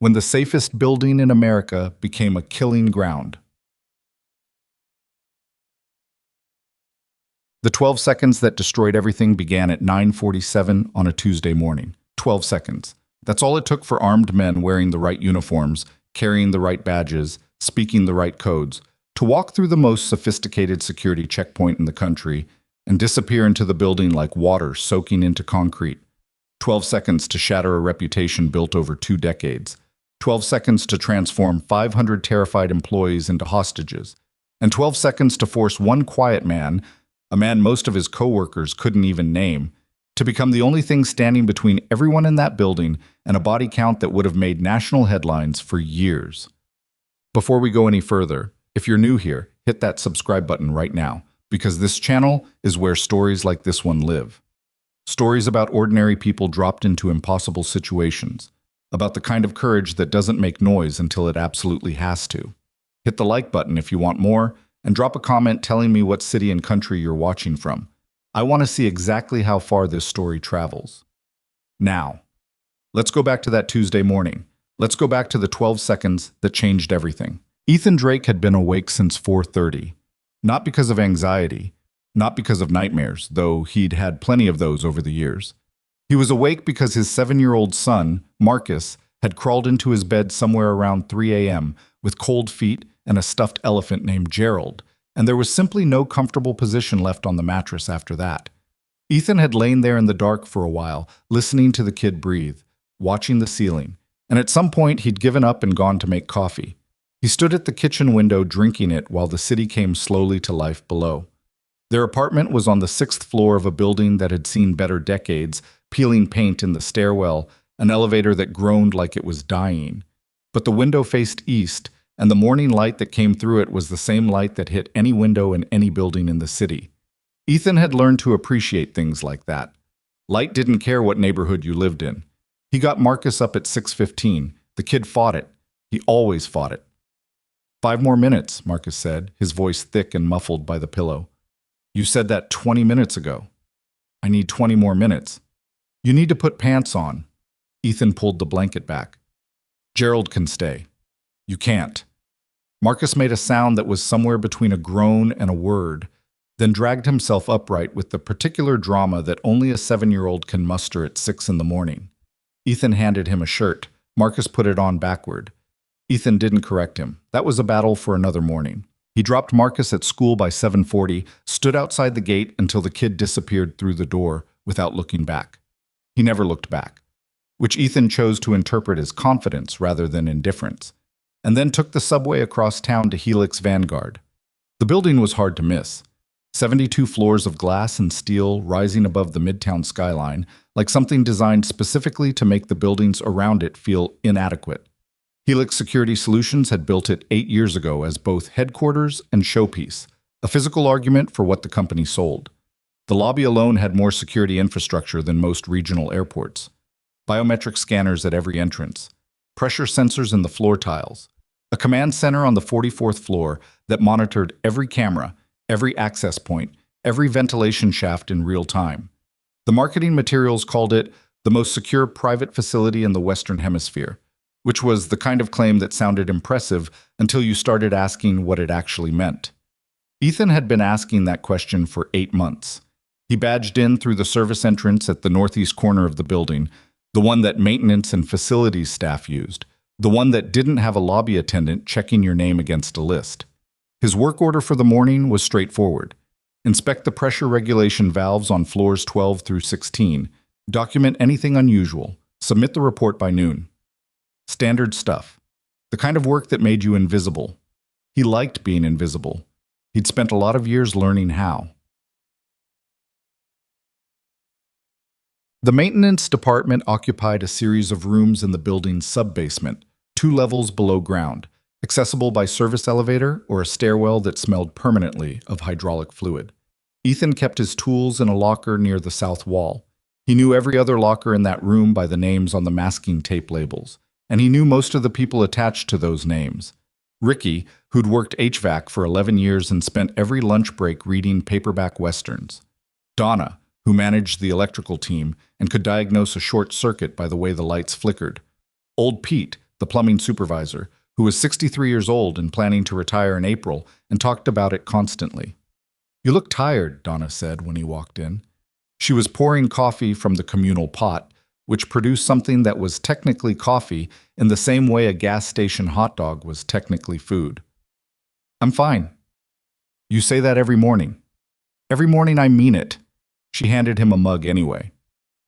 when the safest building in America became a killing ground. The 12 seconds that destroyed everything began at 9:47 on a Tuesday morning. 12 seconds. That's all it took for armed men wearing the right uniforms, carrying the right badges, speaking the right codes, to walk through the most sophisticated security checkpoint in the country and disappear into the building like water soaking into concrete. 12 seconds to shatter a reputation built over 2 decades. 12 seconds to transform 500 terrified employees into hostages. And 12 seconds to force one quiet man, a man most of his coworkers couldn't even name, to become the only thing standing between everyone in that building and a body count that would have made national headlines for years. Before we go any further, if you're new here, hit that subscribe button right now, because this channel is where stories like this one live. Stories about ordinary people dropped into impossible situations, about the kind of courage that doesn't make noise until it absolutely has to. Hit the like button if you want more, and drop a comment telling me what city and country you're watching from. I want to see exactly how far this story travels. Now, let's go back to that Tuesday morning. Let's go back to the 12 seconds that changed everything. Ethan Drake had been awake since 4:30, not because of anxiety, not because of nightmares, though he'd had plenty of those over the years. He was awake because his 7-year-old son, Marcus, had crawled into his bed somewhere around 3 a.m. with cold feet and a stuffed elephant named Gerald, and there was simply no comfortable position left on the mattress after that. Ethan had lain there in the dark for a while, listening to the kid breathe, watching the ceiling, and at some point he'd given up and gone to make coffee. He stood at the kitchen window drinking it while the city came slowly to life below. Their apartment was on the 6th floor of a building that had seen better decades, peeling paint in the stairwell, an elevator that groaned like it was dying. But the window faced east, and the morning light that came through it was the same light that hit any window in any building in the city. Ethan had learned to appreciate things like that. Light didn't care what neighborhood you lived in. He got Marcus up at 6:15. The kid fought it. He always fought it. 5 more minutes, Marcus said, his voice thick and muffled by the pillow. You said that 20 minutes ago. I need 20 more minutes. You need to put pants on. Ethan pulled the blanket back. Gerald can stay. You can't. Marcus made a sound that was somewhere between a groan and a word, then dragged himself upright with the particular drama that only a 7-year-old can muster at 6 in the morning. Ethan handed him a shirt. Marcus put it on backward. Ethan didn't correct him. That was a battle for another morning. He dropped Marcus at school by 7:40, stood outside the gate until the kid disappeared through the door without looking back. He never looked back, which Ethan chose to interpret as confidence rather than indifference, and then took the subway across town to Helix Vanguard. The building was hard to miss. 72 floors of glass and steel rising above the Midtown skyline, like something designed specifically to make the buildings around it feel inadequate. Helix Security Solutions had built it 8 years ago as both headquarters and showpiece, a physical argument for what the company sold. The lobby alone had more security infrastructure than most regional airports. Biometric scanners at every entrance, pressure sensors in the floor tiles, a command center on the 44th floor that monitored every camera, every access point, every ventilation shaft in real time. The marketing materials called it the most secure private facility in the Western Hemisphere, which was the kind of claim that sounded impressive until you started asking what it actually meant. Ethan had been asking that question for 8 months. He badged in through the service entrance at the northeast corner of the building, the one that maintenance and facilities staff used, the one that didn't have a lobby attendant checking your name against a list. His work order for the morning was straightforward. Inspect the pressure regulation valves on floors 12 through 16, document anything unusual, submit the report by noon. Standard stuff. The kind of work that made you invisible. He liked being invisible. He'd spent a lot of years learning how. The maintenance department occupied a series of rooms in the building's sub-basement, 2 levels below ground, accessible by service elevator or a stairwell that smelled permanently of hydraulic fluid. Ethan kept his tools in a locker near the south wall. He knew every other locker in that room by the names on the masking tape labels, and he knew most of the people attached to those names. Ricky, who'd worked HVAC for 11 years and spent every lunch break reading paperback westerns. Donna, who managed the electrical team and could diagnose a short circuit by the way the lights flickered. Old Pete, the plumbing supervisor, who was 63 years old and planning to retire in April and talked about it constantly. "You look tired," Donna said when he walked in. She was pouring coffee from the communal pot, which produced something that was technically coffee in the same way a gas station hot dog was technically food. "I'm fine." "You say that every morning." "Every morning I mean it." She handed him a mug anyway.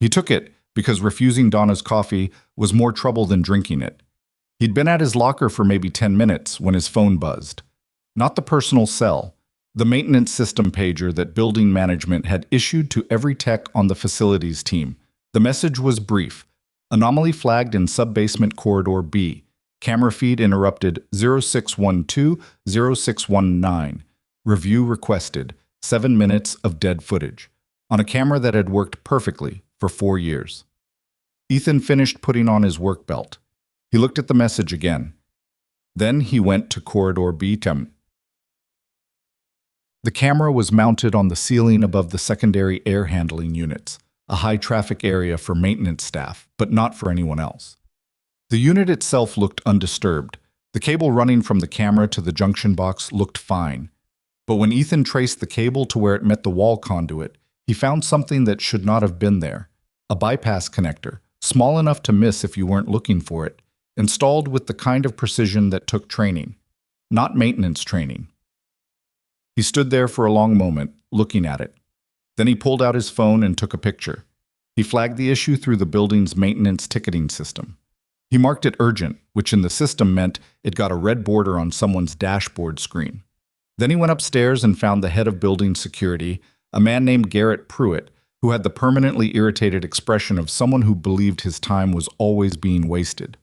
He took it because refusing Donna's coffee was more trouble than drinking it. He'd been at his locker for maybe 10 minutes when his phone buzzed. Not the personal cell, the maintenance system pager that building management had issued to every tech on the facilities team. The message was brief. Anomaly flagged in sub-basement corridor B. Camera feed interrupted 0612-0619. Review requested. 7 minutes of dead footage. On a camera that had worked perfectly for 4 years. Ethan finished putting on his work belt. He looked at the message again. Then he went to corridor B. The camera was mounted on the ceiling above the secondary air handling units, a high-traffic area for maintenance staff, but not for anyone else. The unit itself looked undisturbed. The cable running from the camera to the junction box looked fine. But when Ethan traced the cable to where it met the wall conduit, he found something that should not have been there. A bypass connector, small enough to miss if you weren't looking for it, installed with the kind of precision that took training, not maintenance training. He stood there for a long moment, looking at it. Then he pulled out his phone and took a picture. He flagged the issue through the building's maintenance ticketing system. He marked it urgent, which in the system meant it got a red border on someone's dashboard screen. Then he went upstairs and found the head of building security, a man named Garrett Pruitt, who had the permanently irritated expression of someone who believed his time was always being wasted.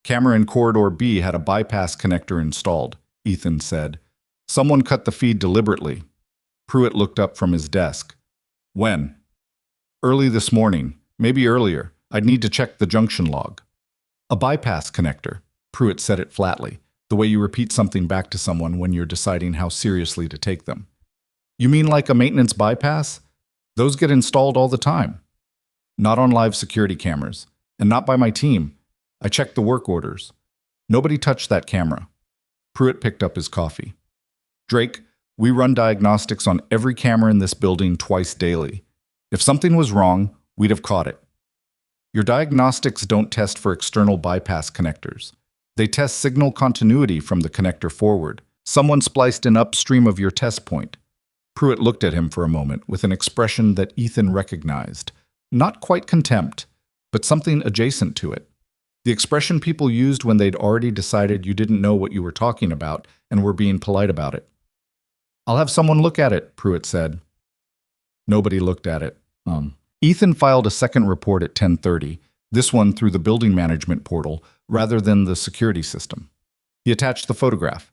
"Camera in corridor B had a bypass connector installed," Ethan said. "Someone cut the feed deliberately." Pruitt looked up from his desk. "When?" "Early this morning, maybe earlier. I'd need to check the junction log." "A bypass connector," Pruitt said it flatly, the way you repeat something back to someone when you're deciding how seriously to take them. "You mean like a maintenance bypass? Those get installed all the time." "Not on live security cameras, and not by my team. I checked the work orders. Nobody touched that camera." Pruitt picked up his coffee. "Drake, we run diagnostics on every camera in this building twice daily. If something was wrong, we'd have caught it. Your diagnostics don't test for external bypass connectors. They test signal continuity from the connector forward. Someone spliced in upstream of your test point." Pruitt looked at him for a moment with an expression that Ethan recognized. Not quite contempt, but something adjacent to it. The expression people used when they'd already decided you didn't know what you were talking about and were being polite about it. "I'll have someone look at it," Pruitt said. Nobody looked at it. Ethan filed a second report at 10:30, this one through the building management portal rather than the security system. He attached the photograph.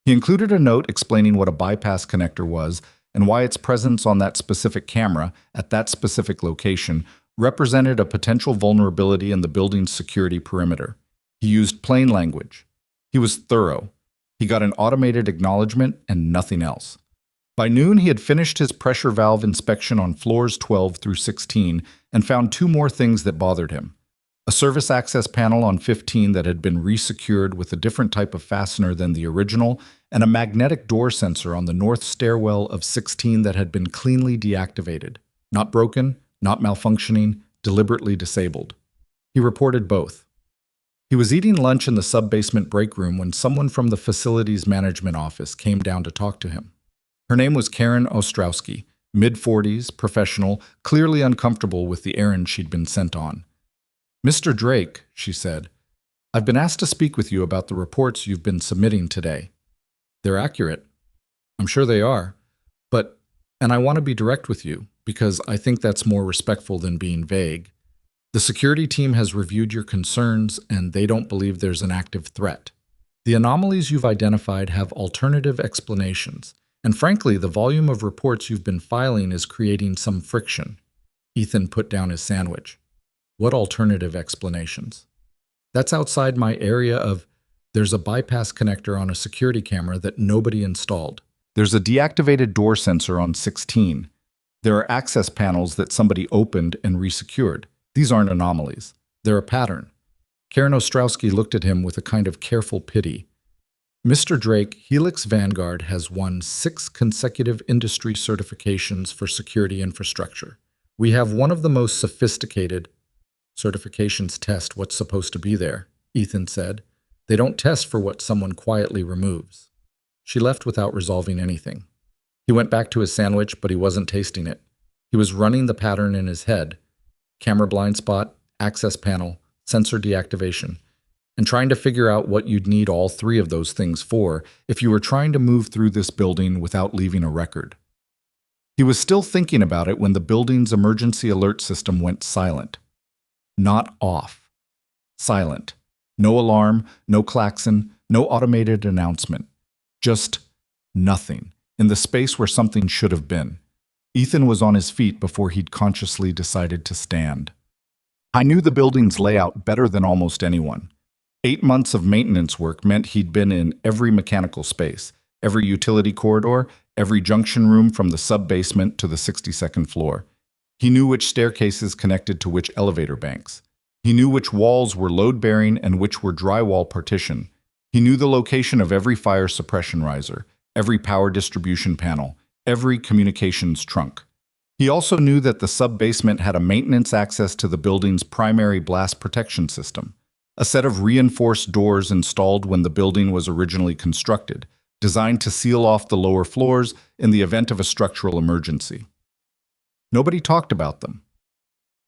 He included a note explaining what a bypass connector was and why its presence on that specific camera at that specific location represented a potential vulnerability in the building's security perimeter. He used plain language. He was thorough. He got an automated acknowledgement and nothing else. By noon, he had finished his pressure valve inspection on floors 12 through 16 and found 2 more things that bothered him. A service access panel on 15 that had been resecured with a different type of fastener than the original, and a magnetic door sensor on the north stairwell of 16 that had been cleanly deactivated. Not broken, not malfunctioning, deliberately disabled. He reported both. He was eating lunch in the sub-basement break room when someone from the facilities management office came down to talk to him. Her name was Karen Ostrowski, mid-40s, professional, clearly uncomfortable with the errand she'd been sent on. "Mr. Drake," she said, "I've been asked to speak with you about the reports you've been submitting today. They're accurate. I'm sure they are. And I want to be direct with you, because I think that's more respectful than being vague. The security team has reviewed your concerns, and they don't believe there's an active threat. The anomalies you've identified have alternative explanations, and frankly, the volume of reports you've been filing is creating some friction." Ethan put down his sandwich. "What alternative explanations?" "That's outside my area of, there's a bypass connector on a security camera that nobody installed. There's a deactivated door sensor on 16. There are access panels that somebody opened and resecured. These aren't anomalies. They're a pattern. Karen Ostrowski looked at him with a kind of careful pity. Mr. Drake, Helix Vanguard has won 6 consecutive industry certifications for security infrastructure. We have one of the most sophisticated certifications test what's supposed to be there, Ethan said. They don't test for what someone quietly removes. She left without resolving anything. He went back to his sandwich, but he wasn't tasting it. He was running the pattern in his head. Camera blind spot, access panel, sensor deactivation, and trying to figure out what you'd need all 3 of those things for if you were trying to move through this building without leaving a record. He was still thinking about it when the building's emergency alert system went silent. Not off. Silent. No alarm, no klaxon, no automated announcement. Just nothing, in the space where something should have been. Ethan was on his feet before he'd consciously decided to stand. I knew the building's layout better than almost anyone. 8 months of maintenance work meant he'd been in every mechanical space, every utility corridor, every junction room from the sub-basement to the 62nd floor. He knew which staircases connected to which elevator banks. He knew which walls were load-bearing and which were drywall partition. He knew the location of every fire suppression riser, every power distribution panel, every communications trunk. He also knew that the sub-basement had a maintenance access to the building's primary blast protection system, a set of reinforced doors installed when the building was originally constructed, designed to seal off the lower floors in the event of a structural emergency. Nobody talked about them.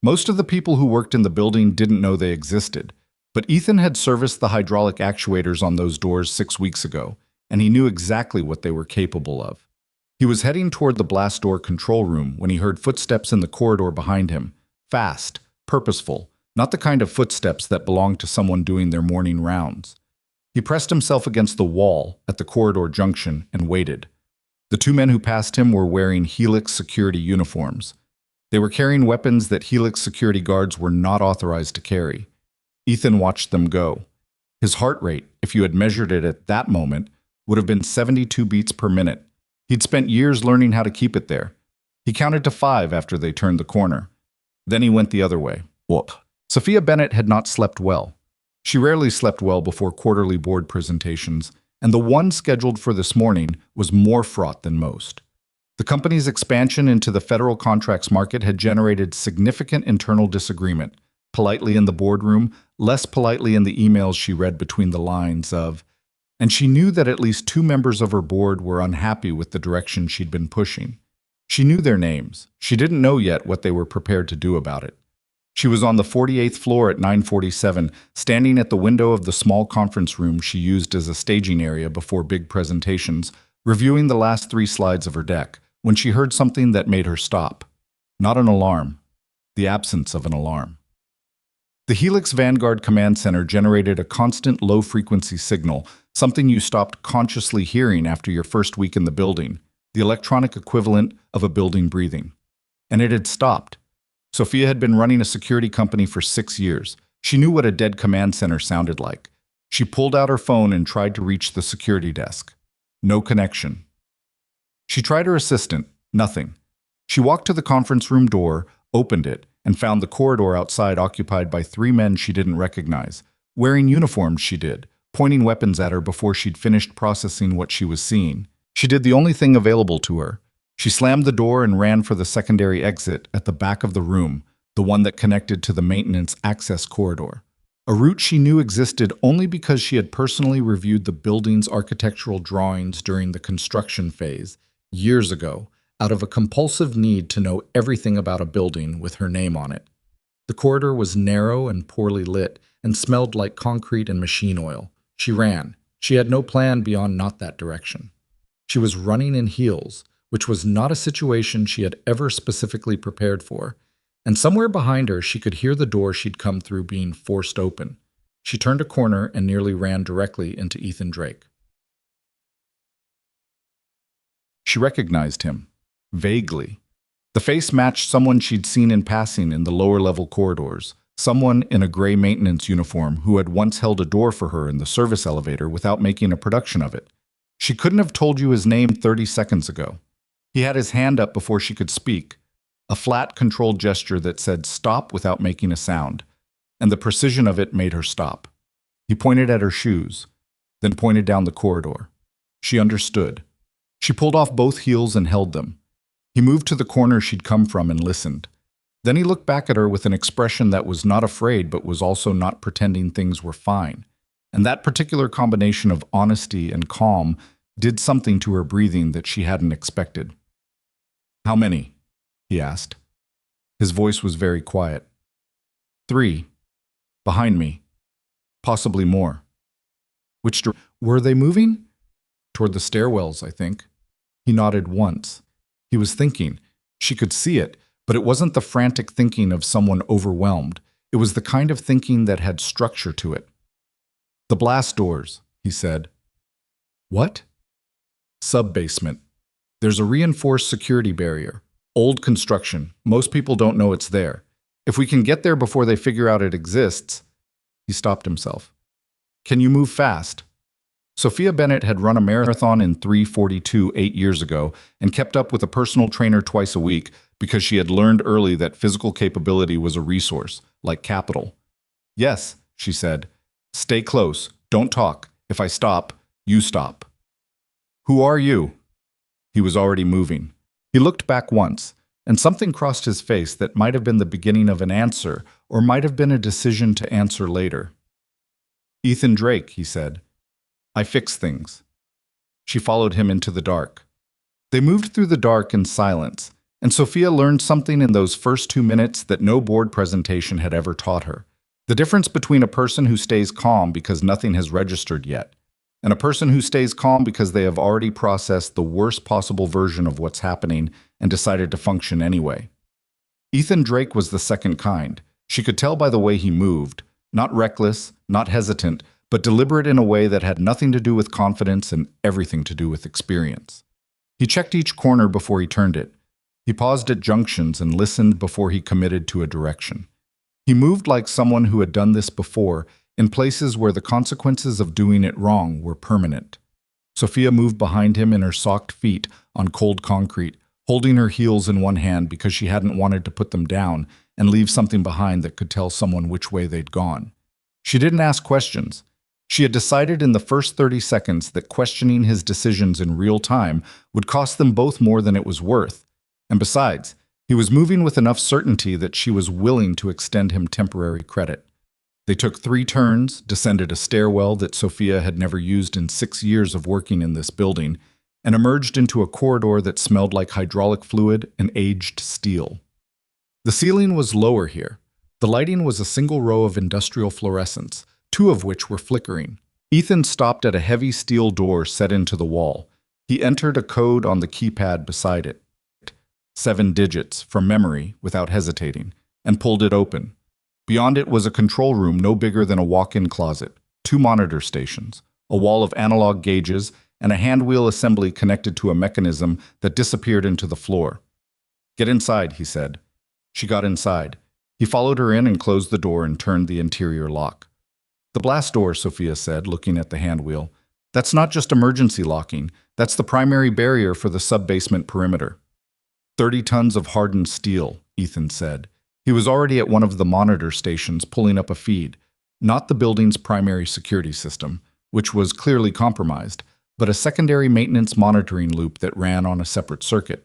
Most of the people who worked in the building didn't know they existed, but Ethan had serviced the hydraulic actuators on those doors 6 weeks ago, and he knew exactly what they were capable of. He was heading toward the blast door control room when he heard footsteps in the corridor behind him. Fast, purposeful, not the kind of footsteps that belonged to someone doing their morning rounds. He pressed himself against the wall at the corridor junction and waited. The 2 men who passed him were wearing Helix security uniforms. They were carrying weapons that Helix security guards were not authorized to carry. Ethan watched them go. His heart rate, if you had measured it at that moment, would have been 72 beats per minute. He'd spent years learning how to keep it there. He counted to 5 after they turned the corner. Then he went the other way. Whoop. Sophia Bennett had not slept well. She rarely slept well before quarterly board presentations, and the one scheduled for this morning was more fraught than most. The company's expansion into the federal contracts market had generated significant internal disagreement, politely in the boardroom, less politely in the emails she read between the lines of, and she knew that at least 2 members of her board were unhappy with the direction she'd been pushing. She knew their names. She didn't know yet what they were prepared to do about it. She was on the 48th floor at 9:47, standing at the window of the small conference room she used as a staging area before big presentations, reviewing the last 3 slides of her deck, when she heard something that made her stop. Not an alarm. The absence of an alarm. The Helix Vanguard Command Center generated a constant low-frequency signal, something you stopped consciously hearing after your first week in the building, the electronic equivalent of a building breathing. And it had stopped. Sophia had been running a security company for 6 years. She knew what a dead command center sounded like. She pulled out her phone and tried to reach the security desk. No connection. She tried her assistant. Nothing. She walked to the conference room door, opened it, and found the corridor outside occupied by 3 men she didn't recognize. Wearing uniforms, she did, pointing weapons at her before she'd finished processing what she was seeing. She did the only thing available to her. She slammed the door and ran for the secondary exit at the back of the room, the one that connected to the maintenance access corridor. A route she knew existed only because she had personally reviewed the building's architectural drawings during the construction phase, years ago, out of a compulsive need to know everything about a building with her name on it. The corridor was narrow and poorly lit and smelled like concrete and machine oil. She ran. She had no plan beyond not that direction. She was running in heels, which was not a situation she had ever specifically prepared for, and somewhere behind her she could hear the door she'd come through being forced open. She turned a corner and nearly ran directly into Ethan Drake. She recognized him, vaguely. The face matched someone she'd seen in passing in the lower-level corridors, someone in a gray maintenance uniform who had once held a door for her in the service elevator without making a production of it. She couldn't have told you his name 30 seconds ago. He had his hand up before she could speak, a flat, controlled gesture that said stop without making a sound. and the precision of it made her stop. He pointed at her shoes, then pointed down the corridor. She understood. She pulled off both heels and held them. He moved to the corner she'd come from and listened. Then he looked back at her with an expression that was not afraid but was also not pretending things were fine. And that particular combination of honesty and calm did something to her breathing that she hadn't expected. "How many?" he asked. His voice was very quiet. "3. Behind me. Possibly more." Were they moving? "Toward the stairwells, I think." He nodded once. He was thinking. She could see it, but it wasn't the frantic thinking of someone overwhelmed. It was the kind of thinking that had structure to it. "The blast doors," he said. "What?" "Sub-basement. There's a reinforced security barrier. Old construction. Most people don't know it's there. If we can get there before they figure out it exists..." He stopped himself. "Can you move fast?" Sophia Bennett had run a marathon in 3:42 8 years ago and kept up with a personal trainer twice a week because she had learned early that physical capability was a resource, like capital. "Yes," she said. "Stay close. Don't talk. If I stop, you stop." "Who are you?" He was already moving. He looked back once, and something crossed his face that might have been the beginning of an answer or might have been a decision to answer later. "Ethan Drake," he said. "I fix things." She followed him into the dark. They moved through the dark in silence, and Sophia learned something in those first 2 minutes that no board presentation had ever taught her. The difference between a person who stays calm because nothing has registered yet, and a person who stays calm because they have already processed the worst possible version of what's happening and decided to function anyway. Ethan Drake was the second kind. She could tell by the way he moved, not reckless, not hesitant, but deliberate in a way that had nothing to do with confidence and everything to do with experience. He checked each corner before he turned it. He paused at junctions and listened before he committed to a direction. He moved like someone who had done this before, in places where the consequences of doing it wrong were permanent. Sophia moved behind him in her socked feet on cold concrete, holding her heels in one hand because she hadn't wanted to put them down and leave something behind that could tell someone which way they'd gone. She didn't ask questions. She had decided in the first 30 seconds that questioning his decisions in real time would cost them both more than it was worth. And besides, he was moving with enough certainty that she was willing to extend him temporary credit. They took 3 turns, descended a stairwell that Sophia had never used in 6 years of working in this building, and emerged into a corridor that smelled like hydraulic fluid and aged steel. The ceiling was lower here. The lighting was a single row of industrial fluorescents, 2 of which were flickering. Ethan stopped at a heavy steel door set into the wall. He entered a code on the keypad beside it. 7 digits, from memory, without hesitating, and pulled it open. Beyond it was a control room no bigger than a walk-in closet, 2 monitor stations, a wall of analog gauges, and a handwheel assembly connected to a mechanism that disappeared into the floor. "Get inside," he said. She got inside. He followed her in and closed the door and turned the interior lock. "The blast door," Sophia said, looking at the handwheel. "That's not just emergency locking. That's the primary barrier for the sub-basement perimeter." 30 tons of hardened steel, Ethan said. He was already at one of the monitor stations pulling up a feed, not the building's primary security system, which was clearly compromised, but a secondary maintenance monitoring loop that ran on a separate circuit.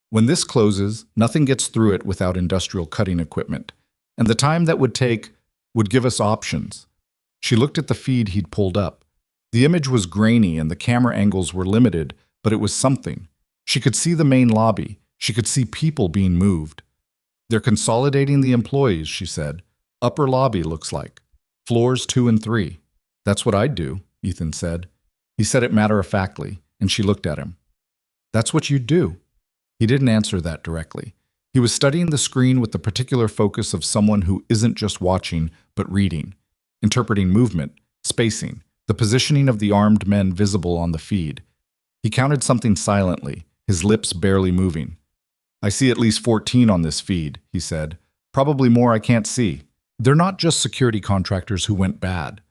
When this closes, nothing gets through it without industrial cutting equipment, and the time that would take would give us options. She looked at the feed he'd pulled up. The image was grainy and the camera angles were limited, but it was something. She could see the main lobby. She could see people being moved. "They're consolidating the employees," she said. "Upper lobby, looks like. Floors 2 and 3. "That's what I'd do," Ethan said. He said it matter-of-factly, and she looked at him. "That's what you'd do." He didn't answer that directly. He was studying the screen with the particular focus of someone who isn't just watching, but reading, interpreting movement, spacing, the positioning of the armed men visible on the feed. He counted something silently, his lips barely moving. "I see at least 14 on this feed," he said. "Probably more I can't see. They're not just security contractors who went bad.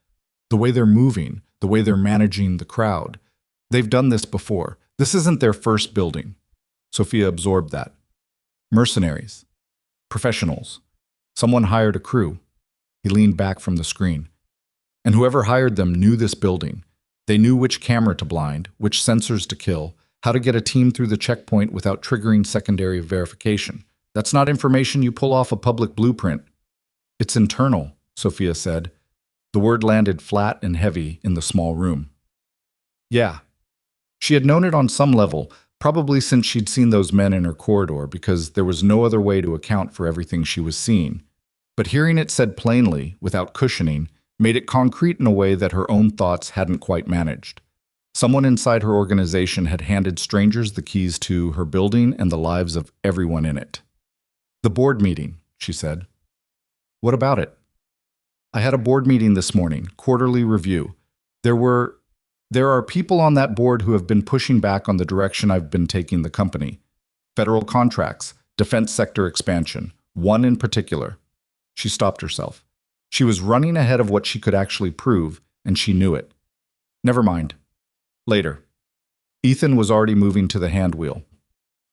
The way they're moving, the way they're managing the crowd. They've done this before. This isn't their first building." Sophia absorbed that. Mercenaries. Professionals. Someone hired a crew. He leaned back from the screen. And whoever hired them knew this building. They knew which camera to blind, which sensors to kill, how to get a team through the checkpoint without triggering secondary verification. That's not information you pull off a public blueprint. It's internal, Sophia said. The word landed flat and heavy in the small room. Yeah. She had known it on some level, probably since she'd seen those men in her corridor, because there was no other way to account for everything she was seeing. But hearing it said plainly, without cushioning, made it concrete in a way that her own thoughts hadn't quite managed. Someone inside her organization had handed strangers the keys to her building and the lives of everyone in it. The board meeting, she said. What about it? I had a board meeting this morning, quarterly review. There are people on that board who have been pushing back on the direction I've been taking the company. Federal contracts, defense sector expansion, one in particular. She stopped herself. She was running ahead of what she could actually prove, and she knew it. Never mind. Later. Ethan was already moving to the hand wheel.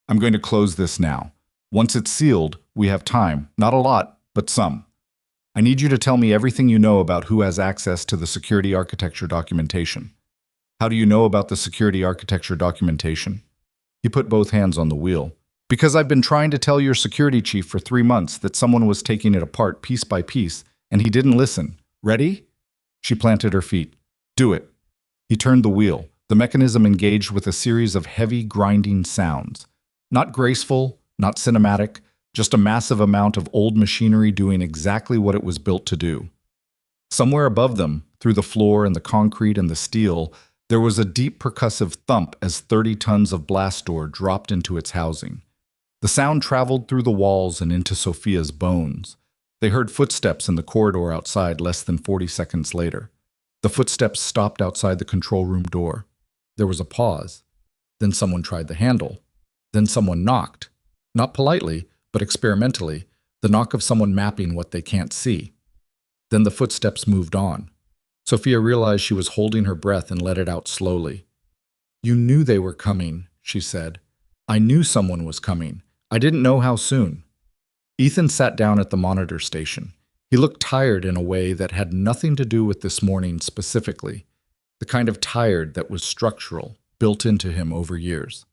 I'm going to close this now. Once it's sealed, we have time. Not a lot, but some. I need you to tell me everything you know about who has access to the security architecture documentation. How do you know about the security architecture documentation? He put both hands on the wheel. Because I've been trying to tell your security chief for 3 months that someone was taking it apart piece by piece, and he didn't listen. Ready? She planted her feet. Do it. He turned the wheel. The mechanism engaged with a series of heavy, grinding sounds. Not graceful, not cinematic, just a massive amount of old machinery doing exactly what it was built to do. Somewhere above them, through the floor and the concrete and the steel, there was a deep percussive thump as 30 tons of blast door dropped into its housing. The sound traveled through the walls and into Sophia's bones. They heard footsteps in the corridor outside less than 40 seconds later. The footsteps stopped outside the control room door. There was a pause. Then someone tried the handle. Then someone knocked. Not politely, but experimentally, the knock of someone mapping what they can't see. Then the footsteps moved on. Sophia realized she was holding her breath and let it out slowly. You knew they were coming, she said. I knew someone was coming. I didn't know how soon. Ethan sat down at the monitor station. He looked tired in a way that had nothing to do with this morning specifically, the kind of tired that was structural, built into him over years.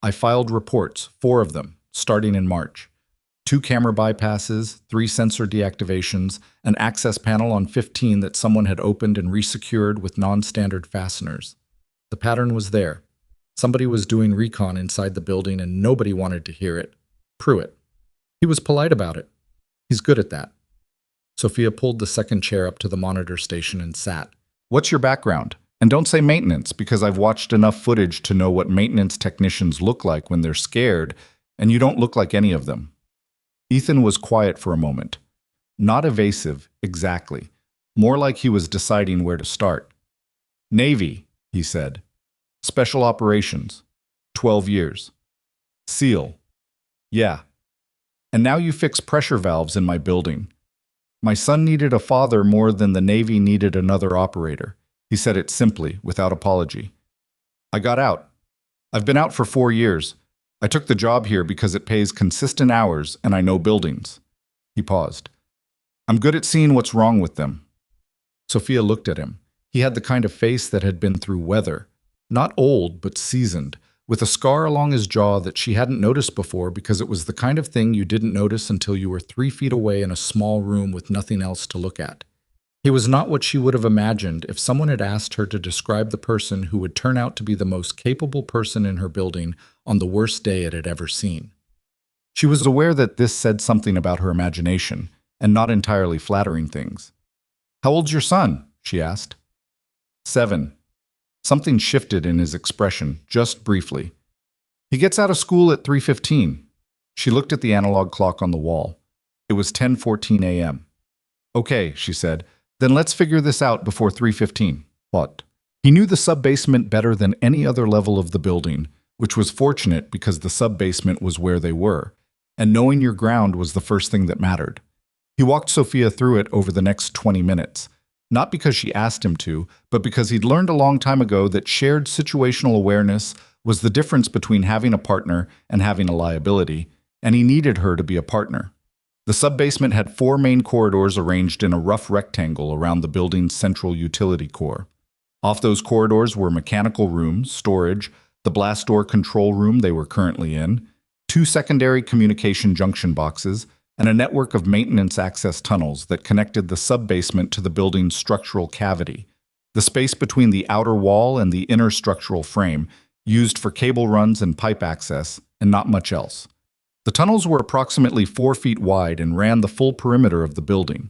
I filed reports, 4 of them, starting in March. 2 camera bypasses, 3 sensor deactivations, an access panel on 15 that someone had opened and resecured with non-standard fasteners. The pattern was there. Somebody was doing recon inside the building and nobody wanted to hear it. Pruitt. He was polite about it. He's good at that. Sophia pulled the second chair up to the monitor station and sat. What's your background? And don't say maintenance, because I've watched enough footage to know what maintenance technicians look like when they're scared, and you don't look like any of them. Ethan was quiet for a moment. Not evasive, exactly. More like he was deciding where to start. Navy, he said. Special Operations. 12 years. SEAL. Yeah. And now you fix pressure valves in my building. My son needed a father more than the Navy needed another operator. He said it simply, without apology. I got out. I've been out for 4 years. I took the job here because it pays consistent hours and I know buildings. He paused. I'm good at seeing what's wrong with them. Sophia looked at him. He had the kind of face that had been through weather. Not old, but seasoned, with a scar along his jaw that she hadn't noticed before because it was the kind of thing you didn't notice until you were 3 feet away in a small room with nothing else to look at. He was not what she would have imagined if someone had asked her to describe the person who would turn out to be the most capable person in her building on the worst day it had ever seen. She was aware that this said something about her imagination, and not entirely flattering things. How old's your son? She asked. 7. Something shifted in his expression, just briefly. He gets out of school at 3:15. She looked at the analog clock on the wall. It was 10:14 a.m. Okay, she said. Then let's figure this out before 3:15. What? He knew the sub-basement better than any other level of the building, which was fortunate because the sub-basement was where they were, and knowing your ground was the first thing that mattered. He walked Sophia through it over the next 20 minutes, not because she asked him to, but because he'd learned a long time ago that shared situational awareness was the difference between having a partner and having a liability, and he needed her to be a partner. The subbasement had 4 main corridors arranged in a rough rectangle around the building's central utility core. Off those corridors were mechanical rooms, storage, the blast door control room they were currently in, 2 secondary communication junction boxes, and a network of maintenance access tunnels that connected the subbasement to the building's structural cavity, the space between the outer wall and the inner structural frame, used for cable runs and pipe access, and not much else. The tunnels were approximately 4 feet wide and ran the full perimeter of the building.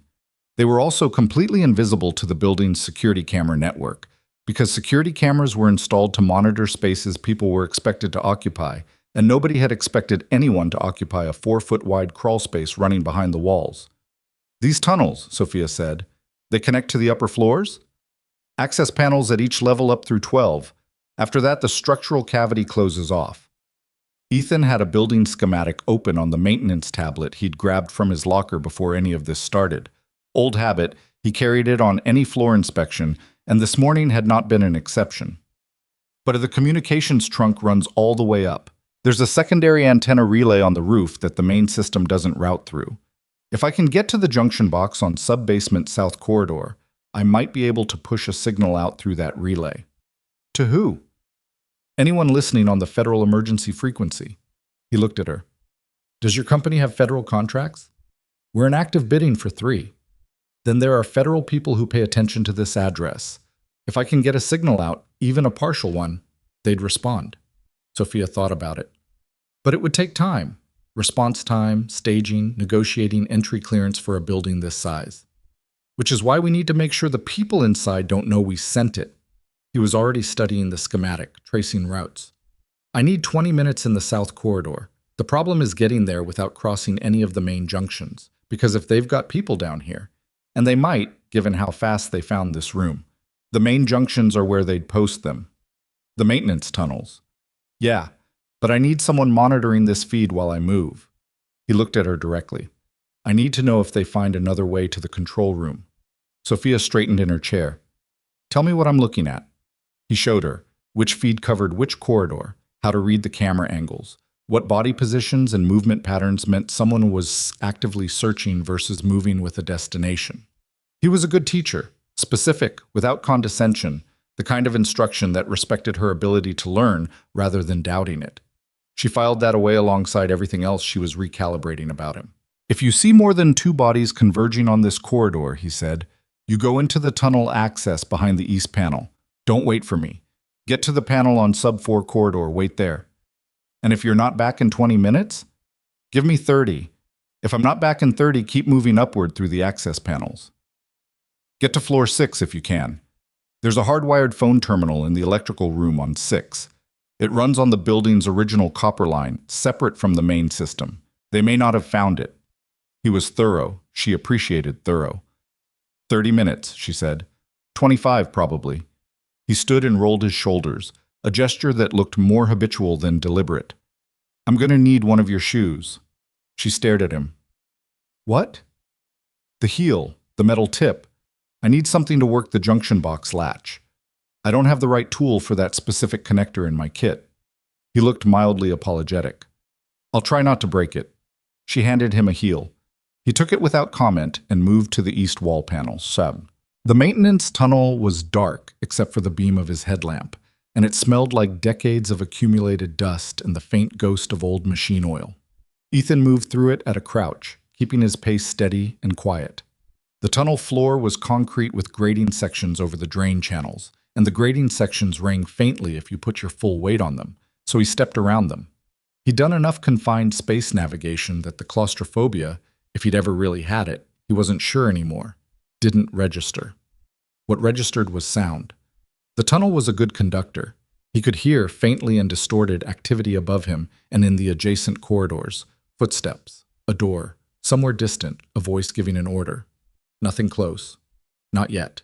They were also completely invisible to the building's security camera network, because security cameras were installed to monitor spaces people were expected to occupy, and nobody had expected anyone to occupy a 4-foot-wide crawl space running behind the walls. These tunnels, Sophia said, they connect to the upper floors? Access panels at each level up through 12. After that, the structural cavity closes off. Ethan had a building schematic open on the maintenance tablet he'd grabbed from his locker before any of this started. Old habit, he carried it on any floor inspection, and this morning had not been an exception. But the communications trunk runs all the way up. There's a secondary antenna relay on the roof that the main system doesn't route through. If I can get to the junction box on subbasement south corridor, I might be able to push a signal out through that relay. To who? Anyone listening on the federal emergency frequency. He looked at her. Does your company have federal contracts? We're in active bidding for 3. Then there are federal people who pay attention to this address. If I can get a signal out, even a partial one, they'd respond. Sophia thought about it. But it would take time. Response time, staging, negotiating entry clearance for a building this size. Which is why we need to make sure the people inside don't know we sent it. He was already studying the schematic, tracing routes. I need 20 minutes in the south corridor. The problem is getting there without crossing any of the main junctions, because if they've got people down here, and they might, given how fast they found this room, the main junctions are where they'd post them. The maintenance tunnels. Yeah, but I need someone monitoring this feed while I move. He looked at her directly. I need to know if they find another way to the control room. Sophia straightened in her chair. Tell me what I'm looking at. He showed her which feed covered which corridor, how to read the camera angles, what body positions and movement patterns meant someone was actively searching versus moving with a destination. He was a good teacher, specific, without condescension, the kind of instruction that respected her ability to learn rather than doubting it. She filed that away alongside everything else she was recalibrating about him. If you see more than 2 bodies converging on this corridor, he said, you go into the tunnel access behind the east panel. Don't wait for me. Get to the panel on sub-4 corridor, wait there. And if you're not back in 20 minutes, give me 30. If I'm not back in 30, keep moving upward through the access panels. Get to floor 6 if you can. There's a hardwired phone terminal in the electrical room on 6. It runs on the building's original copper line, separate from the main system. They may not have found it. He was thorough. She appreciated thorough. 30 minutes, she said. 25, probably. He stood and rolled his shoulders, a gesture that looked more habitual than deliberate. I'm going to need one of your shoes. She stared at him. What? The heel, the metal tip. I need something to work the junction box latch. I don't have the right tool for that specific connector in my kit. He looked mildly apologetic. I'll try not to break it. She handed him a heel. He took it without comment and moved to the east wall panel, sub. The maintenance tunnel was dark except for the beam of his headlamp, and it smelled like decades of accumulated dust and the faint ghost of old machine oil. Ethan moved through it at a crouch, keeping his pace steady and quiet. The tunnel floor was concrete with grading sections over the drain channels, and the grading sections rang faintly if you put your full weight on them, so he stepped around them. He'd done enough confined space navigation that the claustrophobia, if he'd ever really had it, he wasn't sure anymore, didn't register. What registered was sound. The tunnel was a good conductor. He could hear faintly and distorted activity above him and in the adjacent corridors, footsteps, a door, somewhere distant, a voice giving an order. Nothing close. Not yet.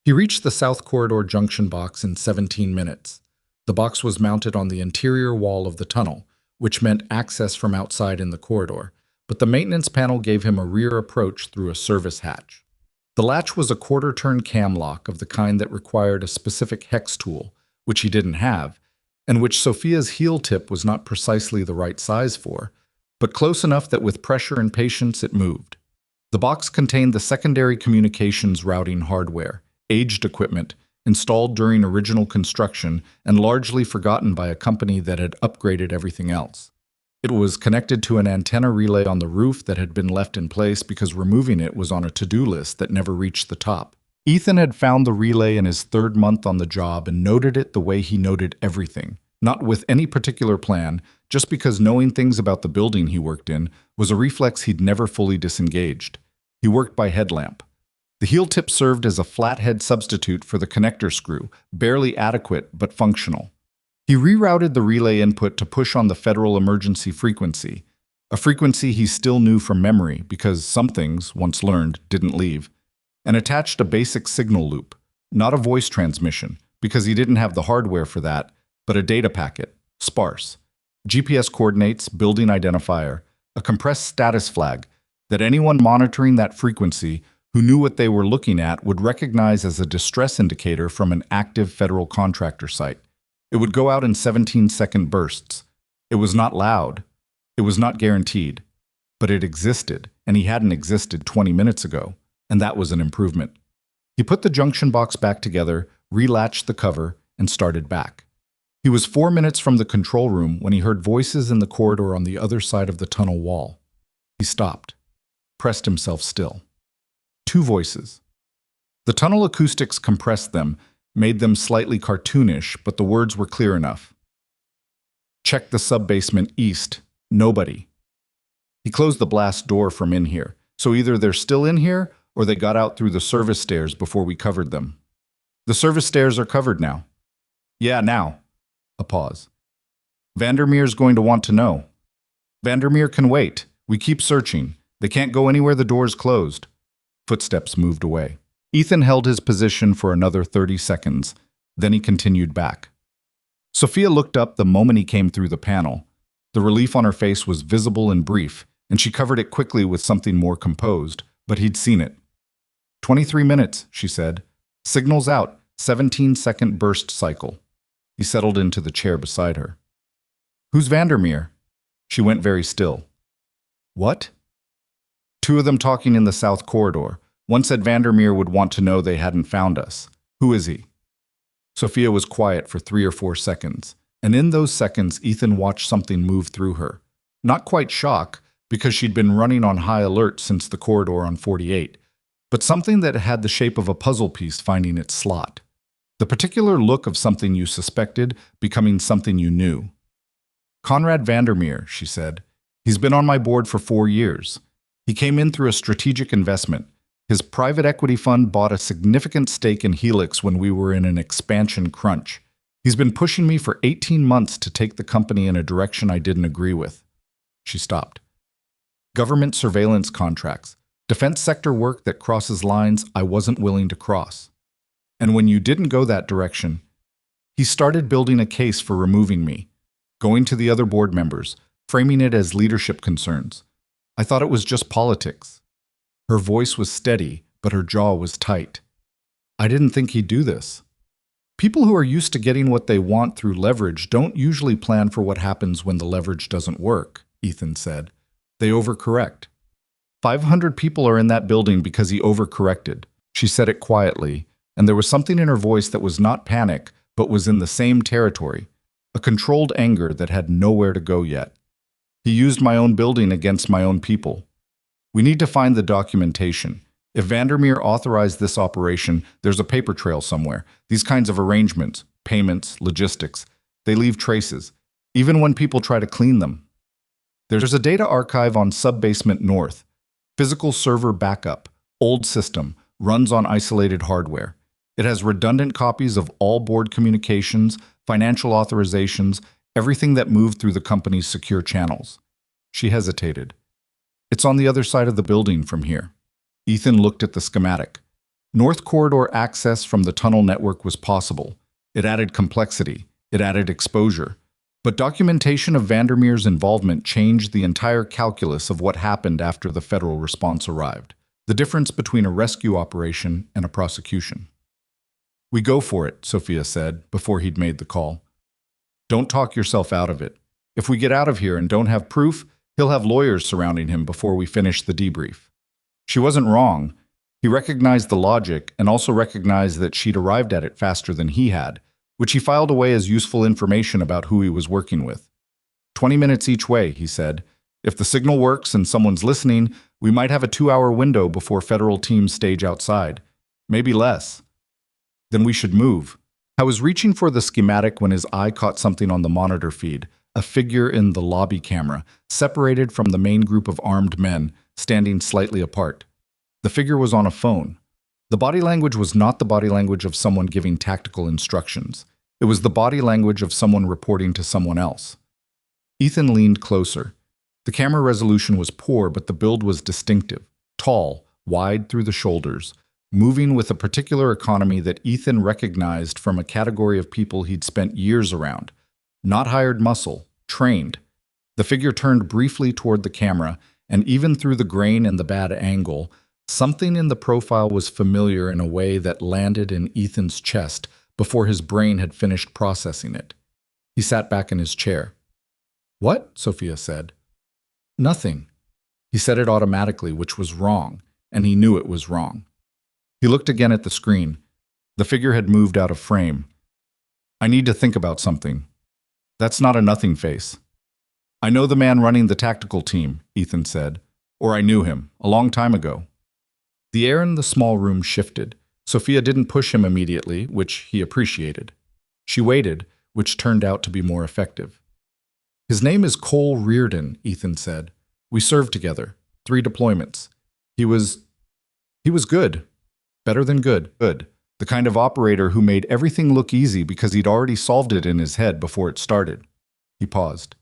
He reached the south corridor junction box in 17 minutes. The box was mounted on the interior wall of the tunnel, which meant access from outside in the corridor, but the maintenance panel gave him a rear approach through a service hatch. The latch was a quarter-turn cam lock of the kind that required a specific hex tool, which he didn't have, and which Sophia's heel tip was not precisely the right size for, but close enough that with pressure and patience it moved. The box contained the secondary communications routing hardware, aged equipment, installed during original construction and largely forgotten by a company that had upgraded everything else. It was connected to an antenna relay on the roof that had been left in place because removing it was on a to-do list that never reached the top. Ethan had found the relay in his 3rd month on the job and noted it the way he noted everything, not with any particular plan, just because knowing things about the building he worked in was a reflex he'd never fully disengaged. He worked by headlamp. The heel tip served as a flathead substitute for the connector screw, barely adequate but functional. He rerouted the relay input to push on the federal emergency frequency, a frequency he still knew from memory because some things, once learned, didn't leave, and attached a basic signal loop, not a voice transmission, because he didn't have the hardware for that, but a data packet, sparse, GPS coordinates, building identifier, a compressed status flag that anyone monitoring that frequency who knew what they were looking at would recognize as a distress indicator from an active federal contractor site. It would go out in 17-second bursts. It was not loud. It was not guaranteed. But it existed, and he hadn't existed 20 minutes ago, and that was an improvement. He put the junction box back together, relatched the cover, and started back. He was 4 minutes from the control room when he heard voices in the corridor on the other side of the tunnel wall. He stopped, pressed himself still. 2 voices. The tunnel acoustics compressed them, made them slightly cartoonish, but the words were clear enough. Check the sub-basement east. Nobody. He closed the blast door from in here, so either they're still in here or they got out through the service stairs before we covered them. The service stairs are covered now. Yeah, now. A pause. Vandermeer's going to want to know. Vandermeer can wait. We keep searching. They can't go anywhere the door's closed. Footsteps moved away. Ethan held his position for another 30 seconds. Then he continued back. Sophia looked up the moment he came through the panel. The relief on her face was visible and brief, and she covered it quickly with something more composed, but he'd seen it. 23 minutes, she said. Signals out, 17-second burst cycle. He settled into the chair beside her. Who's Vandermeer? She went very still. What? 2 of them talking in the south corridor. One said Vandermeer would want to know they hadn't found us. Who is he? Sophia was quiet for 3 or 4 seconds, and in those seconds Ethan watched something move through her. Not quite shock, because she'd been running on high alert since the corridor on 48, but something that had the shape of a puzzle piece finding its slot. The particular look of something you suspected becoming something you knew. Conrad Vandermeer, she said. He's been on my board for 4 years. He came in through a strategic investment. His private equity fund bought a significant stake in Helix when we were in an expansion crunch. He's been pushing me for 18 months to take the company in a direction I didn't agree with. She stopped. Government surveillance contracts, defense sector work that crosses lines I wasn't willing to cross. And when you didn't go that direction, he started building a case for removing me, going to the other board members, framing it as leadership concerns. I thought it was just politics. Her voice was steady, but her jaw was tight. I didn't think he'd do this. People who are used to getting what they want through leverage don't usually plan for what happens when the leverage doesn't work, Ethan said. They overcorrect. 500 people are in that building because he overcorrected. She said it quietly, and there was something in her voice that was not panic, but was in the same territory, a controlled anger that had nowhere to go yet. He used my own building against my own people. We need to find the documentation. If Vandermeer authorized this operation, there's a paper trail somewhere. These kinds of arrangements, payments, logistics, they leave traces, even when people try to clean them. There's a data archive on Sub-Basement North. Physical server backup, old system, runs on isolated hardware. It has redundant copies of all board communications, financial authorizations, everything that moved through the company's secure channels. She hesitated. It's on the other side of the building from here. Ethan looked at the schematic. North corridor access from the tunnel network was possible. It added complexity. It added exposure. But documentation of Vandermeer's involvement changed the entire calculus of what happened after the federal response arrived. The difference between a rescue operation and a prosecution. We go for it, Sophia said, before he'd made the call. Don't talk yourself out of it. If we get out of here and don't have proof, He'll have lawyers surrounding him before we finish the debrief. She wasn't wrong. He recognized the logic and also recognized that she'd arrived at it faster than he had, which he filed away as useful information about who he was working with. 20 minutes each way, he said. If the signal works and someone's listening, we might have a 2-hour window before federal teams stage outside. Maybe less. Then we should move. I was reaching for the schematic when his eye caught something on the monitor feed, a figure in the lobby camera, separated from the main group of armed men, standing slightly apart. The figure was on a phone. The body language was not the body language of someone giving tactical instructions. It was the body language of someone reporting to someone else. Ethan leaned closer. The camera resolution was poor, but the build was distinctive, tall, wide through the shoulders, moving with a particular economy that Ethan recognized from a category of people he'd spent years around. Not hired muscle, trained. The figure turned briefly toward the camera, and even through the grain and the bad angle, something in the profile was familiar in a way that landed in Ethan's chest before his brain had finished processing it. He sat back in his chair. "What?" Sophia said. "Nothing." He said it automatically, which was wrong, and he knew it was wrong. He looked again at the screen. The figure had moved out of frame. "I need to think about something." "That's not a nothing face." "I know the man running the tactical team," Ethan said. "Or I knew him, a long time ago." The air in the small room shifted. Sophia didn't push him immediately, which he appreciated. She waited, which turned out to be more effective. "His name is Cole Reardon," Ethan said. "We served together. 3 deployments. He was good. Better than good. Good. The kind of operator who made everything look easy because he'd already solved it in his head before it started." He paused.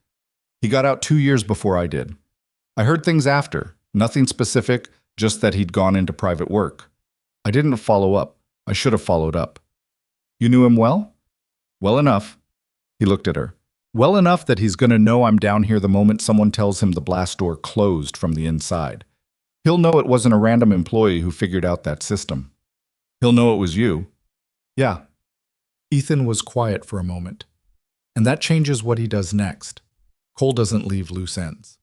"He got out 2 years before I did. I heard things after. Nothing specific, just that he'd gone into private work. I didn't follow up. I should have followed up." "You knew him well?" "Well enough." He looked at her. "Well enough that he's going to know I'm down here the moment someone tells him the blast door closed from the inside. He'll know it wasn't a random employee who figured out that system. He'll know it was you." "Yeah." Ethan was quiet for a moment. "And that changes what he does next. Cole doesn't leave loose ends."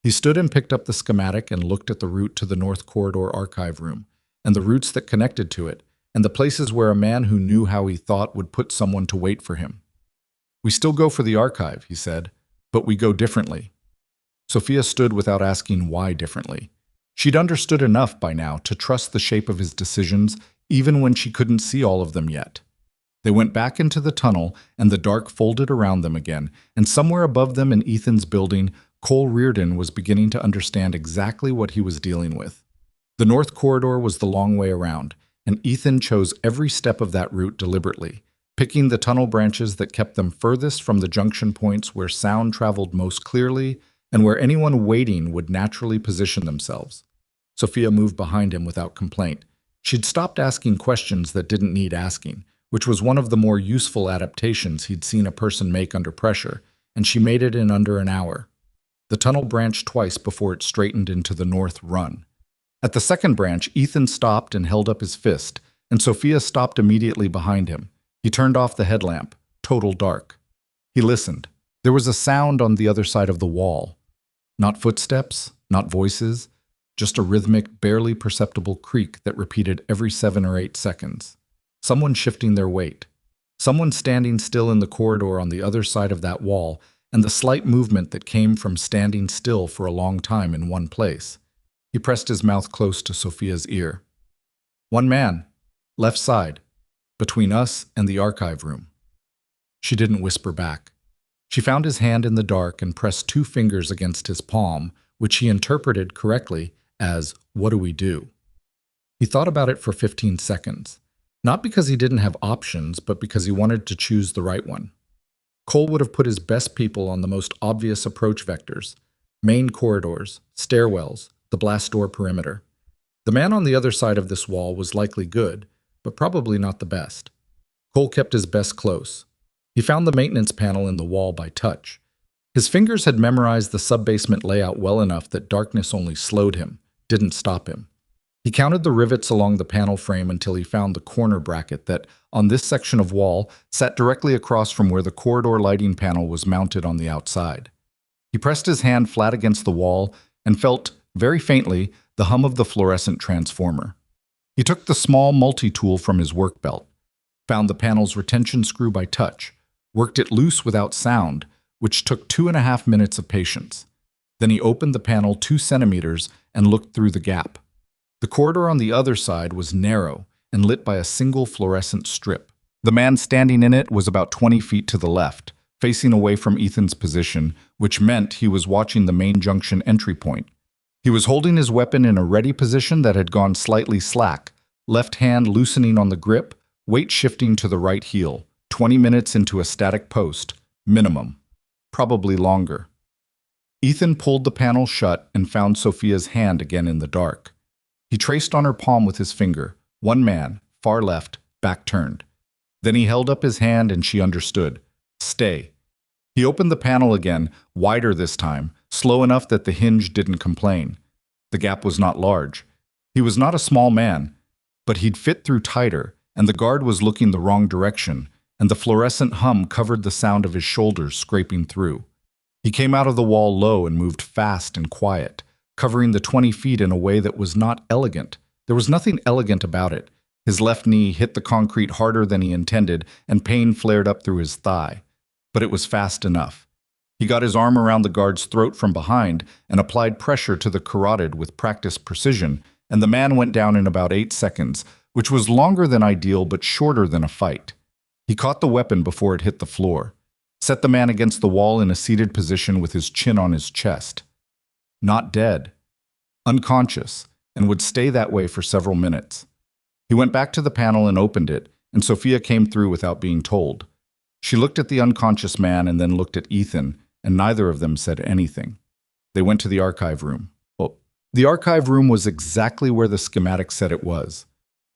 He stood and picked up the schematic and looked at the route to the North Corridor archive room, and the routes that connected to it, and the places where a man who knew how he thought would put someone to wait for him. "We still go for the archive," he said, "but we go differently." Sophia stood without asking why differently. She'd understood enough by now to trust the shape of his decisions, even when she couldn't see all of them yet. They went back into the tunnel, and the dark folded around them again, and somewhere above them in Ethan's building, Cole Reardon was beginning to understand exactly what he was dealing with. The North Corridor was the long way around, and Ethan chose every step of that route deliberately, picking the tunnel branches that kept them furthest from the junction points where sound traveled most clearly and where anyone waiting would naturally position themselves. Sophia moved behind him without complaint. She'd stopped asking questions that didn't need asking, which was one of the more useful adaptations he'd seen a person make under pressure, and she made it in under an hour. The tunnel branched twice before it straightened into the north run. At the second branch, Ethan stopped and held up his fist, and Sophia stopped immediately behind him. He turned off the headlamp, total dark. He listened. There was a sound on the other side of the wall. Not footsteps, not voices, just a rhythmic, barely perceptible creak that repeated every 7 or 8 seconds. Someone shifting their weight. Someone standing still in the corridor on the other side of that wall, and the slight movement that came from standing still for a long time in one place. He pressed his mouth close to Sophia's ear. "One man, left side, between us and the archive room." She didn't whisper back. She found his hand in the dark and pressed 2 fingers against his palm, which he interpreted correctly as, "What do we do?" He thought about it for 15 seconds, not because he didn't have options, but because he wanted to choose the right one. Cole would have put his best people on the most obvious approach vectors, main corridors, stairwells, the blast door perimeter. The man on the other side of this wall was likely good, but probably not the best. Cole kept his best close. He found the maintenance panel in the wall by touch. His fingers had memorized the sub-basement layout well enough that darkness only slowed him, didn't stop him. He counted the rivets along the panel frame until he found the corner bracket that, on this section of wall, sat directly across from where the corridor lighting panel was mounted on the outside. He pressed his hand flat against the wall and felt, very faintly, the hum of the fluorescent transformer. He took the small multi-tool from his work belt, found the panel's retention screw by touch, worked it loose without sound, which took 2.5 minutes of patience. Then he opened the panel 2 centimeters and looked through the gap. The corridor on the other side was narrow and lit by a single fluorescent strip. The man standing in it was about 20 feet to the left, facing away from Ethan's position, which meant he was watching the main junction entry point. He was holding his weapon in a ready position that had gone slightly slack, left hand loosening on the grip, weight shifting to the right heel, 20 minutes into a static post, minimum. Probably longer. Ethan pulled the panel shut and found Sophia's hand again in the dark. He traced on her palm with his finger, one man, far left, back turned. Then he held up his hand and she understood. Stay. He opened the panel again, wider this time, slow enough that the hinge didn't complain. The gap was not large. He was not a small man, but he'd fit through tighter, and the guard was looking the wrong direction, and the fluorescent hum covered the sound of his shoulders scraping through. He came out of the wall low and moved fast and quiet, covering the 20 feet in a way that was not elegant. There was nothing elegant about it. His left knee hit the concrete harder than he intended, and pain flared up through his thigh. But it was fast enough. He got his arm around the guard's throat from behind and applied pressure to the carotid with practiced precision, and the man went down in about 8 seconds, which was longer than ideal but shorter than a fight. He caught the weapon before it hit the floor, set the man against the wall in a seated position with his chin on his chest. Not dead. Unconscious, and would stay that way for several minutes. He went back to the panel and opened it, and Sophia came through without being told. She looked at the unconscious man and then looked at Ethan, and neither of them said anything. They went to the archive room. The archive room was exactly where the schematic said it was,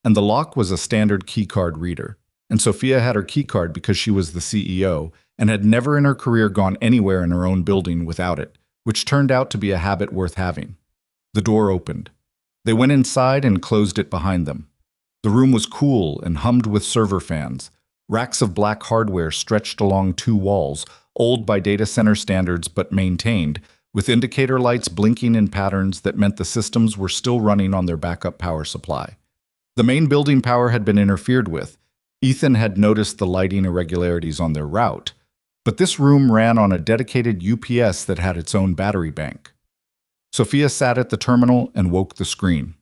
and the lock was a standard keycard reader. And Sophia had her keycard because she was the CEO and had never in her career gone anywhere in her own building without it, which turned out to be a habit worth having. The door opened. They went inside and closed it behind them. The room was cool and hummed with server fans. Racks of black hardware stretched along 2 walls, old by data center standards but maintained, with indicator lights blinking in patterns that meant the systems were still running on their backup power supply. The main building power had been interfered with. Ethan had noticed the lighting irregularities on their route, but this room ran on a dedicated UPS that had its own battery bank. Sophia sat at the terminal and woke the screen.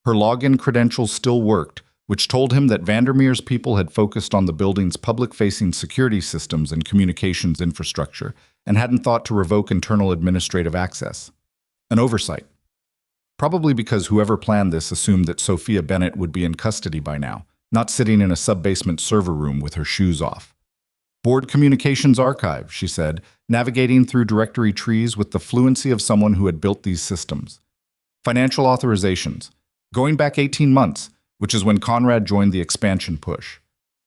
Her login credentials still worked, which told him that Vandermeer's people had focused on the building's public-facing security systems and communications infrastructure, and hadn't thought to revoke internal administrative access. An oversight. Probably because whoever planned this assumed that Sophia Bennett would be in custody by now, not sitting in a sub-basement server room with her shoes off. Board Communications Archive, she said, navigating through directory trees with the fluency of someone who had built these systems. Financial authorizations. Going back 18 months, which is when Conrad joined the expansion push.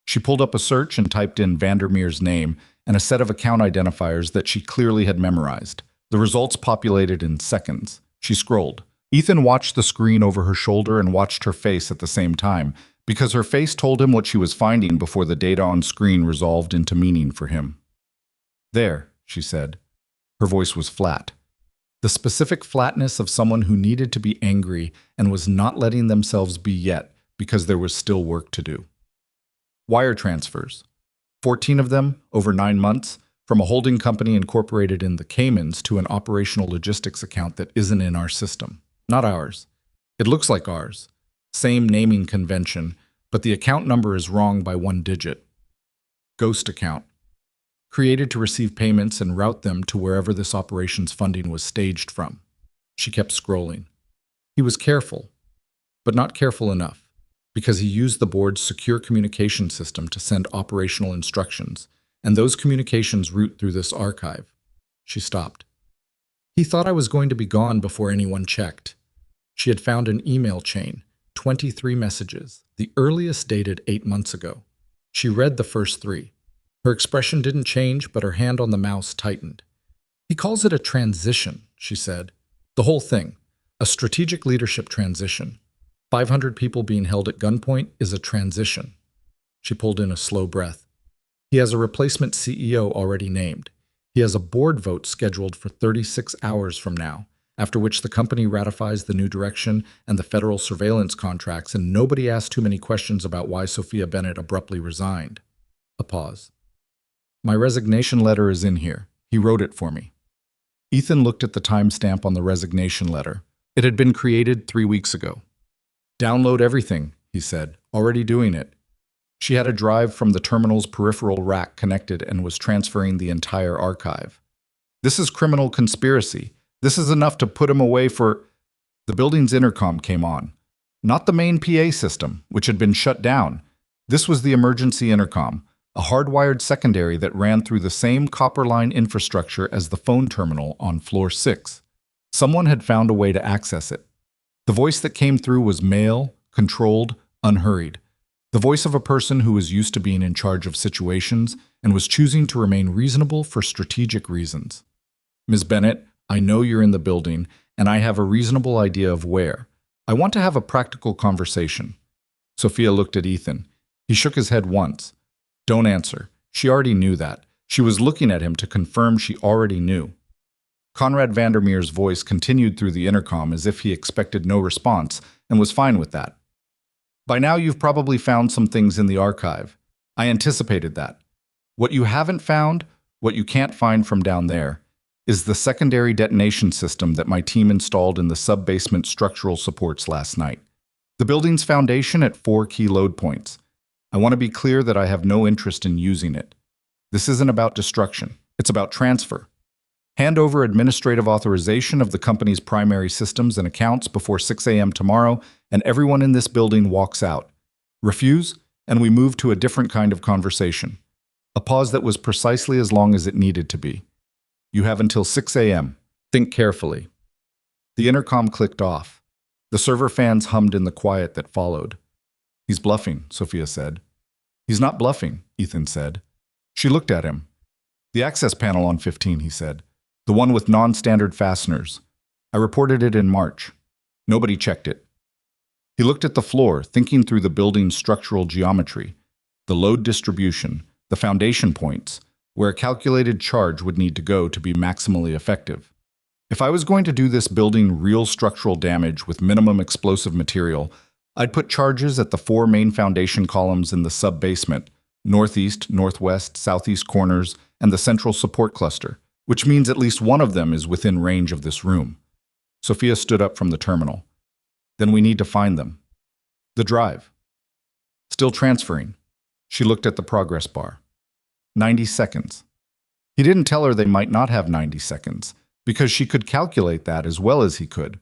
She pulled up a search and typed in Vandermeer's name and a set of account identifiers that she clearly had memorized. The results populated in seconds. She scrolled. Ethan watched the screen over her shoulder and watched her face at the same time, because her face told him what she was finding before the data on screen resolved into meaning for him. There, she said. Her voice was flat. The specific flatness of someone who needed to be angry and was not letting themselves be yet because there was still work to do. Wire transfers. 14 of them, over 9 months, from a holding company incorporated in the Caymans to an operational logistics account that isn't in our system. Not ours. It looks like ours. Same naming convention, but the account number is wrong by 1 digit. Ghost account. Created to receive payments and route them to wherever this operation's funding was staged from. She kept scrolling. He was careful, but not careful enough, because he used the board's secure communication system to send operational instructions, and those communications route through this archive. She stopped. He thought I was going to be gone before anyone checked. She had found an email chain, 23 messages, the earliest dated 8 months ago. She read the first 3. Her expression didn't change, but her hand on the mouse tightened. He calls it a transition, she said. The whole thing, a strategic leadership transition. 500 people being held at gunpoint is a transition. She pulled in a slow breath. He has a replacement CEO already named. He has a board vote scheduled for 36 hours from now, after which the company ratifies the new direction and the federal surveillance contracts, and nobody asks too many questions about why Sophia Bennett abruptly resigned. A pause. My resignation letter is in here. He wrote it for me. Ethan looked at the timestamp on the resignation letter. It had been created 3 weeks ago. Download everything, he said, already doing it. She had a drive from the terminal's peripheral rack connected and was transferring the entire archive. This is criminal conspiracy. This is enough to put him away for... The building's intercom came on. Not the main PA system, which had been shut down. This was the emergency intercom, a hardwired secondary that ran through the same copper line infrastructure as the phone terminal on floor 6. Someone had found a way to access it. The voice that came through was male, controlled, unhurried. The voice of a person who was used to being in charge of situations and was choosing to remain reasonable for strategic reasons. Ms. Bennett, I know you're in the building, and I have a reasonable idea of where. I want to have a practical conversation. Sophia looked at Ethan. He shook his head once. Don't answer. She already knew that. She was looking at him to confirm she already knew. Conrad Vandermeer's voice continued through the intercom as if he expected no response and was fine with that. By now you've probably found some things in the archive. I anticipated that. What you haven't found, what you can't find from down there, is the secondary detonation system that my team installed in the sub-basement structural supports last night. The building's foundation at 4 key load points. I want to be clear that I have no interest in using it. This isn't about destruction. It's about transfer. Hand over administrative authorization of the company's primary systems and accounts before 6 a.m. tomorrow, and everyone in this building walks out. Refuse, and we move to a different kind of conversation. A pause that was precisely as long as it needed to be. You have until 6 a.m. Think carefully. The intercom clicked off. The server fans hummed in the quiet that followed. He's bluffing, Sophia said. He's not bluffing, Ethan said. She looked at him. The access panel on 15, he said. The one with non-standard fasteners. I reported it in March. Nobody checked it. He looked at the floor, thinking through the building's structural geometry, the load distribution, the foundation points, where a calculated charge would need to go to be maximally effective. If I was going to do this building real structural damage with minimum explosive material, I'd put charges at the 4 main foundation columns in the sub-basement, northeast, northwest, southeast corners, and the central support cluster, which means at least one of them is within range of this room. Sophia stood up from the terminal. Then we need to find them. The drive. Still transferring. She looked at the progress bar. 90 seconds. He didn't tell her they might not have 90 seconds, because she could calculate that as well as he could.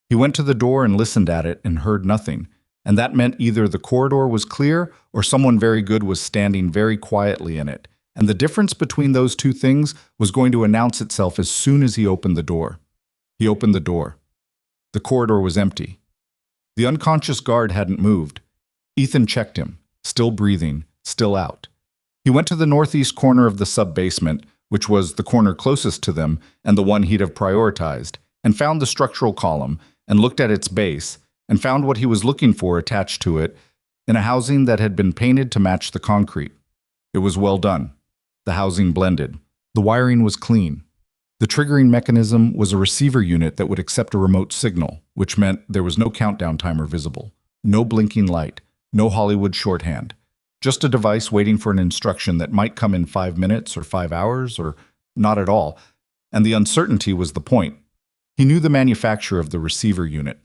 He went to the door and listened at it and heard nothing, and that meant either the corridor was clear or someone very good was standing very quietly in it, and the difference between those two things was going to announce itself as soon as he opened the door. He opened the door. The corridor was empty. The unconscious guard hadn't moved. Ethan checked him, still breathing, still out. He went to the northeast corner of the sub-basement, which was the corner closest to them and the one he'd have prioritized, and found the structural column and looked at its base and found what he was looking for attached to it in a housing that had been painted to match the concrete. It was well done. The housing blended. The wiring was clean. The triggering mechanism was a receiver unit that would accept a remote signal, which meant there was no countdown timer visible, no blinking light, no Hollywood shorthand, just a device waiting for an instruction that might come in 5 minutes or 5 hours or not at all, and the uncertainty was the point. He knew the manufacturer of the receiver unit.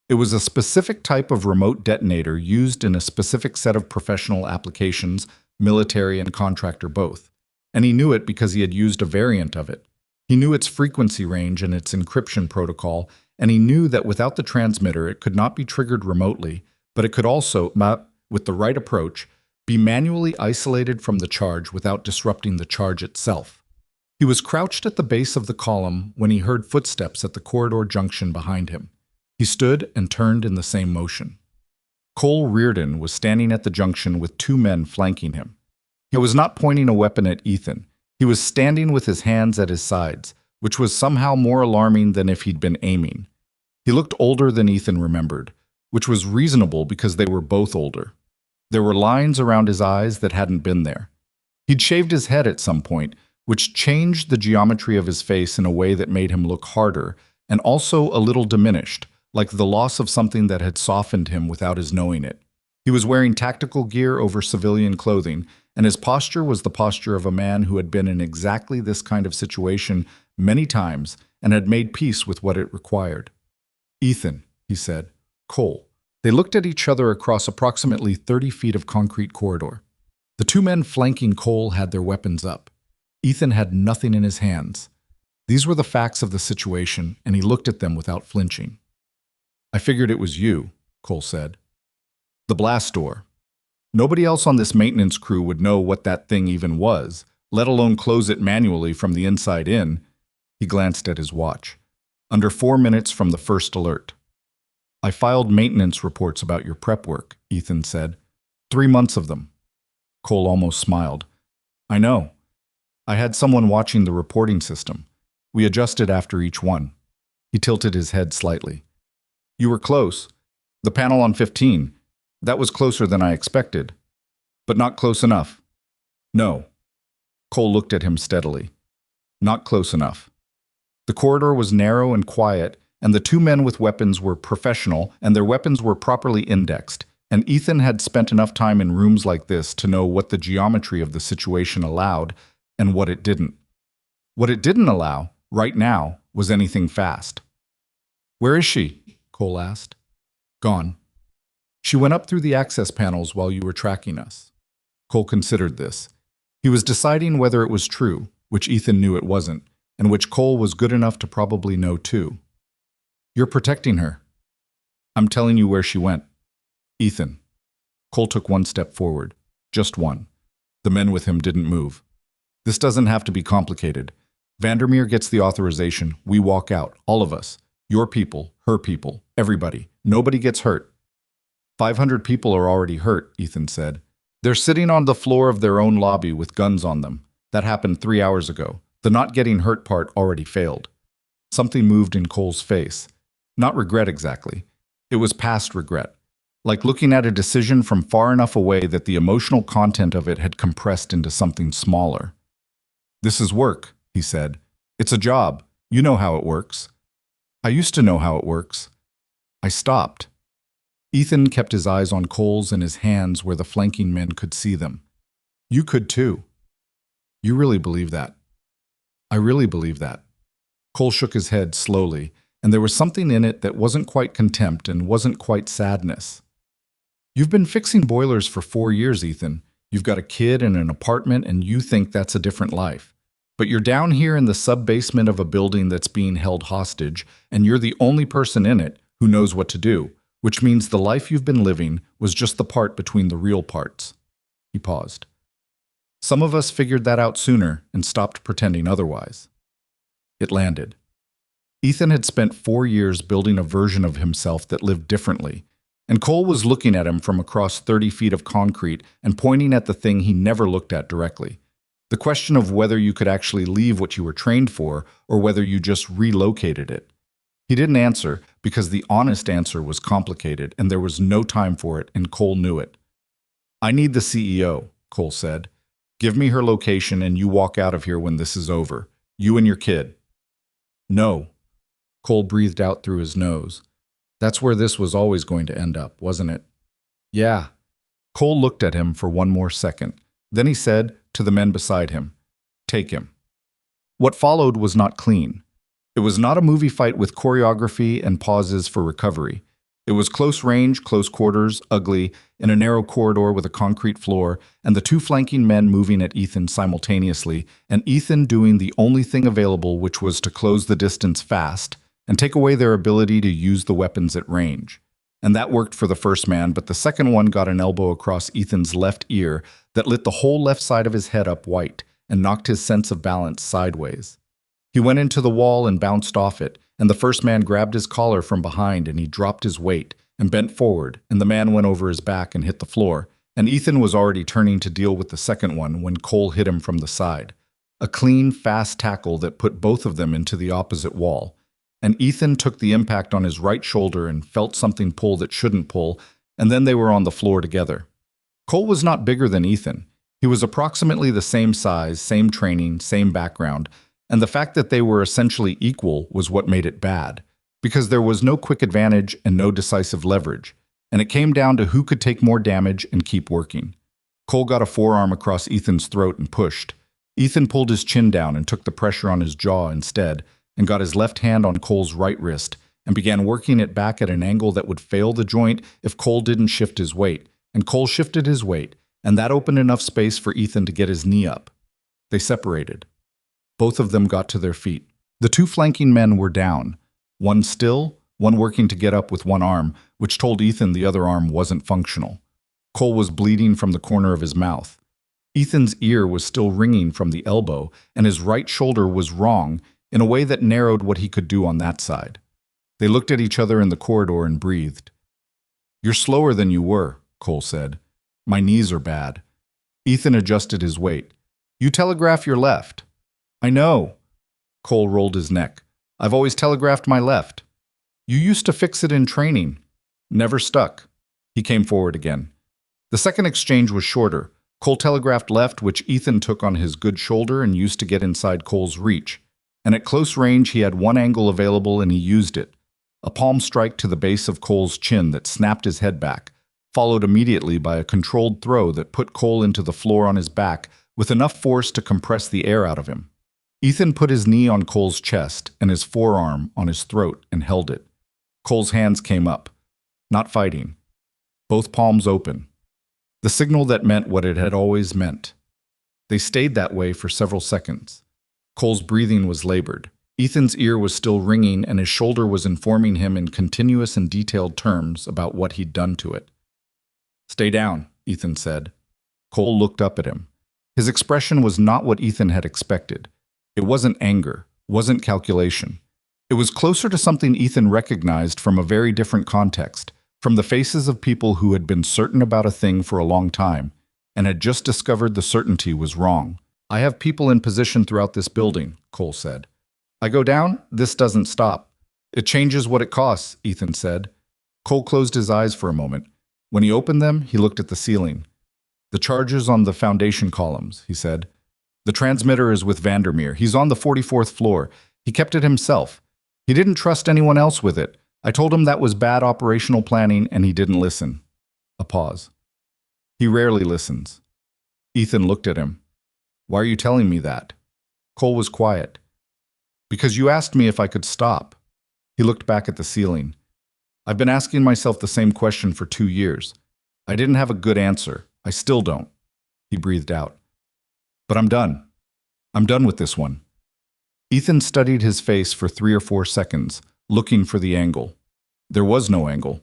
It was a specific type of remote detonator used in a specific set of professional applications, military and contractor both. And he knew it because he had used a variant of it. He knew its frequency range and its encryption protocol, and he knew that without the transmitter it could not be triggered remotely, but it could also, with the right approach, be manually isolated from the charge without disrupting the charge itself. He was crouched at the base of the column when he heard footsteps at the corridor junction behind him. He stood and turned in the same motion. Cole Reardon was standing at the junction with 2 men flanking him. He was not pointing a weapon at Ethan. He was standing with his hands at his sides, which was somehow more alarming than if he'd been aiming. He looked older than Ethan remembered, which was reasonable because they were both older. There were lines around his eyes that hadn't been there. He'd shaved his head at some point, which changed the geometry of his face in a way that made him look harder and also a little diminished, like the loss of something that had softened him without his knowing it. He was wearing tactical gear over civilian clothing, and his posture was the posture of a man who had been in exactly this kind of situation many times and had made peace with what it required. "Ethan," he said. "Cole." They looked at each other across approximately 30 feet of concrete corridor. The two men flanking Cole had their weapons up. Ethan had nothing in his hands. These were the facts of the situation, and he looked at them without flinching. "I figured it was you," Cole said. "The blast door. Nobody else on this maintenance crew would know what that thing even was, let alone close it manually from the inside in." He glanced at his watch. "Under 4 minutes from the first alert." "I filed maintenance reports about your prep work," Ethan said. 3 months of them." Cole almost smiled. "I know. I had someone watching the reporting system. We adjusted after each one." He tilted his head slightly. "You were close. The panel on 15. That was closer than I expected. But not close enough." "No." Cole looked at him steadily. "Not close enough." The corridor was narrow and quiet, and the two men with weapons were professional, and their weapons were properly indexed, and Ethan had spent enough time in rooms like this to know what the geometry of the situation allowed and what it didn't. What it didn't allow, right now, was anything fast. "Where is she?" Cole asked. "Gone. She went up through the access panels while you were tracking us." Cole considered this. He was deciding whether it was true, which Ethan knew it wasn't, and which Cole was good enough to probably know too. "You're protecting her." "I'm telling you where she went." "Ethan." Cole took one step forward. Just one. The men with him didn't move. "This doesn't have to be complicated. Vandermeer gets the authorization. We walk out. All of us. Your people, her people, everybody. Nobody gets hurt." 500 people are already hurt," Ethan said. "They're sitting on the floor of their own lobby with guns on them. That happened 3 hours ago. The not getting hurt part already failed." Something moved in Cole's face. Not regret exactly. It was past regret. Like looking at a decision from far enough away that the emotional content of it had compressed into something smaller. "This is work," he said. "It's a job. You know how it works." "I used to know how it works." "I stopped." Ethan kept his eyes on Cole's and his hands where the flanking men could see them. "You could too." "You really believe that?" "I really believe that." Cole shook his head slowly, and there was something in it that wasn't quite contempt and wasn't quite sadness. "You've been fixing boilers for 4 years, Ethan. You've got a kid and an apartment, and you think that's a different life. But you're down here in the sub-basement of a building that's being held hostage, and you're the only person in it who knows what to do, which means the life you've been living was just the part between the real parts." He paused. "Some of us figured that out sooner and stopped pretending otherwise." It landed. Ethan had spent 4 years building a version of himself that lived differently, and Cole was looking at him from across 30 feet of concrete and pointing at the thing he never looked at directly. The question of whether you could actually leave what you were trained for or whether you just relocated it. He didn't answer because the honest answer was complicated and there was no time for it, and Cole knew it. "I need the CEO," Cole said. "Give me her location and you walk out of here when this is over. You and your kid." "No." Cole breathed out through his nose. "That's where this was always going to end up, wasn't it?" "Yeah." Cole looked at him for one more second. Then he said to the men beside him, "Take him." What followed was not clean. It was not a movie fight with choreography and pauses for recovery. It was close range, close quarters, ugly, in a narrow corridor with a concrete floor, and the two flanking men moving at Ethan simultaneously, and Ethan doing the only thing available, which was to close the distance fast and take away their ability to use the weapons at range. And that worked for the first man, but the second one got an elbow across Ethan's left ear that lit the whole left side of his head up white and knocked his sense of balance sideways. He went into the wall and bounced off it, and the first man grabbed his collar from behind and he dropped his weight and bent forward, and the man went over his back and hit the floor, and Ethan was already turning to deal with the second one when Cole hit him from the side. A clean, fast tackle that put both of them into the opposite wall, and Ethan took the impact on his right shoulder and felt something pull that shouldn't pull, and then they were on the floor together. Cole was not bigger than Ethan. He was approximately the same size, same training, same background, and the fact that they were essentially equal was what made it bad, because there was no quick advantage and no decisive leverage, and it came down to who could take more damage and keep working. Cole got a forearm across Ethan's throat and pushed. Ethan pulled his chin down and took the pressure on his jaw instead, and got his left hand on Cole's right wrist, and began working it back at an angle that would fail the joint if Cole didn't shift his weight, and Cole shifted his weight, and that opened enough space for Ethan to get his knee up. They separated. Both of them got to their feet. The two flanking men were down, one still, one working to get up with one arm, which told Ethan the other arm wasn't functional. Cole was bleeding from the corner of his mouth. Ethan's ear was still ringing from the elbow, and his right shoulder was wrong in a way that narrowed what he could do on that side. They looked at each other in the corridor and breathed. "You're slower than you were," Cole said. "My knees are bad." Ethan adjusted his weight. "You telegraph your left." "I know." Cole rolled his neck. "I've always telegraphed my left." "You used to fix it in training." "Never stuck." He came forward again. The second exchange was shorter. Cole telegraphed left, which Ethan took on his good shoulder and used to get inside Cole's reach. And at close range, he had one angle available and he used it. A palm strike to the base of Cole's chin that snapped his head back, followed immediately by a controlled throw that put Cole into the floor on his back with enough force to compress the air out of him. Ethan put his knee on Cole's chest and his forearm on his throat and held it. Cole's hands came up. Not fighting. Both palms open. The signal that meant what it had always meant. They stayed that way for several seconds. Cole's breathing was labored. Ethan's ear was still ringing and his shoulder was informing him in continuous and detailed terms about what he'd done to it. "Stay down," Ethan said. Cole looked up at him. His expression was not what Ethan had expected. It wasn't anger, wasn't calculation. It was closer to something Ethan recognized from a very different context, from the faces of people who had been certain about a thing for a long time and had just discovered the certainty was wrong. "I have people in position throughout this building," Cole said. "I go down, this doesn't stop. It changes what it costs," Ethan said. Cole closed his eyes for a moment. When he opened them, he looked at the ceiling. "The charges on the foundation columns," he said. "The transmitter is with Vandermeer. He's on the 44th floor. He kept it himself. He didn't trust anyone else with it. I told him that was bad operational planning, and he didn't listen." A pause. "He rarely listens." Ethan looked at him. "Why are you telling me that?" Cole was quiet. "Because you asked me if I could stop." He looked back at the ceiling. "I've been asking myself the same question for 2 years. I didn't have a good answer. I still don't." He breathed out. "But I'm done. I'm done with this one." Ethan studied his face for 3 or 4 seconds, looking for the angle. There was no angle.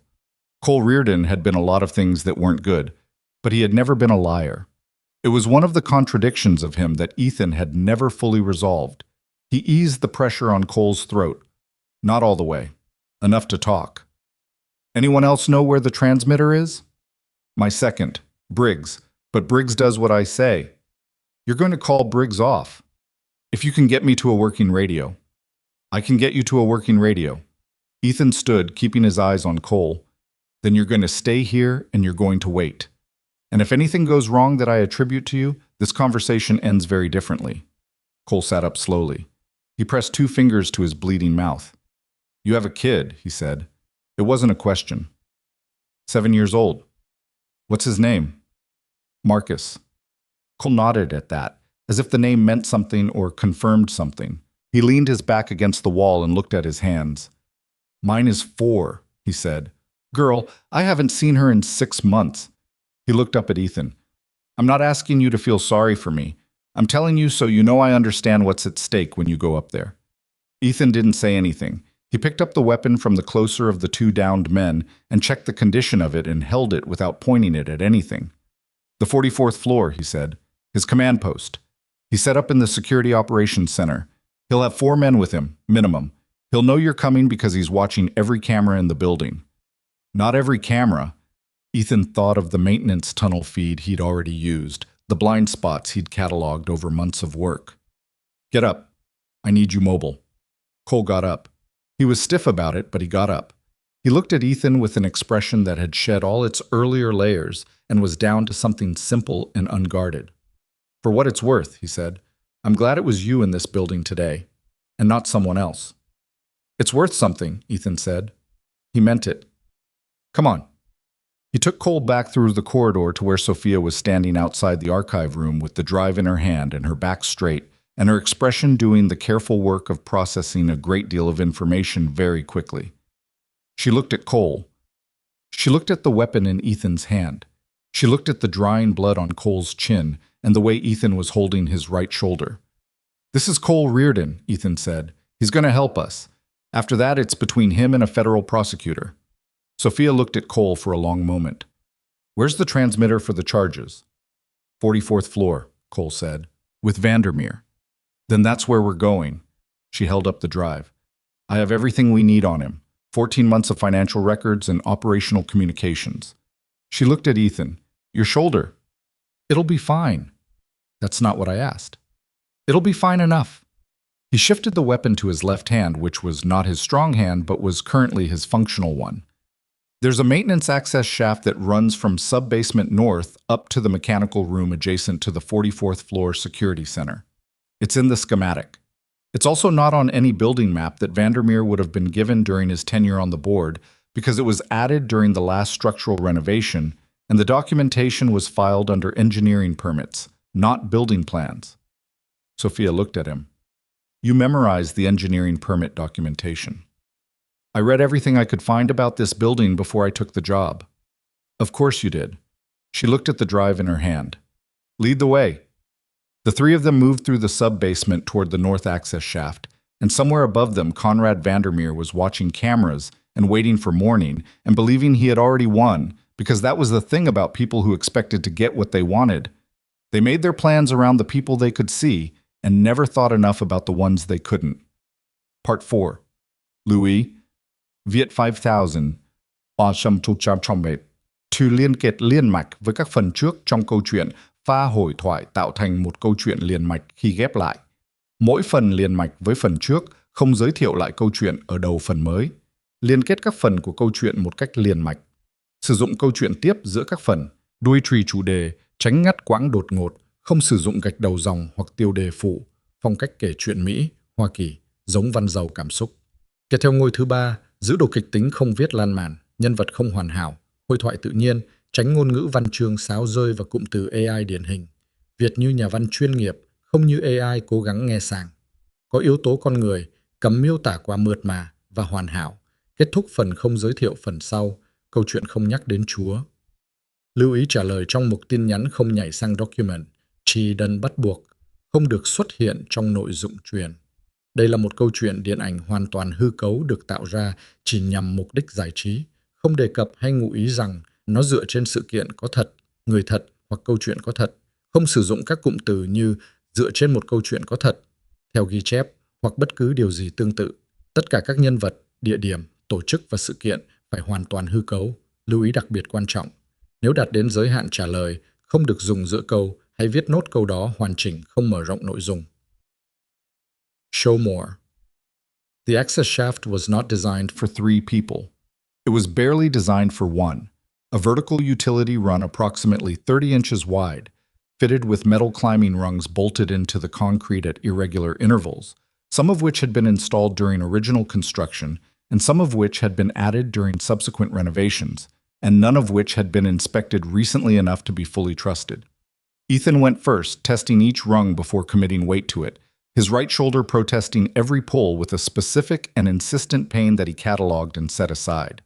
Cole Reardon had been a lot of things that weren't good, but he had never been a liar. It was one of the contradictions of him that Ethan had never fully resolved. He eased the pressure on Cole's throat. Not all the way. Enough to talk. "Anyone else know where the transmitter is?" "My second, Briggs. But Briggs does what I say." "You're going to call Briggs off." "If you can get me to a working radio." "I can get you to a working radio." Ethan stood, keeping his eyes on Cole. "Then you're going to stay here and you're going to wait. And if anything goes wrong that I attribute to you, this conversation ends very differently." Cole sat up slowly. He pressed 2 fingers to his bleeding mouth. "You have a kid," he said. It wasn't a question. 7 years old. "What's his name?" "Marcus." Cole nodded at that, as if the name meant something or confirmed something. He leaned his back against the wall and looked at his hands. "Mine is 4, he said. "Girl, I haven't seen her in 6 months. He looked up at Ethan. "I'm not asking you to feel sorry for me. I'm telling you so you know I understand what's at stake when you go up there." Ethan didn't say anything. He picked up the weapon from the closer of the 2 downed men and checked the condition of it and held it without pointing it at anything. "The 44th floor," he said. "His command post. He's set up in the Security Operations Center. He'll have 4 men with him, minimum. He'll know you're coming because he's watching every camera in the building." Not every camera. Ethan thought of the maintenance tunnel feed he'd already used, the blind spots he'd cataloged over months of work. "Get up. I need you mobile." Cole got up. He was stiff about it, but he got up. He looked at Ethan with an expression that had shed all its earlier layers and was down to something simple and unguarded. For what it's worth, he said, I'm glad it was you in this building today, and not someone else. It's worth something, Ethan said. He meant it. Come on. He took Cole back through the corridor to where Sophia was standing outside the archive room with the drive in her hand and her back straight, and her expression doing the careful work of processing a great deal of information very quickly. She looked at Cole. She looked at the weapon in Ethan's hand. She looked at the drying blood on Cole's chin and the way Ethan was holding his right shoulder. This is Cole Reardon, Ethan said. He's going to help us. After that, it's between him and a federal prosecutor. Sophia looked at Cole for a long moment. Where's the transmitter for the charges? 44th floor, Cole said, with Vandermeer. Then that's where we're going. She held up the drive. I have everything we need on him. 14 months of financial records and operational communications. She looked at Ethan. Your shoulder. It'll be fine. That's not what I asked. It'll be fine enough. He shifted the weapon to his left hand, which was not his strong hand, but was currently his functional one. There's a maintenance access shaft that runs from sub-basement north up to the mechanical room adjacent to the 44th floor security center. It's in the schematic. It's also not on any building map that Vandermeer would have been given during his tenure on the board because it was added during the last structural renovation, and the documentation was filed under engineering permits, not building plans. Sophia looked at him. You memorized the engineering permit documentation. I read everything I could find about this building before I took the job. Of course you did. She looked at the drive in her hand. Lead the way. The three of them moved through the sub-basement toward the north access shaft, and somewhere above them Conrad Vandermeer was watching cameras and waiting for morning and believing he had already won, because that was the thing about people who expected to get what they wanted. They made their plans around the people they could see and never thought enough about the ones they couldn't. Part 4. Louis, Viet 5000, Awesome to Chamchombe. To liên kết liên mạch với các phần trước trong câu chuyện, pha hồi thoại tạo thành một câu chuyện liền mạch khi ghép lại. Mỗi phần liền mạch với phần trước không giới thiệu lại câu chuyện ở đầu phần mới. Liên kết các phần của câu chuyện một cách liền mạch. Sử dụng câu chuyện tiếp giữa các phần, đuôi trì chủ đề, tránh ngắt quãng đột ngột, không sử dụng gạch đầu dòng hoặc tiêu đề phụ, phong cách kể chuyện Mỹ, Hoa Kỳ, giống văn giàu cảm xúc. Kể theo ngôi thứ 3, giữ đồ kịch tính không viết lan man, nhân vật không hoàn hảo, hội thoại tự nhiên, tránh ngôn ngữ văn chương sáo rơi và cụm từ AI điển hình. Việt như nhà văn chuyên nghiệp, không như AI cố gắng nghe sàng. Có yếu tố con người, cấm miêu tả quá mượt mà và hoàn hảo. Kết thúc phần không giới thiệu phần sau, câu chuyện không nhắc đến Chúa. Lưu ý trả lời trong mục tin nhắn không nhảy sang document, chỉ đần bắt buộc, không được xuất hiện trong nội dung truyền. Đây là một câu chuyện điện ảnh hoàn toàn hư cấu được tạo ra chỉ nhằm mục đích giải trí, không đề cập hay ngụ ý rằng nó dựa trên sự kiện có thật, người thật hoặc câu chuyện có thật, không sử dụng các cụm từ như dựa trên một câu chuyện có thật, theo ghi chép hoặc bất cứ điều gì tương tự. Tất cả các nhân vật, địa điểm, tổ chức và sự kiện phải hoàn toàn hư cấu. Lưu ý đặc biệt quan trọng. Nếu đạt đến giới hạn trả lời, không được dùng giữa câu hay viết nốt câu đó hoàn chỉnh không mở rộng nội dung. Show more. The access shaft was not designed for 3 people. It was barely designed for 1, a vertical utility run approximately 30 inches wide, fitted with metal climbing rungs bolted into the concrete at irregular intervals, some of which had been installed during original construction and some of which had been added during subsequent renovations, and none of which had been inspected recently enough to be fully trusted. Ethan went first, testing each rung before committing weight to it, his right shoulder protesting every pull with a specific and insistent pain that he catalogued and set aside.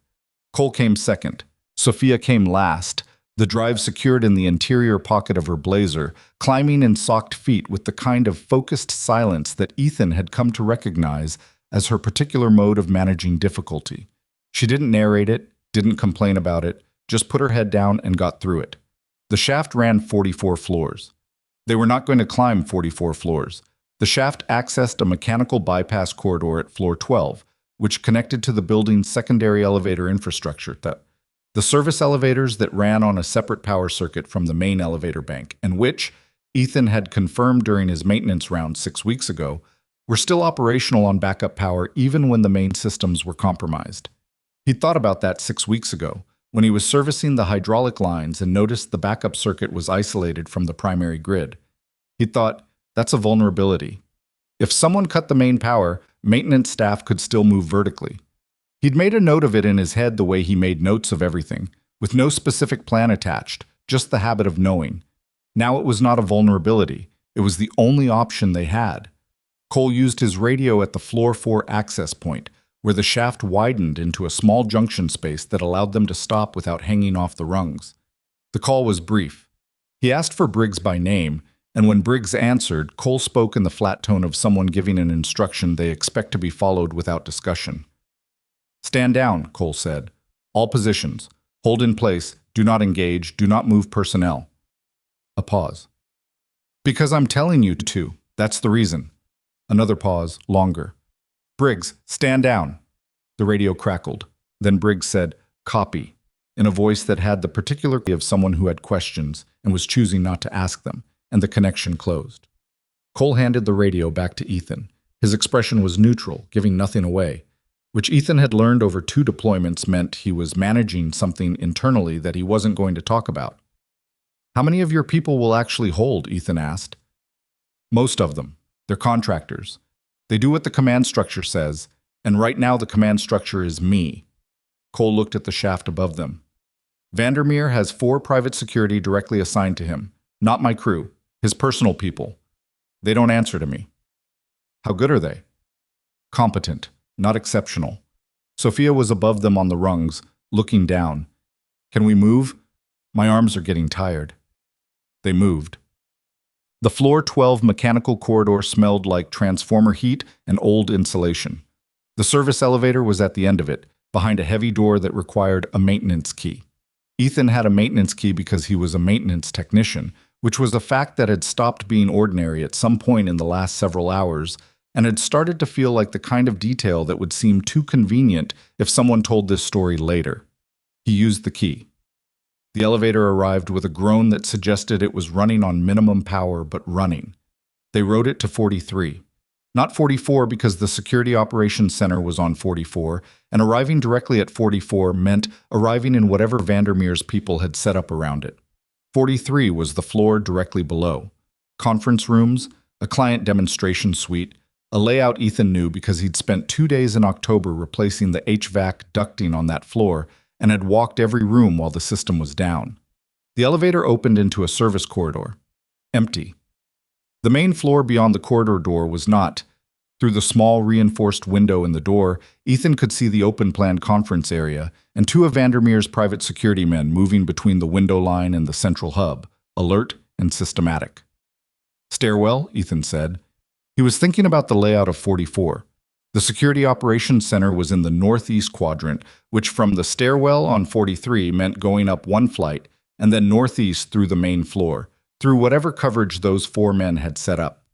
Cole came second. Sophia came last, the drive secured in the interior pocket of her blazer, climbing in socked feet with the kind of focused silence that Ethan had come to recognize as her particular mode of managing difficulty. She didn't narrate it, didn't complain about it, just put her head down and got through it. The shaft ran 44 floors. They were not going to climb 44 floors. The shaft accessed a mechanical bypass corridor at floor 12, which connected to the building's secondary elevator infrastructure. The service elevators that ran on a separate power circuit from the main elevator bank, and which, Ethan had confirmed during his maintenance round 6 weeks ago, were still operational on backup power even when the main systems were compromised. He'd thought about that 6 weeks ago, when he was servicing the hydraulic lines and noticed the backup circuit was isolated from the primary grid. He thought, that's a vulnerability. If someone cut the main power, maintenance staff could still move vertically. He'd made a note of it in his head the way he made notes of everything, with no specific plan attached, just the habit of knowing. Now it was not a vulnerability. It was the only option they had. Cole used his radio at the floor 4 access point, where the shaft widened into a small junction space that allowed them to stop without hanging off the rungs. The call was brief. He asked for Briggs by name, and when Briggs answered, Cole spoke in the flat tone of someone giving an instruction they expect to be followed without discussion. "Stand down," Cole said. "All positions. Hold in place. Do not engage. Do not move personnel." A pause. "Because I'm telling you to. That's the reason." Another pause, longer. "Briggs, stand down." The radio crackled. Then Briggs said, "Copy," in a voice that had the particularity of someone who had questions and was choosing not to ask them, and the connection closed. Cole handed the radio back to Ethan. His expression was neutral, giving nothing away, which Ethan had learned over 2 deployments meant he was managing something internally that he wasn't going to talk about. "How many of your people will actually hold?" Ethan asked. "Most of them. They're contractors. They do what the command structure says, and right now the command structure is me." Cole looked at the shaft above them. "Vandermeer has 4 private security directly assigned to him. Not my crew, his personal people. They don't answer to me." "How good are they?" "Competent, not exceptional." Sophia was above them on the rungs, looking down. "Can we move? My arms are getting tired." They moved. The floor 12 mechanical corridor smelled like transformer heat and old insulation. The service elevator was at the end of it, behind a heavy door that required a maintenance key. Ethan had a maintenance key because he was a maintenance technician, which was a fact that had stopped being ordinary at some point in the last several hours and had started to feel like the kind of detail that would seem too convenient if someone told this story later. He used the key. The elevator arrived with a groan that suggested it was running on minimum power, but running. They rode it to 43. Not 44 because the Security Operations Center was on 44, and arriving directly at 44 meant arriving in whatever Vandermeer's people had set up around it. 43 was the floor directly below. Conference rooms, a client demonstration suite, a layout Ethan knew because he'd spent 2 days in October replacing the HVAC ducting on that floor and had walked every room while the system was down. The elevator opened into a service corridor. Empty. The main floor beyond the corridor door was not. Through the small reinforced window in the door, Ethan could see the open-plan conference area and 2 of Vandermeer's private security men moving between the window line and the central hub, alert and systematic. "Stairwell," Ethan said. He was thinking about the layout of 44. The Security Operations Center was in the northeast quadrant, which from the stairwell on 43 meant going up 1 flight and then northeast through the main floor, through whatever coverage those 4 men had set up.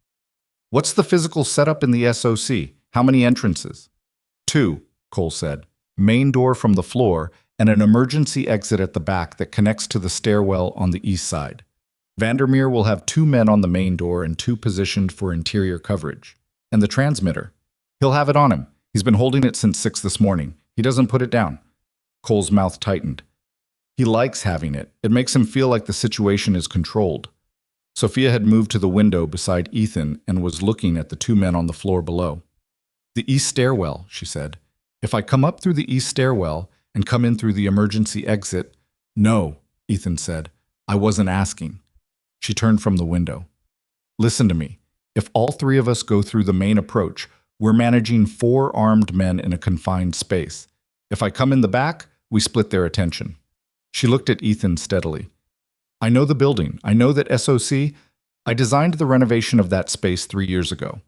"What's the physical setup in the SOC? How many entrances?" 2, Cole said. "Main door from the floor and an emergency exit at the back that connects to the stairwell on the east side. Vandermeer will have 2 men on the main door and 2 positioned for interior coverage. And the transmitter. He'll have it on him. He's been holding it since 6 this morning. He doesn't put it down." Cole's mouth tightened. He likes having it. It makes him feel like the situation is controlled. Sophia had moved to the window beside Ethan and was looking at the 2 men on the floor below. "The east stairwell," she said. "If I come up through the east stairwell and come in through the emergency exit—" "No," Ethan said. "I wasn't asking." She turned from the window. "Listen to me. If all 3 of us go through the main approach, we're managing 4 armed men in a confined space. If I come in the back, we split their attention." She looked at Ethan steadily. "I know the building. I know that SOC. I designed the renovation of that space 3 years ago.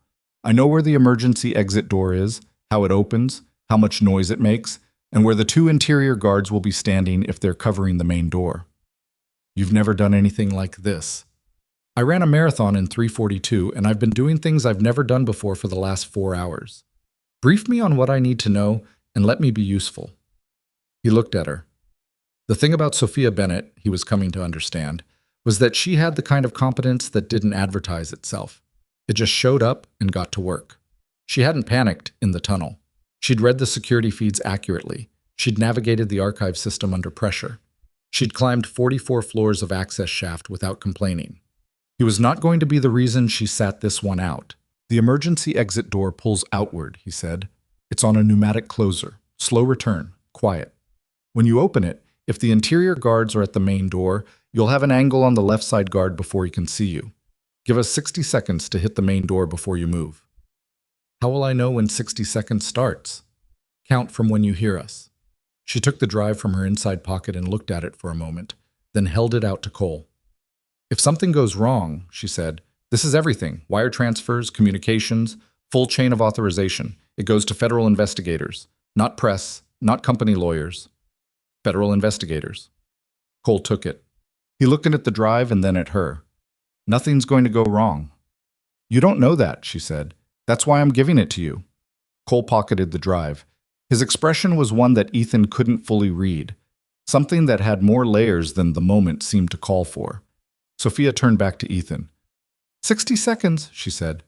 I know where the emergency exit door is, how it opens, how much noise it makes, and where the 2 interior guards will be standing if they're covering the main door." "You've never done anything like this." "I ran a marathon in 3:42, and I've been doing things I've never done before for the last 4 hours. Brief me on what I need to know, and let me be useful." He looked at her. The thing about Sophia Bennett, he was coming to understand, was that she had the kind of competence that didn't advertise itself. It just showed up and got to work. She hadn't panicked in the tunnel. She'd read the security feeds accurately. She'd navigated the archive system under pressure. She'd climbed 44 floors of access shaft without complaining. He was not going to be the reason she sat this one out. The emergency exit door pulls outward, he said. It's on a pneumatic closer. Slow return. Quiet. When you open it, if the interior guards are at the main door, you'll have an angle on the left side guard before he can see you. Give us 60 seconds to hit the main door before you move. How will I know when 60 seconds starts? Count from when you hear us. She took the drive from her inside pocket and looked at it for a moment, then held it out to Cole. If something goes wrong, she said, this is everything. Wire transfers, communications, full chain of authorization. It goes to federal investigators, not press, not company lawyers. Federal investigators. Cole took it. He looked at the drive and then at her. Nothing's going to go wrong. You don't know that, she said. That's why I'm giving it to you. Cole pocketed the drive. His expression was one that Ethan couldn't fully read, something that had more layers than the moment seemed to call for. Sophia turned back to Ethan. 60 seconds, she said.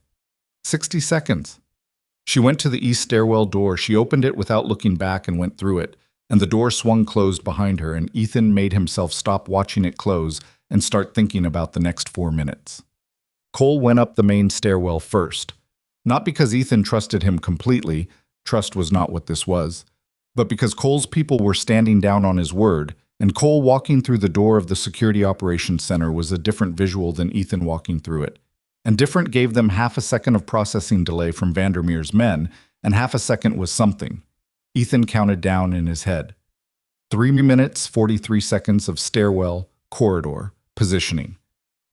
60 seconds. She went to the east stairwell door. She opened it without looking back and went through it, and the door swung closed behind her, and Ethan made himself stop watching it close and start thinking about the next 4 minutes. Cole went up the main stairwell first, not because Ethan trusted him completely, trust was not what this was, but because Cole's people were standing down on his word, and Cole walking through the door of the Security Operations Center was a different visual than Ethan walking through it. And different gave them half a second of processing delay from Vandermeer's men, and half a second was something. Ethan counted down in his head. 3 minutes, 43 seconds of stairwell, corridor, positioning.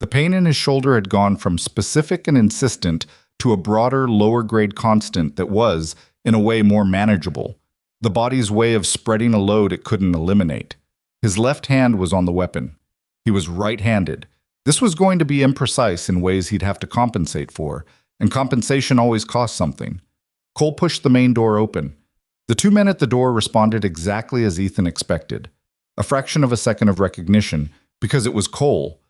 The pain in his shoulder had gone from specific and insistent to a broader, lower-grade constant that was, in a way, more manageable. The body's way of spreading a load it couldn't eliminate. His left hand was on the weapon. He was right-handed. This was going to be imprecise in ways he'd have to compensate for, and compensation always costs something. Cole pushed the main door open. The 2 men at the door responded exactly as Ethan expected. A fraction of a second of recognition, because it was Cole,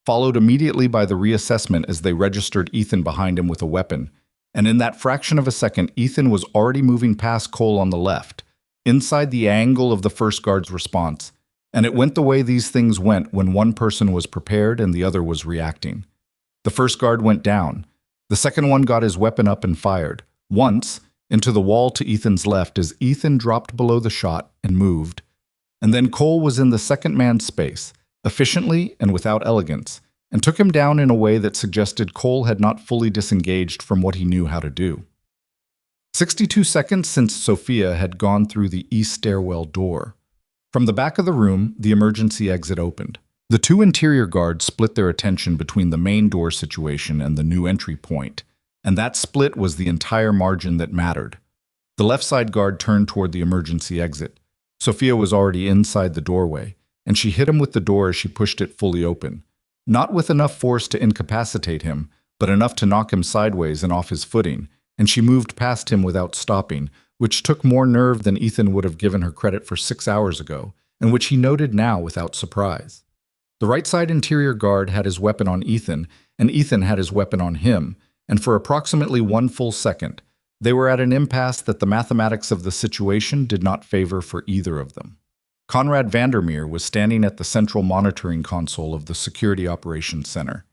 followed immediately by the reassessment as they registered Ethan behind him with a weapon. And in that fraction of a second, Ethan was already moving past Cole on the left, inside the angle of the first guard's response. And it went the way these things went when one person was prepared and the other was reacting. The first guard went down. The second one got his weapon up and fired, once, into the wall to Ethan's left as Ethan dropped below the shot and moved. And then Cole was in the second man's space, efficiently and without elegance, and took him down in a way that suggested Cole had not fully disengaged from what he knew how to do. 62 seconds since Sophia had gone through the east stairwell door. From the back of the room, the emergency exit opened. The 2 interior guards split their attention between the main door situation and the new entry point, and that split was the entire margin that mattered. The left side guard turned toward the emergency exit. Sophia was already inside the doorway, and she hit him with the door as she pushed it fully open. Not with enough force to incapacitate him, but enough to knock him sideways and off his footing, and she moved past him without stopping, which took more nerve than Ethan would have given her credit for 6 hours ago, and which he noted now without surprise. The right side interior guard had his weapon on Ethan, and Ethan had his weapon on him, and for approximately 1 full second, they were at an impasse that the mathematics of the situation did not favor for either of them. Conrad Vandermeer was standing at the central monitoring console of the Security Operations Center.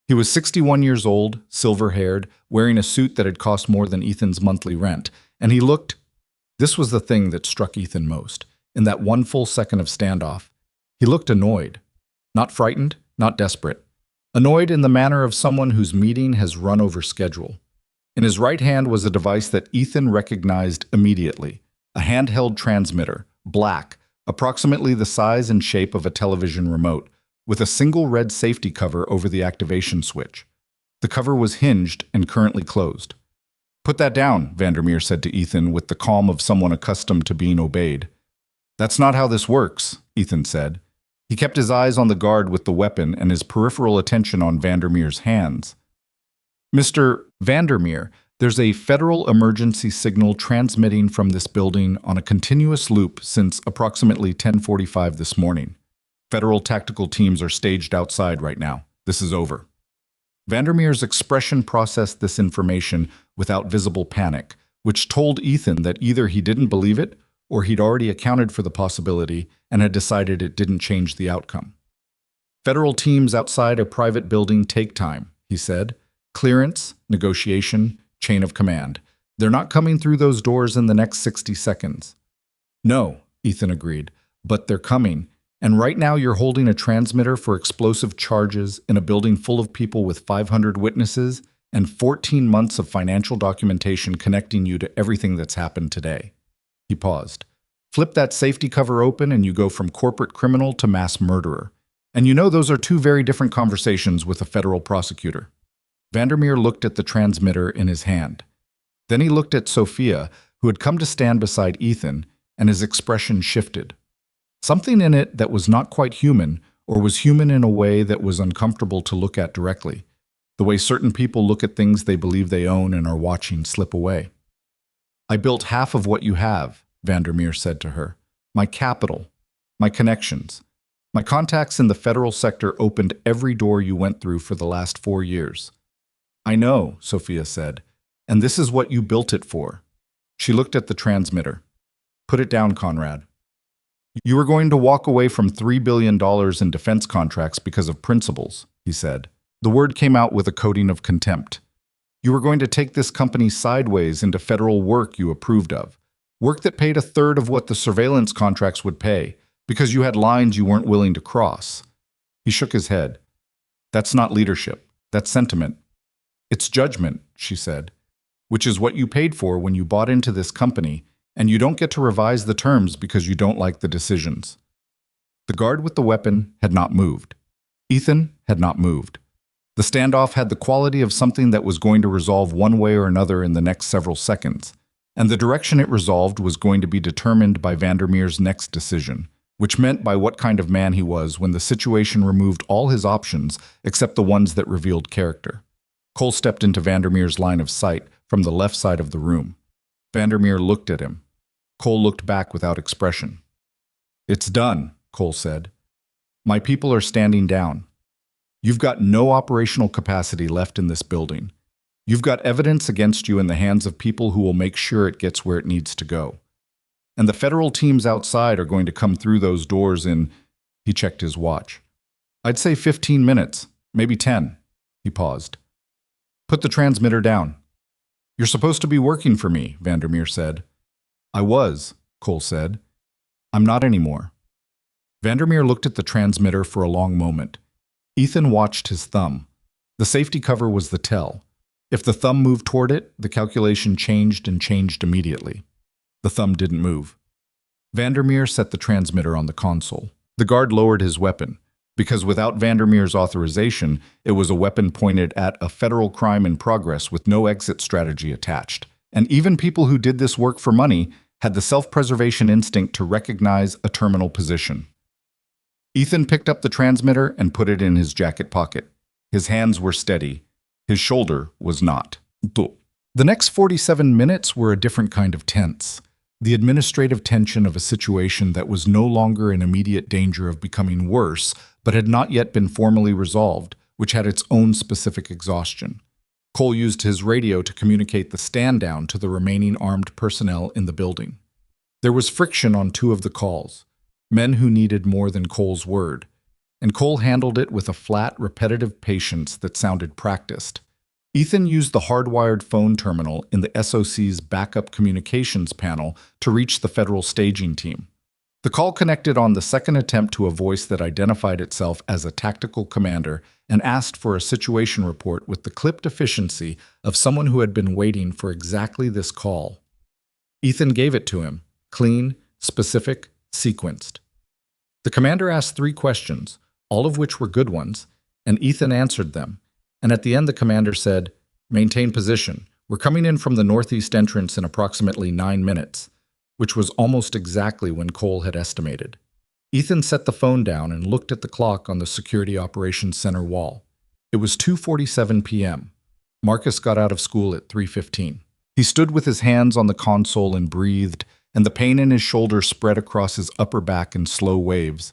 He was 61 years old, silver-haired, wearing a suit that had cost more than Ethan's monthly rent, and he looked— this was the thing that struck Ethan most, in that 1 full second of standoff. He looked annoyed. Not frightened, not desperate. Annoyed in the manner of someone whose meeting has run over schedule. In his right hand was a device that Ethan recognized immediately, a handheld transmitter, black, approximately the size and shape of a television remote, with a single red safety cover over the activation switch. The cover was hinged and currently closed. "Put that down," Vandermeer said to Ethan with the calm of someone accustomed to being obeyed. "That's not how this works," Ethan said. He kept his eyes on the guard with the weapon and his peripheral attention on Vandermeer's hands. "Mr. Vandermeer, there's a federal emergency signal transmitting from this building on a continuous loop since approximately 10:45 this morning. Federal tactical teams are staged outside right now. This is over." Vandermeer's expression processed this information without visible panic, which told Ethan that either he didn't believe it or he'd already accounted for the possibility and had decided it didn't change the outcome. Federal teams outside a private building take time, he said. Clearance, negotiation, chain of command. They're not coming through those doors in the next 60 seconds. No, Ethan agreed, but they're coming. And right now you're holding a transmitter for explosive charges in a building full of people with 500 witnesses and 14 months of financial documentation connecting you to everything that's happened today. He paused. Flip that safety cover open and you go from corporate criminal to mass murderer. And you know those are two very different conversations with a federal prosecutor. Vandermeer looked at the transmitter in his hand. Then he looked at Sophia, who had come to stand beside Ethan, and his expression shifted. Something in it that was not quite human, or was human in a way that was uncomfortable to look at directly, the way certain people look at things they believe they own and are watching slip away. I built half of what you have, Vandermeer said to her. My capital, my connections. My contacts in the federal sector opened every door you went through for the last 4 years. I know, Sophia said, and this is what you built it for. She looked at the transmitter. Put it down, Conrad. You were going to walk away from $3 billion in defense contracts because of principles, he said. The word came out with a coating of contempt. You were going to take this company sideways into federal work you approved of, work that paid a third of what the surveillance contracts would pay, because you had lines you weren't willing to cross. He shook his head. That's not leadership. That's sentiment. It's judgment, she said, which is what you paid for when you bought into this company, and you don't get to revise the terms because you don't like the decisions. The guard with the weapon had not moved. Ethan had not moved. The standoff had the quality of something that was going to resolve one way or another in the next several seconds, and the direction it resolved was going to be determined by Vandermeer's next decision, which meant by what kind of man he was when the situation removed all his options except the ones that revealed character. Cole stepped into Vandermeer's line of sight from the left side of the room. Vandermeer looked at him. Cole looked back without expression. It's done, Cole said. My people are standing down. You've got no operational capacity left in this building. You've got evidence against you in the hands of people who will make sure it gets where it needs to go. And the federal teams outside are going to come through those doors in, he checked his watch. I'd say 15 minutes, maybe 10. He paused. Put the transmitter down. You're supposed to be working for me, Vandermeer said. I was, Cole said. I'm not anymore. Vandermeer looked at the transmitter for a long moment. Ethan watched his thumb. The safety cover was the tell. If the thumb moved toward it, the calculation changed and changed immediately. The thumb didn't move. Vandermeer set the transmitter on the console. The guard lowered his weapon, because without Vandermeer's authorization, it was a weapon pointed at a federal crime in progress with no exit strategy attached. And even people who did this work for money had the self-preservation instinct to recognize a terminal position. Ethan picked up the transmitter and put it in his jacket pocket. His hands were steady. His shoulder was not. The next 47 minutes were a different kind of tense. The administrative tension of a situation that was no longer in immediate danger of becoming worse, but had not yet been formally resolved, which had its own specific exhaustion. Cole used his radio to communicate the stand-down to the remaining armed personnel in the building. There was friction on 2 of the calls, men who needed more than Cole's word, and Cole handled it with a flat, repetitive patience that sounded practiced. Ethan used the hardwired phone terminal in the SOC's backup communications panel to reach the federal staging team. The call connected on the second attempt to a voice that identified itself as a tactical commander and asked for a situation report with the clipped efficiency of someone who had been waiting for exactly this call. Ethan gave it to him, clean, specific, sequenced. The commander asked 3 questions, all of which were good ones, and Ethan answered them. And at the end the commander said, "Maintain position. We're coming in from the northeast entrance in approximately 9 minutes," which was almost exactly when Cole had estimated. Ethan set the phone down and looked at the clock on the Security Operations Center wall. It was 2:47 p.m. Marcus got out of school at 3:15. He stood with his hands on the console and breathed, and the pain in his shoulder spread across his upper back in slow waves.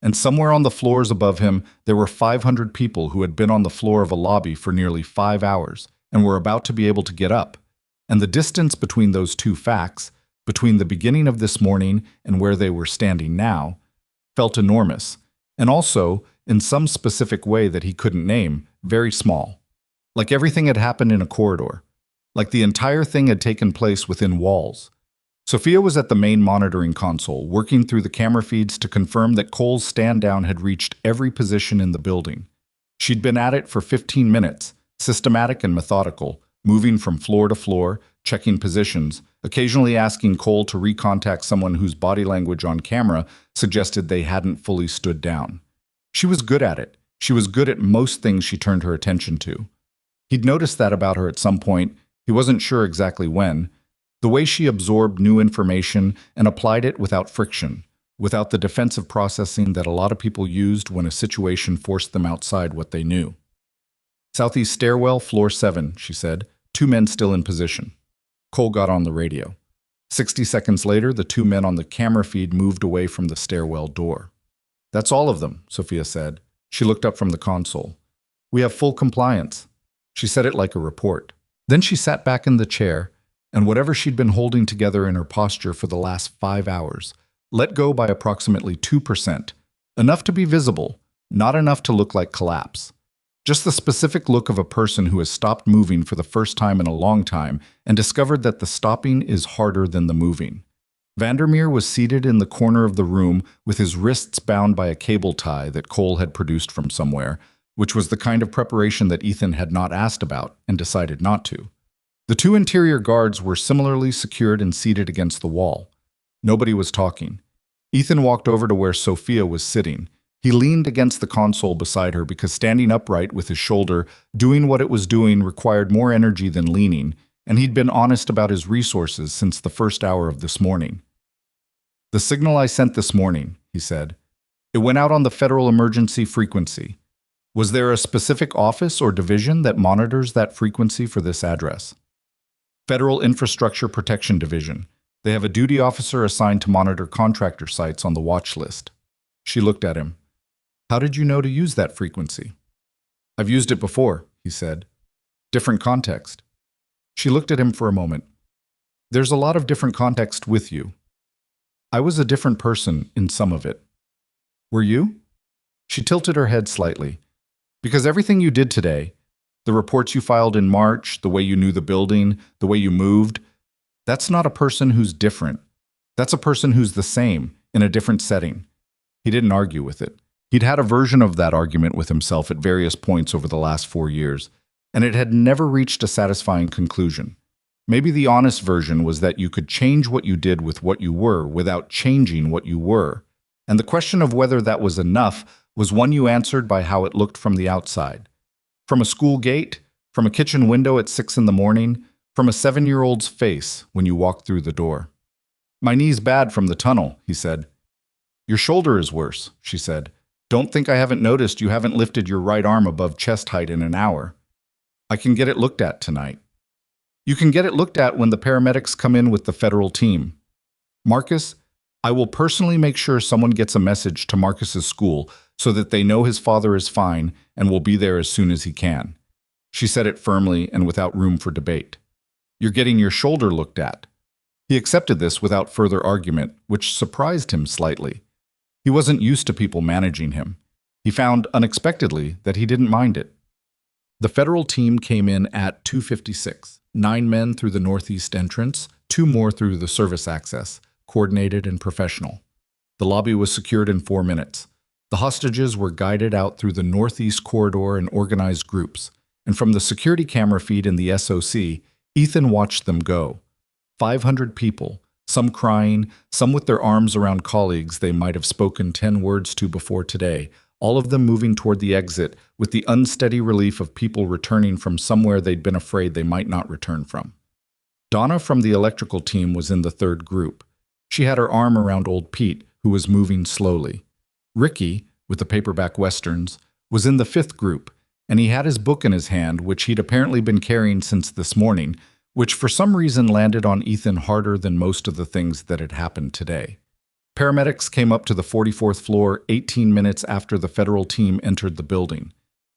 And somewhere on the floors above him, there were 500 people who had been on the floor of a lobby for nearly 5 hours and were about to be able to get up. And the distance between those 2 facts, between the beginning of this morning and where they were standing now, felt enormous. And also, in some specific way that he couldn't name, very small. Like everything had happened in a corridor. Like the entire thing had taken place within walls. Sophia was at the main monitoring console, working through the camera feeds to confirm that Cole's stand-down had reached every position in the building. She'd been at it for 15 minutes, systematic and methodical, moving from floor to floor, checking positions, occasionally asking Cole to recontact someone whose body language on camera suggested they hadn't fully stood down. She was good at it. She was good at most things she turned her attention to. He'd noticed that about her at some point. He wasn't sure exactly when. The way she absorbed new information and applied it without friction, without the defensive processing that a lot of people used when a situation forced them outside what they knew. "Southeast stairwell, floor 7, she said. 2 men still in position." Cole got on the radio. 60 seconds later, the 2 men on the camera feed moved away from the stairwell door. "That's all of them," Sophia said. She looked up from the console. "We have full compliance." She said it like a report. Then she sat back in the chair, and whatever she'd been holding together in her posture for the last 5 hours, let go by approximately 2%, enough to be visible, not enough to look like collapse. Just the specific look of a person who has stopped moving for the first time in a long time and discovered that the stopping is harder than the moving. Vandermeer was seated in the corner of the room with his wrists bound by a cable tie that Cole had produced from somewhere, which was the kind of preparation that Ethan had not asked about and decided not to. The 2 interior guards were similarly secured and seated against the wall. Nobody was talking. Ethan walked over to where Sophia was sitting. He leaned against the console beside her because standing upright with his shoulder, doing what it was doing, required more energy than leaning, and he'd been honest about his resources since the first hour of this morning. "The signal I sent this morning," he said. "It went out on the federal emergency frequency. Was there a specific office or division that monitors that frequency for this address?" "Federal Infrastructure Protection Division. They have a duty officer assigned to monitor contractor sites on the watch list." She looked at him. "How did you know to use that frequency?" "I've used it before," he said. "Different context." She looked at him for a moment. "There's a lot of different context with you." "I was a different person in some of it." "Were you?" She tilted her head slightly. "Because everything you did today, the reports you filed in March, the way you knew the building, the way you moved, that's not a person who's different. That's a person who's the same, in a different setting." He didn't argue with it. He'd had a version of that argument with himself at various points over the last 4 years, and it had never reached a satisfying conclusion. Maybe the honest version was that you could change what you did with what you were without changing what you were, and the question of whether that was enough was one you answered by how it looked from the outside. From a school gate, from a kitchen window at 6 in the morning, from a 7-year-old's face when you walked through the door. "My knee's bad from the tunnel," he said. "Your shoulder is worse," she said. "Don't think I haven't noticed you haven't lifted your right arm above chest height in an hour. I can get it looked at tonight." "You can get it looked at when the paramedics come in with the federal team. Marcus, I will personally make sure someone gets a message to Marcus's school so that they know his father is fine and will be there as soon as he can." She said it firmly and without room for debate. "You're getting your shoulder looked at." He accepted this without further argument, which surprised him slightly. He wasn't used to people managing him. He found, unexpectedly, that he didn't mind it. The federal team came in at 2:56. 9 men through the northeast entrance, 2 more through the service access, coordinated and professional. The lobby was secured in 4 minutes. The hostages were guided out through the northeast corridor in organized groups, and from the security camera feed in the SOC, Ethan watched them go. 500 people, some crying, some with their arms around colleagues they might have spoken 10 words to before today, all of them moving toward the exit with the unsteady relief of people returning from somewhere they'd been afraid they might not return from. Donna from the electrical team was in the 3rd group. She had her arm around old Pete, who was moving slowly. Ricky, with the paperback westerns, was in the 5th group, and he had his book in his hand, which he'd apparently been carrying since this morning, which for some reason landed on Ethan harder than most of the things that had happened today. Paramedics came up to the 44th floor 18 minutes after the federal team entered the building.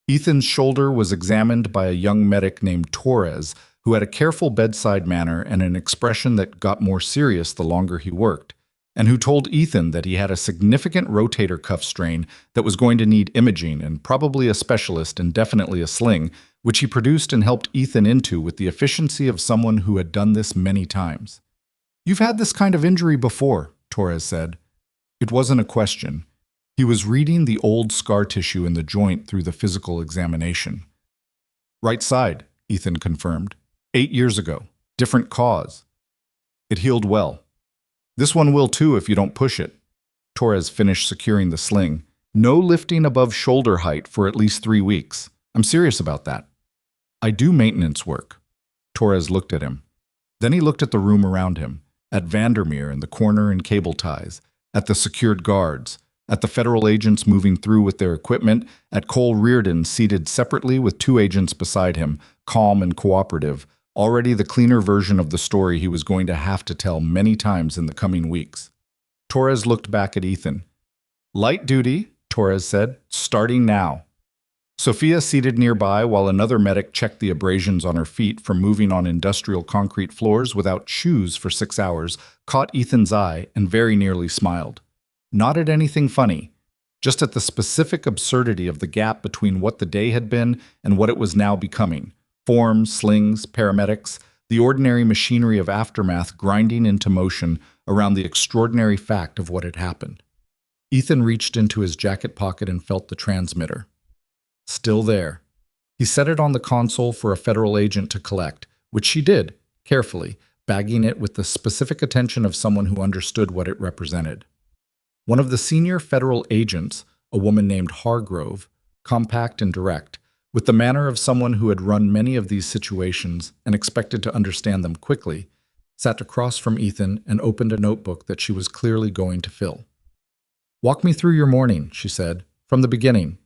Ethan's shoulder was examined by a young medic named Torres, who had a careful bedside manner and an expression that got more serious the longer he worked. and who told Ethan that he had a significant rotator cuff strain that was going to need imaging and probably a specialist and definitely a sling, which he produced and helped Ethan into with the efficiency of someone who had done this many times. "You've had this kind of injury before," Torres said. It wasn't a question. He was reading the old scar tissue in the joint through the physical examination. "Right side," Ethan confirmed. 8 years ago. Different cause. It healed well. "This one will too if you don't push it." Torres finished securing the sling. "No lifting above shoulder height for at least 3 weeks. I'm serious about that." "I do maintenance work." Torres looked at him. Then he looked at the room around him, at Vandermeer in the corner and cable ties, at the secured guards, at the federal agents moving through with their equipment, at Cole Reardon seated separately with 2 agents beside him, calm and cooperative, already the cleaner version of the story he was going to have to tell many times in the coming weeks. Torres looked back at Ethan. "Light duty," Torres said, "starting now." Sophia, seated nearby while another medic checked the abrasions on her feet from moving on industrial concrete floors without shoes for 6 hours, caught Ethan's eye and very nearly smiled. Not at anything funny, just at the specific absurdity of the gap between what the day had been and what it was now becoming. Forms, slings, paramedics, the ordinary machinery of aftermath grinding into motion around the extraordinary fact of what had happened. Ethan reached into his jacket pocket and felt the transmitter. Still there. He set it on the console for a federal agent to collect, which she did, carefully, bagging it with the specific attention of someone who understood what it represented. One of the senior federal agents, a woman named Hargrove, compact and direct, with the manner of someone who had run many of these situations and expected to understand them quickly, sat across from Ethan and opened a notebook that she was clearly going to fill. "Walk me through your morning," she said, "from the beginning."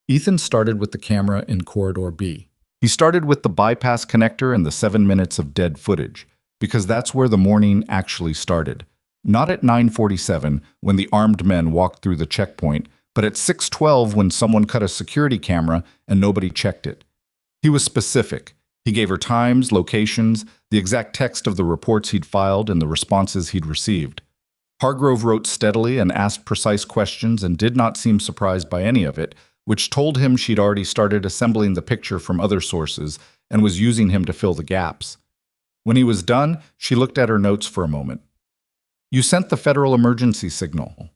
Ethan started with the camera in corridor B. He started with the bypass connector and the 7 minutes of dead footage, because that's where the morning actually started. Not at 9:47 when the armed men walked through the checkpoint, but at 6:12 when someone cut a security camera and nobody checked it. He was specific. He gave her times, locations, the exact text of the reports he'd filed and the responses he'd received. Hargrove wrote steadily and asked precise questions and did not seem surprised by any of it, which told him she'd already started assembling the picture from other sources and was using him to fill the gaps. When he was done, she looked at her notes for a moment. "You sent the federal emergency signal."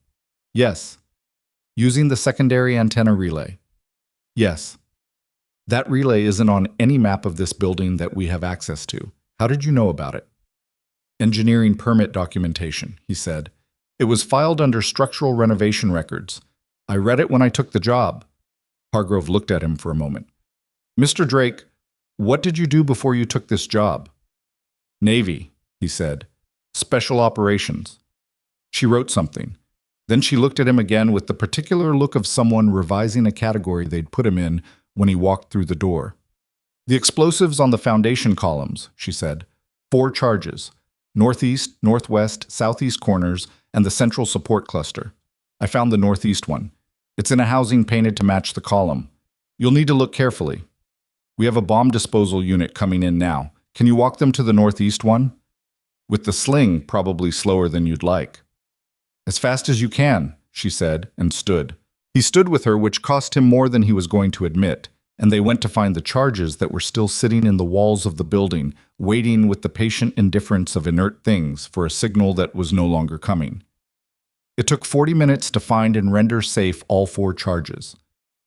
"Yes." "Using the secondary antenna relay." "Yes." "That relay isn't on any map of this building that we have access to. How did you know about it?" "Engineering permit documentation," he said. "It was filed under structural renovation records. I read it when I took the job." Hargrove looked at him for a moment. "Mr. Drake, what did you do before you took this job?" "Navy," he said. "Special operations." She wrote something. Then she looked at him again with the particular look of someone revising a category they'd put him in when he walked through the door. "The explosives on the foundation columns," she said. 4 charges. Northeast, northwest, southeast corners, and the central support cluster. I found the northeast one. It's in a housing painted to match the column. You'll need to look carefully. We have a bomb disposal unit coming in now. Can you walk them to the northeast one? With the sling, probably slower than you'd like." "As fast as you can," she said, and stood. He stood with her, which cost him more than he was going to admit, and they went to find the charges that were still sitting in the walls of the building, waiting with the patient indifference of inert things for a signal that was no longer coming. It took 40 minutes to find and render safe all 4 charges.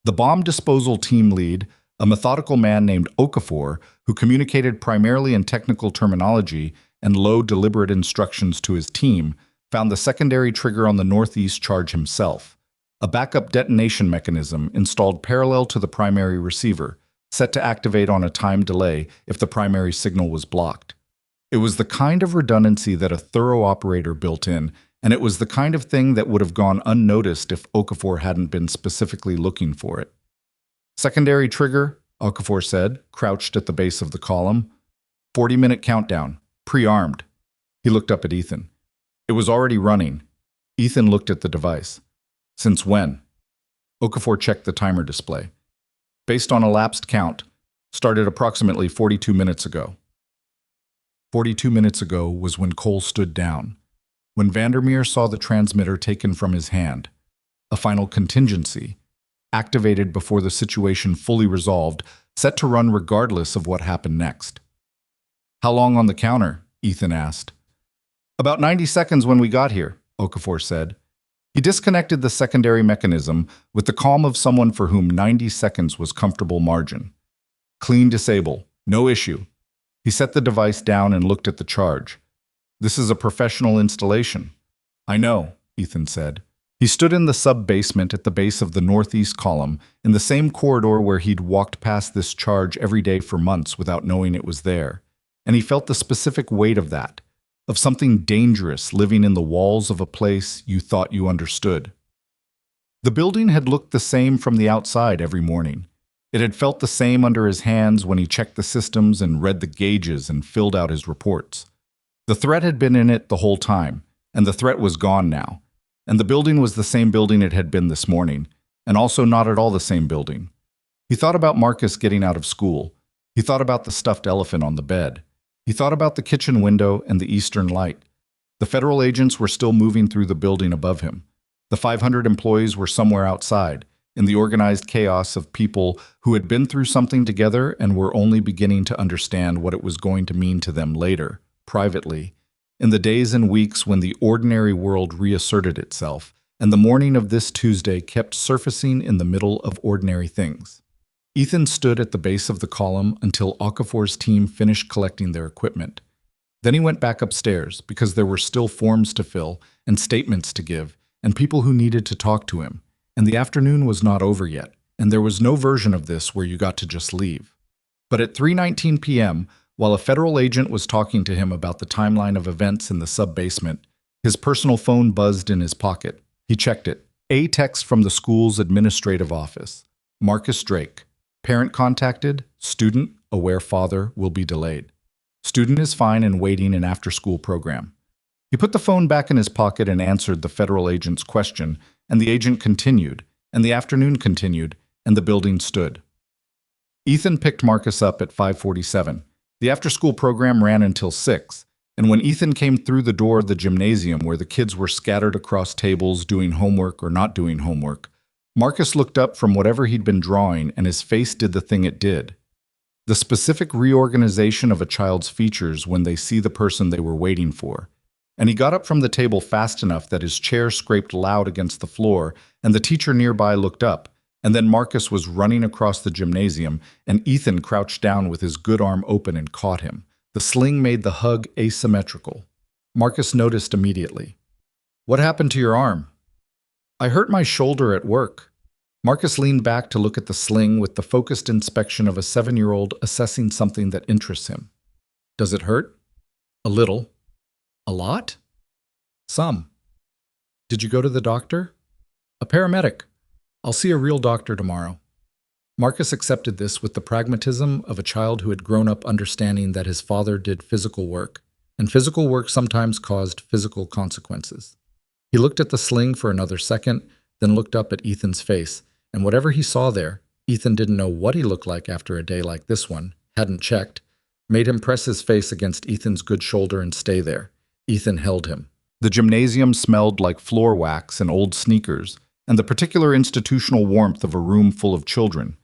The bomb disposal team lead, a methodical man named Okafor, who communicated primarily in technical terminology and low, deliberate instructions to his team, found the secondary trigger on the northeast charge himself, a backup detonation mechanism installed parallel to the primary receiver, set to activate on a time delay if the primary signal was blocked. It was the kind of redundancy that a thorough operator built in, and it was the kind of thing that would have gone unnoticed if Okafor hadn't been specifically looking for it. "Secondary trigger," Okafor said, crouched at the base of the column. 40-minute countdown, pre-armed. He looked up at Ethan. It was already running. Ethan looked at the device. "Since when?" Okafor checked the timer display. "Based on elapsed count, started approximately 42 minutes ago." 42 minutes ago was when Cole stood down. when Vandermeer saw the transmitter taken from his hand, a final contingency, activated before the situation fully resolved, set to run regardless of what happened next. "How long on the counter?" Ethan asked. "About 90 seconds when we got here," Okafor said. He disconnected the secondary mechanism with the calm of someone for whom 90 seconds was comfortable margin. "Clean disable. No issue." He set the device down and looked at the charge. "This is a professional installation." "I know," Ethan said. He stood in the sub-basement at the base of the northeast column, in the same corridor where he'd walked past this charge every day for months without knowing it was there. And he felt the specific weight of that, of something dangerous living in the walls of a place you thought you understood. The building had looked the same from the outside every morning. It had felt the same under his hands when he checked the systems and read the gauges and filled out his reports. The threat had been in it the whole time, and the threat was gone now. And the building was the same building it had been this morning, and also not at all the same building. He thought about Marcus getting out of school. He thought about the stuffed elephant on the bed. He thought about the kitchen window and the eastern light. The federal agents were still moving through the building above him. The 500 employees were somewhere outside, in the organized chaos of people who had been through something together and were only beginning to understand what it was going to mean to them later, privately, in the days and weeks when the ordinary world reasserted itself, and the morning of this Tuesday kept surfacing in the middle of ordinary things. Ethan stood at the base of the column until Okafor's team finished collecting their equipment. Then he went back upstairs because there were still forms to fill and statements to give and people who needed to talk to him, and the afternoon was not over yet, and there was no version of this where you got to just leave. But at 3:19 p.m., while a federal agent was talking to him about the timeline of events in the sub-basement, his personal phone buzzed in his pocket. He checked it. A text from the school's administrative office. "Marcus Drake. Parent contacted. Student, aware father, will be delayed. Student is fine and waiting an after-school program." He put the phone back in his pocket and answered the federal agent's question, and the agent continued, and the afternoon continued, and the building stood. Ethan picked Marcus up at 5:47. The after-school program ran until 6, and when Ethan came through the door of the gymnasium where the kids were scattered across tables doing homework or not doing homework, Marcus looked up from whatever he'd been drawing and his face did the thing it did. The specific reorganization of a child's features when they see the person they were waiting for. And he got up from the table fast enough that his chair scraped loud against the floor, and the teacher nearby looked up. And then Marcus was running across the gymnasium, and Ethan crouched down with his good arm open and caught him. The sling made the hug asymmetrical. Marcus noticed immediately. "What happened to your arm?" "I hurt my shoulder at work." Marcus leaned back to look at the sling with the focused inspection of a 7-year-old assessing something that interests him. "Does it hurt?" "A little." "A lot?" "Some." "Did you go to the doctor?" "A paramedic. I'll see a real doctor tomorrow." Marcus accepted this with the pragmatism of a child who had grown up understanding that his father did physical work, and physical work sometimes caused physical consequences. He looked at the sling for another second, then looked up at Ethan's face, and whatever he saw there, Ethan didn't know what he looked like after a day like this one, hadn't checked, made him press his face against Ethan's good shoulder and stay there. Ethan held him. The gymnasium smelled like floor wax and old sneakers, and the particular institutional warmth of a room full of children.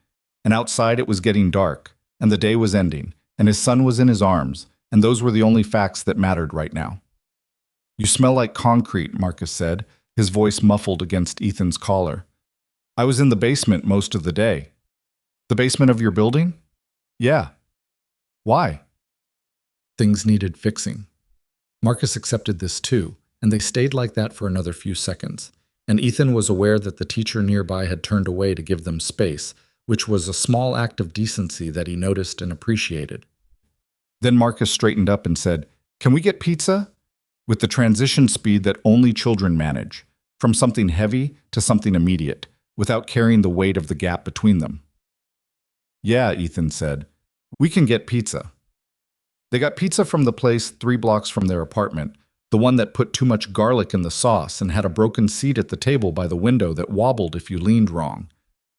And outside it was getting dark, and the day was ending, and his son was in his arms, and those were the only facts that mattered right now. "You smell like concrete," Marcus said, his voice muffled against Ethan's collar. "I was in the basement most of the day." "The basement of your building?" "Yeah." "Why?" Things needed fixing. Marcus accepted this too, and they stayed like that for another few seconds. And Ethan was aware that the teacher nearby had turned away to give them space, which was a small act of decency that he noticed and appreciated. Then Marcus straightened up and said, "Can we get pizza?" With the transition speed that only children manage, from something heavy to something immediate, without carrying the weight of the gap between them. "Yeah," Ethan said, "we can get pizza." They got pizza from the place 3 blocks from their apartment, the one that put too much garlic in the sauce and had a broken seat at the table by the window that wobbled if you leaned wrong.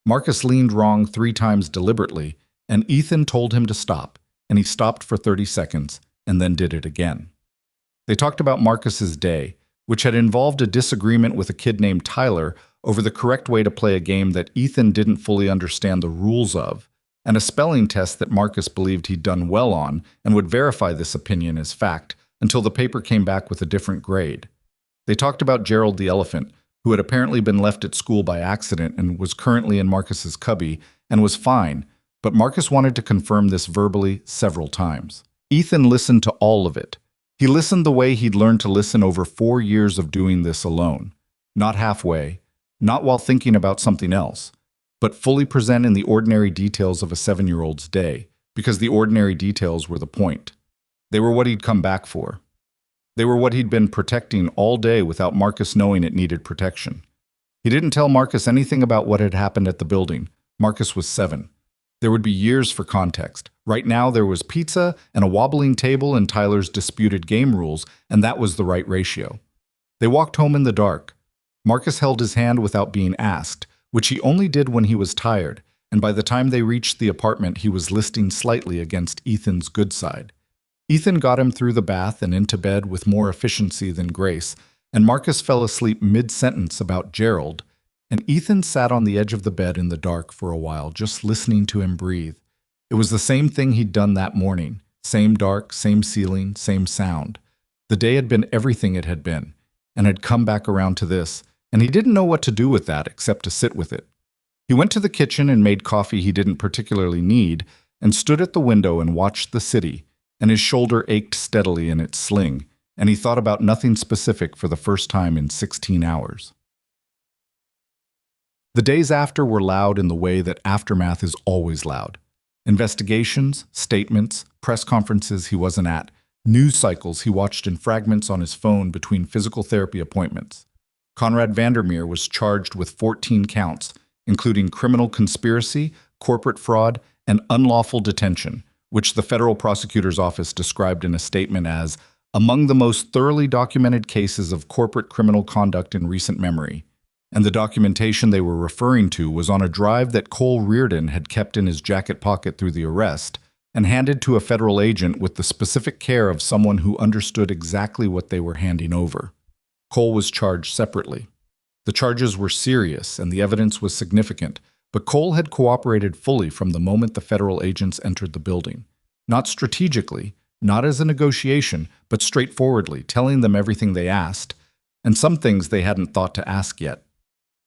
Marcus leaned wrong 3 times deliberately, and Ethan told him to stop, and he stopped for 30 seconds and then did it again. They talked about Marcus's day, which had involved a disagreement with a kid named Tyler over the correct way to play a game that Ethan didn't fully understand the rules of, and a spelling test that Marcus believed he'd done well on and would verify this opinion as fact until the paper came back with a different grade. They talked about Gerald the elephant, who had apparently been left at school by accident and was currently in Marcus's cubby and was fine, but Marcus wanted to confirm this verbally several times. Ethan listened to all of it. He listened the way he'd learned to listen over 4 years of doing this alone. Not halfway, not while thinking about something else, but fully present in the ordinary details of a 7-year-old's day, because the ordinary details were the point. They were what he'd come back for. They were what he'd been protecting all day without Marcus knowing it needed protection. He didn't tell Marcus anything about what had happened at the building. Marcus was 7. There would be years for context. Right now there was pizza and a wobbling table and Tyler's disputed game rules, and that was the right ratio. They walked home in the dark. Marcus held his hand without being asked, which he only did when he was tired, and by the time they reached the apartment he was listing slightly against Ethan's good side. Ethan got him through the bath and into bed with more efficiency than grace, and Marcus fell asleep mid-sentence about Gerald, and Ethan sat on the edge of the bed in the dark for a while, just listening to him breathe. It was the same thing he'd done that morning. Same dark, same ceiling, same sound. The day had been everything it had been, and had come back around to this, and he didn't know what to do with that except to sit with it. He went to the kitchen and made coffee he didn't particularly need, and stood at the window and watched the city, and his shoulder ached steadily in its sling, and he thought about nothing specific for the first time in 16 hours. The days after were loud in the way that aftermath is always loud. Investigations, statements, press conferences he wasn't at, news cycles he watched in fragments on his phone between physical therapy appointments. Conrad Vandermeer was charged with 14 counts, including criminal conspiracy, corporate fraud, and unlawful detention, which the federal prosecutor's office described in a statement as among the most thoroughly documented cases of corporate criminal conduct in recent memory. And the documentation they were referring to was on a drive that Cole Reardon had kept in his jacket pocket through the arrest and handed to a federal agent with the specific care of someone who understood exactly what they were handing over. Cole was charged separately. The charges were serious and the evidence was significant, but Cole had cooperated fully from the moment the federal agents entered the building. Not strategically, not as a negotiation, but straightforwardly, telling them everything they asked, and some things they hadn't thought to ask yet.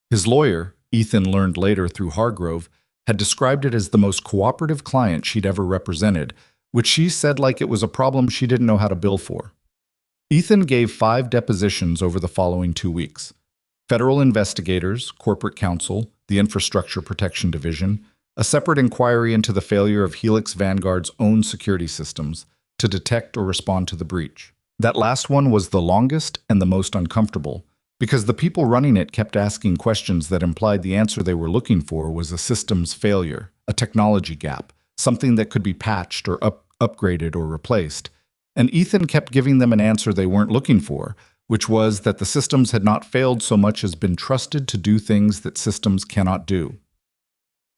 His lawyer, Ethan learned later through Hargrove, had described it as the most cooperative client she'd ever represented, which she said like it was a problem she didn't know how to bill for. Ethan gave 5 depositions over the following 2 weeks. Federal investigators, corporate counsel, the Infrastructure Protection Division, a separate inquiry into the failure of Helix Vanguard's own security systems to detect or respond to the breach. That last one was the longest and the most uncomfortable, because the people running it kept asking questions that implied the answer they were looking for was a systems failure, a technology gap, something that could be patched or upgraded or replaced. And Ethan kept giving them an answer they weren't looking for, which was that the systems had not failed so much as been trusted to do things that systems cannot do.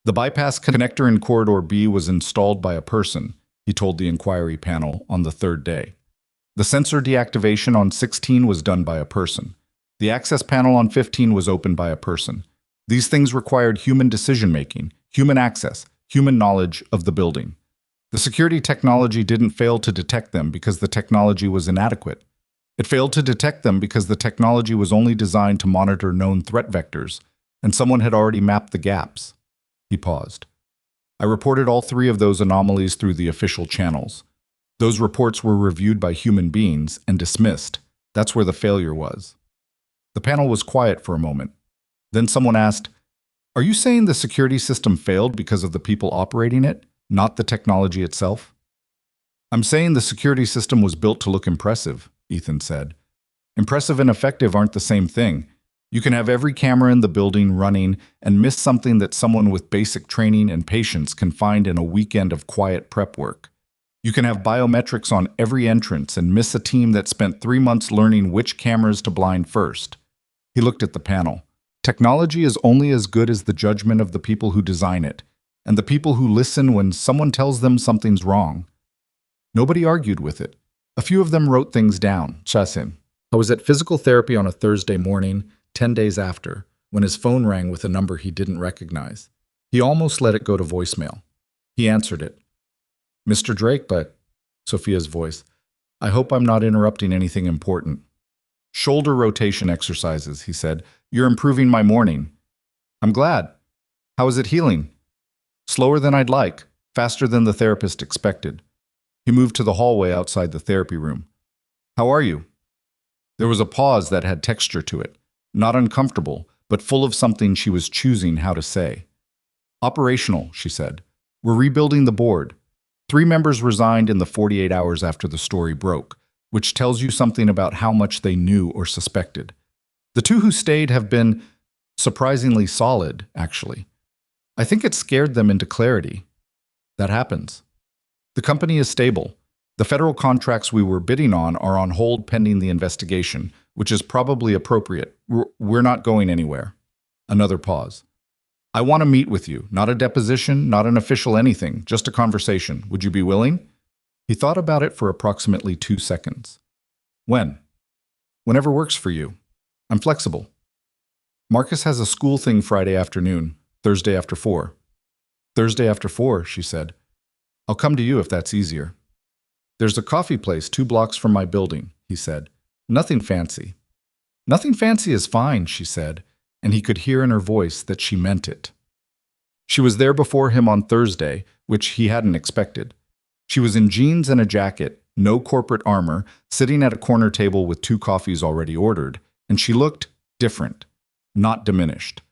The bypass connector in Corridor B was installed by a person, he told the inquiry panel on the 3rd day. The sensor deactivation on 16 was done by a person. The access panel on 15 was opened by a person. These things required human decision-making, human access, human knowledge of the building. The security technology didn't fail to detect them because the technology was inadequate. It failed to detect them because the technology was only designed to monitor known threat vectors, and someone had already mapped the gaps. He paused. I reported all 3 of those anomalies through the official channels. Those reports were reviewed by human beings and dismissed. That's where the failure was. The panel was quiet for a moment. Then someone asked, "Are you saying the security system failed because of the people operating it, not the technology itself?" "I'm saying the security system was built to look impressive," Ethan said. "Impressive and effective aren't the same thing. You can have every camera in the building running and miss something that someone with basic training and patience can find in a weekend of quiet prep work. You can have biometrics on every entrance and miss a team that spent 3 months learning which cameras to blind first." He looked at the panel. Technology is only as good as the judgment of the people who design it, and the people who listen when someone tells them something's wrong. Nobody argued with it. A few of them wrote things down, Chasin. I was at physical therapy on a Thursday morning, 10 days after, when his phone rang with a number he didn't recognize. He almost let it go to voicemail. He answered it. Mr. Drake, but Sophia's voice. I hope I'm not interrupting anything important. Shoulder rotation exercises, he said. You're improving my morning. I'm glad. How is it healing? Slower than I'd like, faster than the therapist expected. He moved to the hallway outside the therapy room. How are you? There was a pause that had texture to it, not uncomfortable, but full of something she was choosing how to say. Operational, she said. We're rebuilding the board. 3 members resigned in the 48 hours after the story broke, which tells you something about how much they knew or suspected. The 2 who stayed have been surprisingly solid, actually. I think it scared them into clarity. That happens. The company is stable. The federal contracts we were bidding on are on hold pending the investigation, which is probably appropriate. We're not going anywhere. Another pause. I want to meet with you. Not a deposition, not an official anything, just a conversation. Would you be willing? He thought about it for approximately 2 seconds. When? Whenever works for you. I'm flexible. Marcus has a school thing Friday afternoon, Thursday after 4. Thursday after 4, she said. I'll come to you if that's easier. There's a coffee place 2 blocks from my building, he said. Nothing fancy. Nothing fancy is fine, she said, and he could hear in her voice that she meant it. She was there before him on Thursday, which he hadn't expected. She was in jeans and a jacket, no corporate armor, sitting at a corner table with 2 coffees already ordered, and she looked different, not diminished,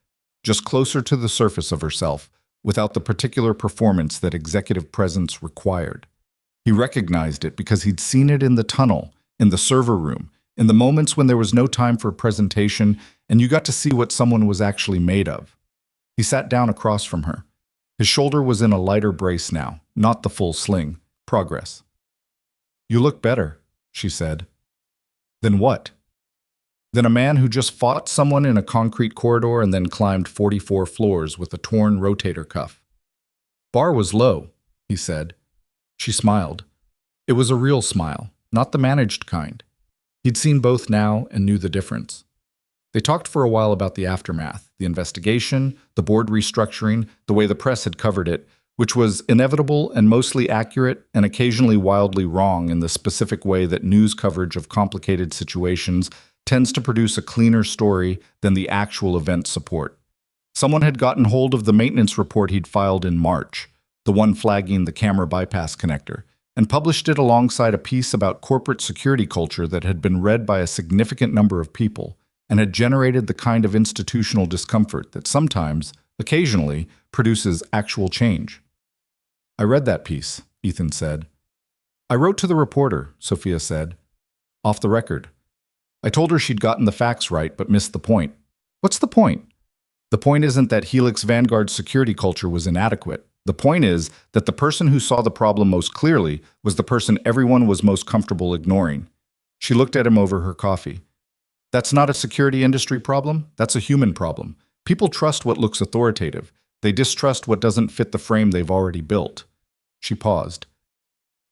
just closer to the surface of herself, without the particular performance that executive presence required. He recognized it because he'd seen it in the tunnel, in the server room, in the moments when there was no time for presentation and you got to see what someone was actually made of. He sat down across from her. His shoulder was in a lighter brace now, not the full sling. Progress. You look better, she said. Then what? Then a man who just fought someone in a concrete corridor and then climbed 44 floors with a torn rotator cuff. Bar was low, he said. She smiled. It was a real smile, not the managed kind. He'd seen both now and knew the difference. They talked for a while about the aftermath, the investigation, the board restructuring, the way the press had covered it, which was inevitable and mostly accurate and occasionally wildly wrong in the specific way that news coverage of complicated situations tends to produce a cleaner story than the actual event support. Someone had gotten hold of the maintenance report he'd filed in March, the one flagging the camera bypass connector, and published it alongside a piece about corporate security culture that had been read by a significant number of people and had generated the kind of institutional discomfort that sometimes, occasionally, produces actual change. I read that piece, Ethan said. I wrote to the reporter, Sophia said. Off the record. I told her she'd gotten the facts right but missed the point. What's the point? The point isn't that Helix Vanguard's security culture was inadequate. The point is that the person who saw the problem most clearly was the person everyone was most comfortable ignoring. She looked at him over her coffee. That's not a security industry problem. That's a human problem. People trust what looks authoritative. They distrust what doesn't fit the frame they've already built. She paused.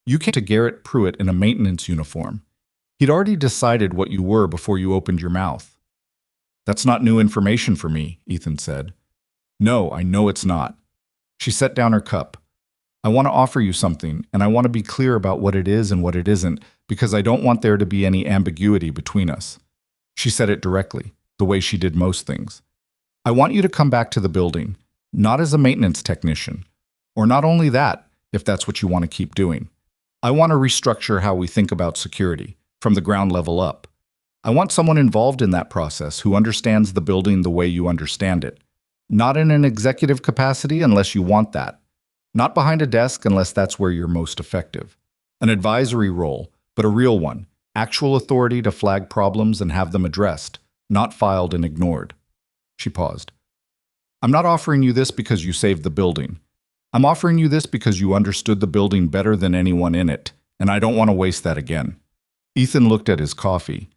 You came to Garrett Pruitt in a maintenance uniform. He'd already decided what you were before you opened your mouth. That's not new information for me, Ethan said. No, I know it's not. She set down her cup. I want to offer you something, and I want to be clear about what it is and what it isn't, because I don't want there to be any ambiguity between us. She said it directly, the way she did most things. I want you to come back to the building, not as a maintenance technician, or not only that, if that's what you want to keep doing. I want to restructure how we think about security, from the ground level up. I want someone involved in that process who understands the building the way you understand it. Not in an executive capacity unless you want that. Not behind a desk unless that's where you're most effective. An advisory role, but a real one. Actual authority to flag problems and have them addressed, not filed and ignored. She paused. I'm not offering you this because you saved the building. I'm offering you this because you understood the building better than anyone in it, and I don't want to waste that again. Ethan looked at his coffee.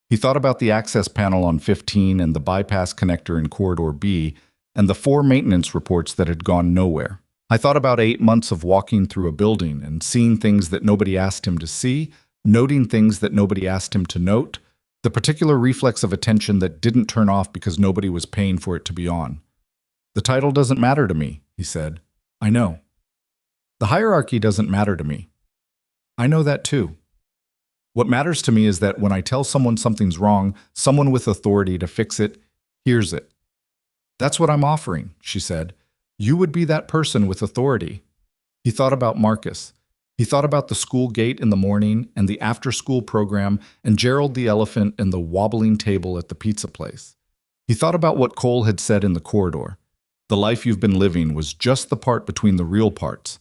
He thought about the access panel on 15 and the bypass connector in Corridor B, and the 4 maintenance reports that had gone nowhere. I thought about 8 months of walking through a building and seeing things that nobody asked him to see, noting things that nobody asked him to note, The particular reflex of attention that didn't turn off because nobody was paying for it to be on. The title doesn't matter to me, he said. I know. The hierarchy doesn't matter to me. I know that too. What matters to me is that when I tell someone something's wrong, someone with authority to fix it hears it. That's what I'm offering, she said. You would be that person with authority. He thought about Marcus. He thought about the school gate in the morning and the after-school program and Gerald the elephant and the wobbling table at the pizza place. He thought about what Cole had said in the corridor. The life you've been living was just the part between the real parts.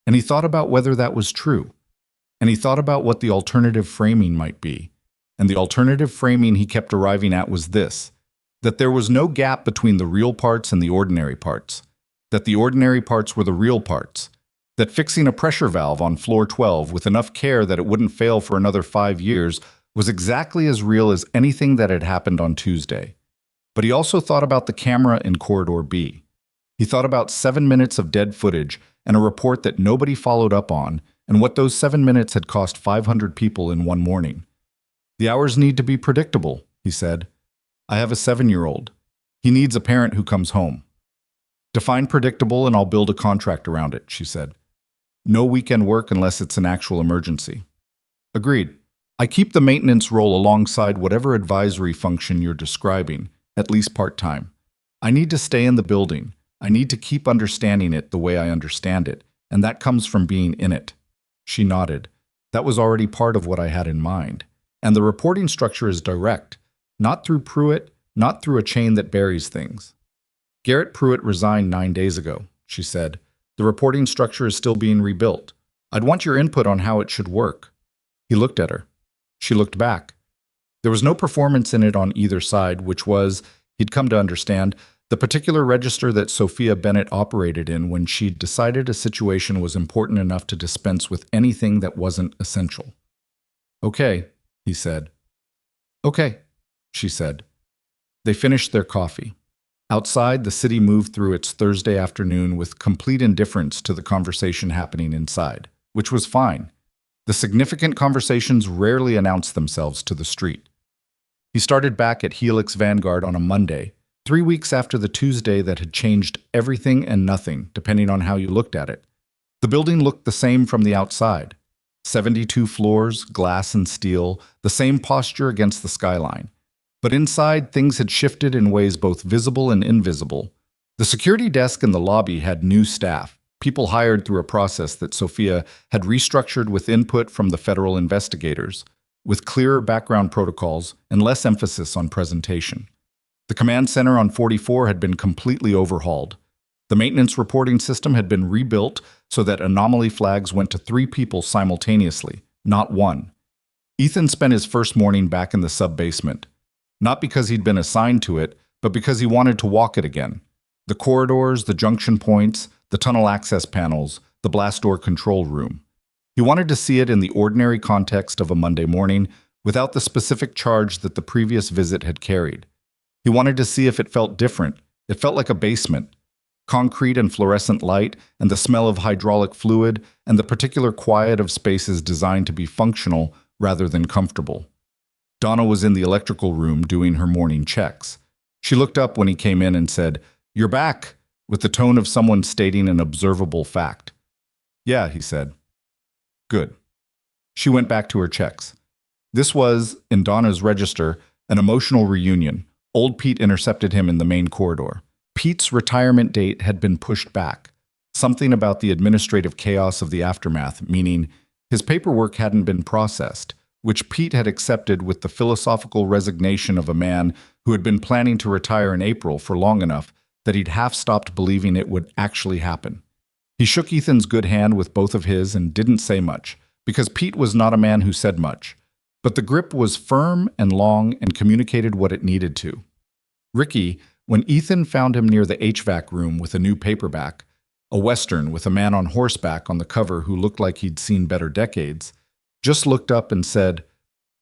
And he thought about whether that was true. And he thought about what the alternative framing might be. And the alternative framing he kept arriving at was this: that there was no gap between the real parts and the ordinary parts. That the ordinary parts were the real parts. That fixing a pressure valve on floor 12 with enough care that it wouldn't fail for another 5 years was exactly as real as anything that had happened on Tuesday. But he also thought about the camera in Corridor B. He thought about 7 minutes of dead footage and a report that nobody followed up on, and what those 7 minutes had cost 500 people in one morning. The hours need to be predictable, he said. I have a 7-year-old. He needs a parent who comes home. Define predictable and I'll build a contract around it, she said. No weekend work unless it's an actual emergency. Agreed. I keep the maintenance role alongside whatever advisory function you're describing, at least part-time. I need to stay in the building. I need to keep understanding it the way I understand it, and that comes from being in it. She nodded. That was already part of what I had in mind. And the reporting structure is direct, not through Pruitt, not through a chain that buries things. Garrett Pruitt resigned 9 days ago, she said. The reporting structure is still being rebuilt. I'd want your input on how it should work. He looked at her. She looked back. There was no performance in it on either side, which was, he'd come to understand, the particular register that Sophia Bennett operated in when she'd decided a situation was important enough to dispense with anything that wasn't essential. Okay, he said. Okay, she said. They finished their coffee. Outside, the city moved through its Thursday afternoon with complete indifference to the conversation happening inside, which was fine. The significant conversations rarely announced themselves to the street. He started back at Helix Vanguard on a Monday, 3 weeks after the Tuesday that had changed everything and nothing, depending on how you looked at it. The building looked the same from the outside. 72 floors, glass and steel, the same posture against the skyline. But inside, things had shifted in ways both visible and invisible. The security desk in the lobby had new staff, people hired through a process that Sophia had restructured with input from the federal investigators, with clearer background protocols and less emphasis on presentation. The command center on 44 had been completely overhauled. The maintenance reporting system had been rebuilt so that anomaly flags went to 3 people simultaneously, not 1. Ethan spent his first morning back in the sub-basement. Not because he'd been assigned to it, but because he wanted to walk it again. The corridors, the junction points, the tunnel access panels, the blast door control room. He wanted to see it in the ordinary context of a Monday morning, without the specific charge that the previous visit had carried. He wanted to see if it felt different. It felt like a basement. Concrete and fluorescent light, and the smell of hydraulic fluid, and the particular quiet of spaces designed to be functional rather than comfortable. Donna was in the electrical room doing her morning checks. She looked up when he came in and said, "You're back," with the tone of someone stating an observable fact. "Yeah," he said. "Good." She went back to her checks. This was, in Donna's register, an emotional reunion. Old Pete intercepted him in the main corridor. Pete's retirement date had been pushed back. Something about the administrative chaos of the aftermath, meaning his paperwork hadn't been processed, which Pete had accepted with the philosophical resignation of a man who had been planning to retire in April for long enough that he'd half-stopped believing it would actually happen. He shook Ethan's good hand with both of his and didn't say much, because Pete was not a man who said much. But the grip was firm and long and communicated what it needed to. Ricky, when Ethan found him near the HVAC room with a new paperback, a Western with a man on horseback on the cover who looked like he'd seen better decades, just looked up and said,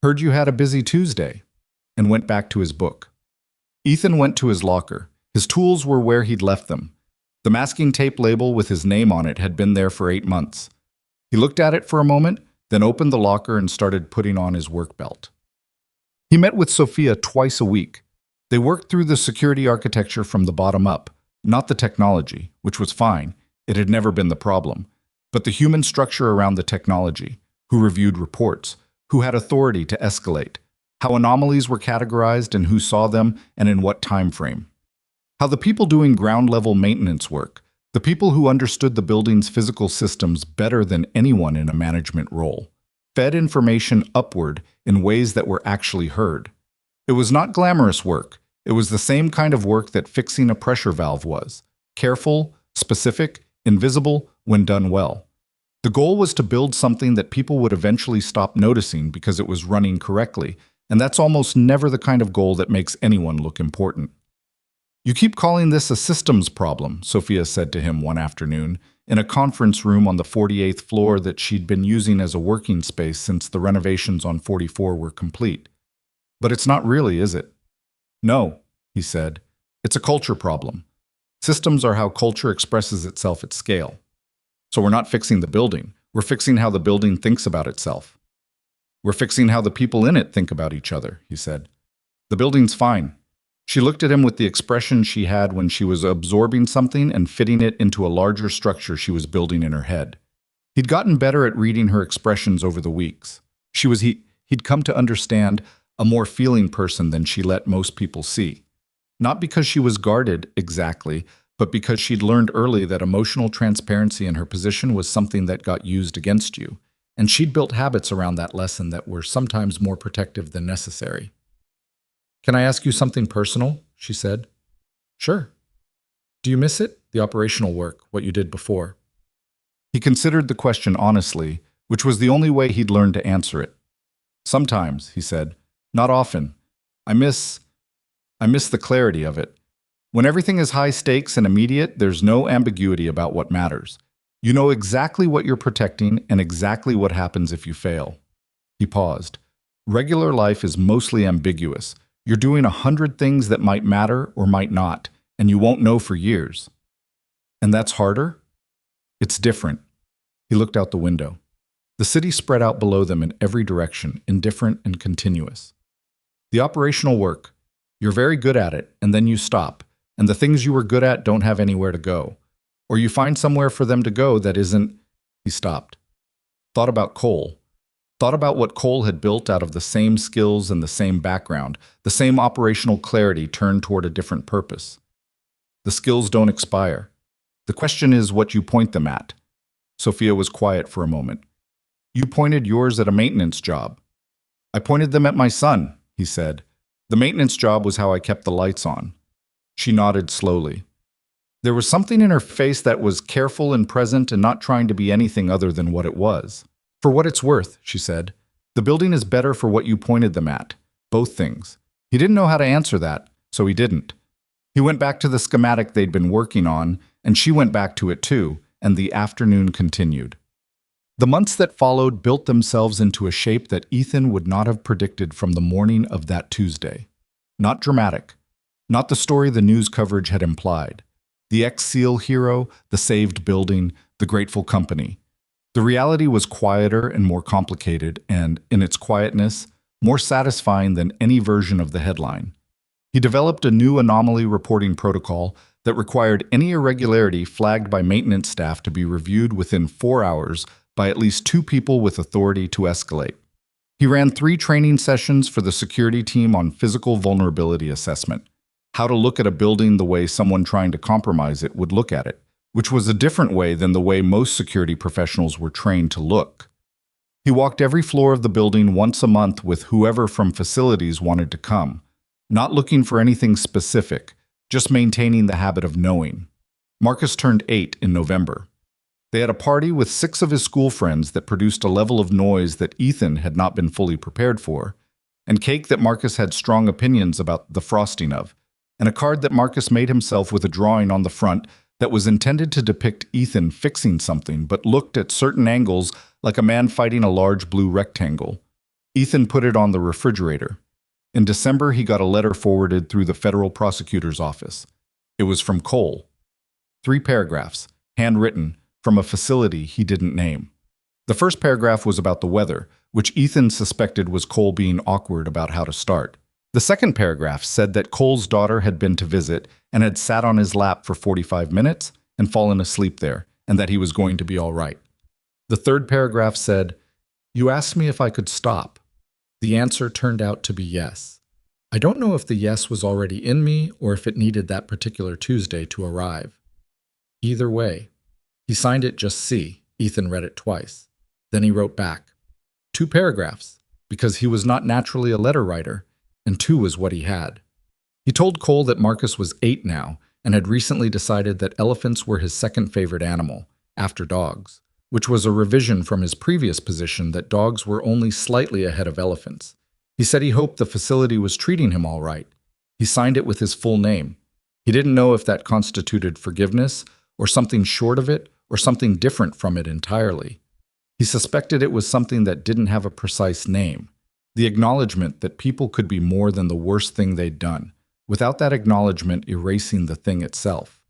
"Heard you had a busy Tuesday," and went back to his book. Ethan went to his locker. His tools were where he'd left them. The masking tape label with his name on it had been there for 8 months. He looked at it for a moment, then opened the locker and started putting on his work belt. He met with Sophia twice a week. They worked through the security architecture from the bottom up, not the technology, which was fine. It had never been the problem. But the human structure around the technology, who reviewed reports, who had authority to escalate, how anomalies were categorized and who saw them and in what time frame. How the people doing ground-level maintenance work, the people who understood the building's physical systems better than anyone in a management role, fed information upward in ways that were actually heard. It was not glamorous work. It was the same kind of work that fixing a pressure valve was. Careful, specific, invisible, when done well. The goal was to build something that people would eventually stop noticing because it was running correctly, and that's almost never the kind of goal that makes anyone look important. "You keep calling this a systems problem," Sophia said to him one afternoon, in a conference room on the 48th floor that she'd been using as a working space since the renovations on 44 were complete. "But it's not really, is it?" "No," he said. "It's a culture problem. Systems are how culture expresses itself at scale. So we're not fixing the building. We're fixing how the building thinks about itself. We're fixing how the people in it think about each other," he said. "The building's fine." She looked at him with the expression she had when she was absorbing something and fitting it into a larger structure she was building in her head. He'd gotten better at reading her expressions over the weeks. He'd come to understand a more feeling person than she let most people see. Not because she was guarded, exactly, but because she'd learned early that emotional transparency in her position was something that got used against you, and she'd built habits around that lesson that were sometimes more protective than necessary. "Can I ask you something personal?" she said. "Sure." "Do you miss it, the operational work, what you did before?" He considered the question honestly, which was the only way he'd learned to answer it. "Sometimes," he said. "Not often. I miss the clarity of it. When everything is high stakes and immediate, there's no ambiguity about what matters. You know exactly what you're protecting and exactly what happens if you fail." He paused. "Regular life is mostly ambiguous. You're doing 100 things that might matter or might not, and you won't know for years." "And that's harder?" "It's different." He looked out the window. The city spread out below them in every direction, indifferent and continuous. "The operational work. You're very good at it, and then you stop, and the things you were good at don't have anywhere to go. Or you find somewhere for them to go that isn't—" He stopped. Thought about Cole. Thought about what Cole had built out of the same skills and the same background, the same operational clarity turned toward a different purpose. The skills don't expire. The question is what you point them at. Sophia was quiet for a moment. "You pointed yours at a maintenance job." "I pointed them at my son," he said. "The maintenance job was how I kept the lights on." She nodded slowly. There was something in her face that was careful and present and not trying to be anything other than what it was. "For what it's worth," she said, "the building is better for what you pointed them at. Both things." He didn't know how to answer that, so he didn't. He went back to the schematic they'd been working on, and she went back to it too, and the afternoon continued. The months that followed built themselves into a shape that Ethan would not have predicted from the morning of that Tuesday. Not dramatic. Not the story the news coverage had implied. The ex-SEAL hero, the saved building, the grateful company. The reality was quieter and more complicated and, in its quietness, more satisfying than any version of the headline. He developed a new anomaly reporting protocol that required any irregularity flagged by maintenance staff to be reviewed within 4 hours by at least 2 people with authority to escalate. He ran 3 training sessions for the security team on physical vulnerability assessment, how to look at a building the way someone trying to compromise it would look at it, which was a different way than the way most security professionals were trained to look. He walked every floor of the building once a month with whoever from facilities wanted to come, not looking for anything specific, just maintaining the habit of knowing. Marcus turned 8 in November. They had a party with 6 of his school friends that produced a level of noise that Ethan had not been fully prepared for, and cake that Marcus had strong opinions about the frosting of, and a card that Marcus made himself with a drawing on the front that was intended to depict Ethan fixing something but looked at certain angles like a man fighting a large blue rectangle. Ethan put it on the refrigerator. In December, he got a letter forwarded through the federal prosecutor's office. It was from Cole. 3 paragraphs, handwritten, from a facility he didn't name. The first paragraph was about the weather, which Ethan suspected was Cole being awkward about how to start. The second paragraph said that Cole's daughter had been to visit and had sat on his lap for 45 minutes and fallen asleep there, and that he was going to be all right. The third paragraph said, "You asked me if I could stop. The answer turned out to be yes. I don't know if the yes was already in me or if it needed that particular Tuesday to arrive. Either way." He signed it just C. Ethan read it twice. Then he wrote back. 2 paragraphs, because he was not naturally a letter writer, and 2 was what he had. He told Cole that Marcus was 8 now and had recently decided that elephants were his second favorite animal, after dogs, which was a revision from his previous position that dogs were only slightly ahead of elephants. He said he hoped the facility was treating him all right. He signed it with his full name. He didn't know if that constituted forgiveness or something short of it or something different from it entirely. He suspected it was something that didn't have a precise name, the acknowledgement that people could be more than the worst thing they'd done, without that acknowledgement erasing the thing itself.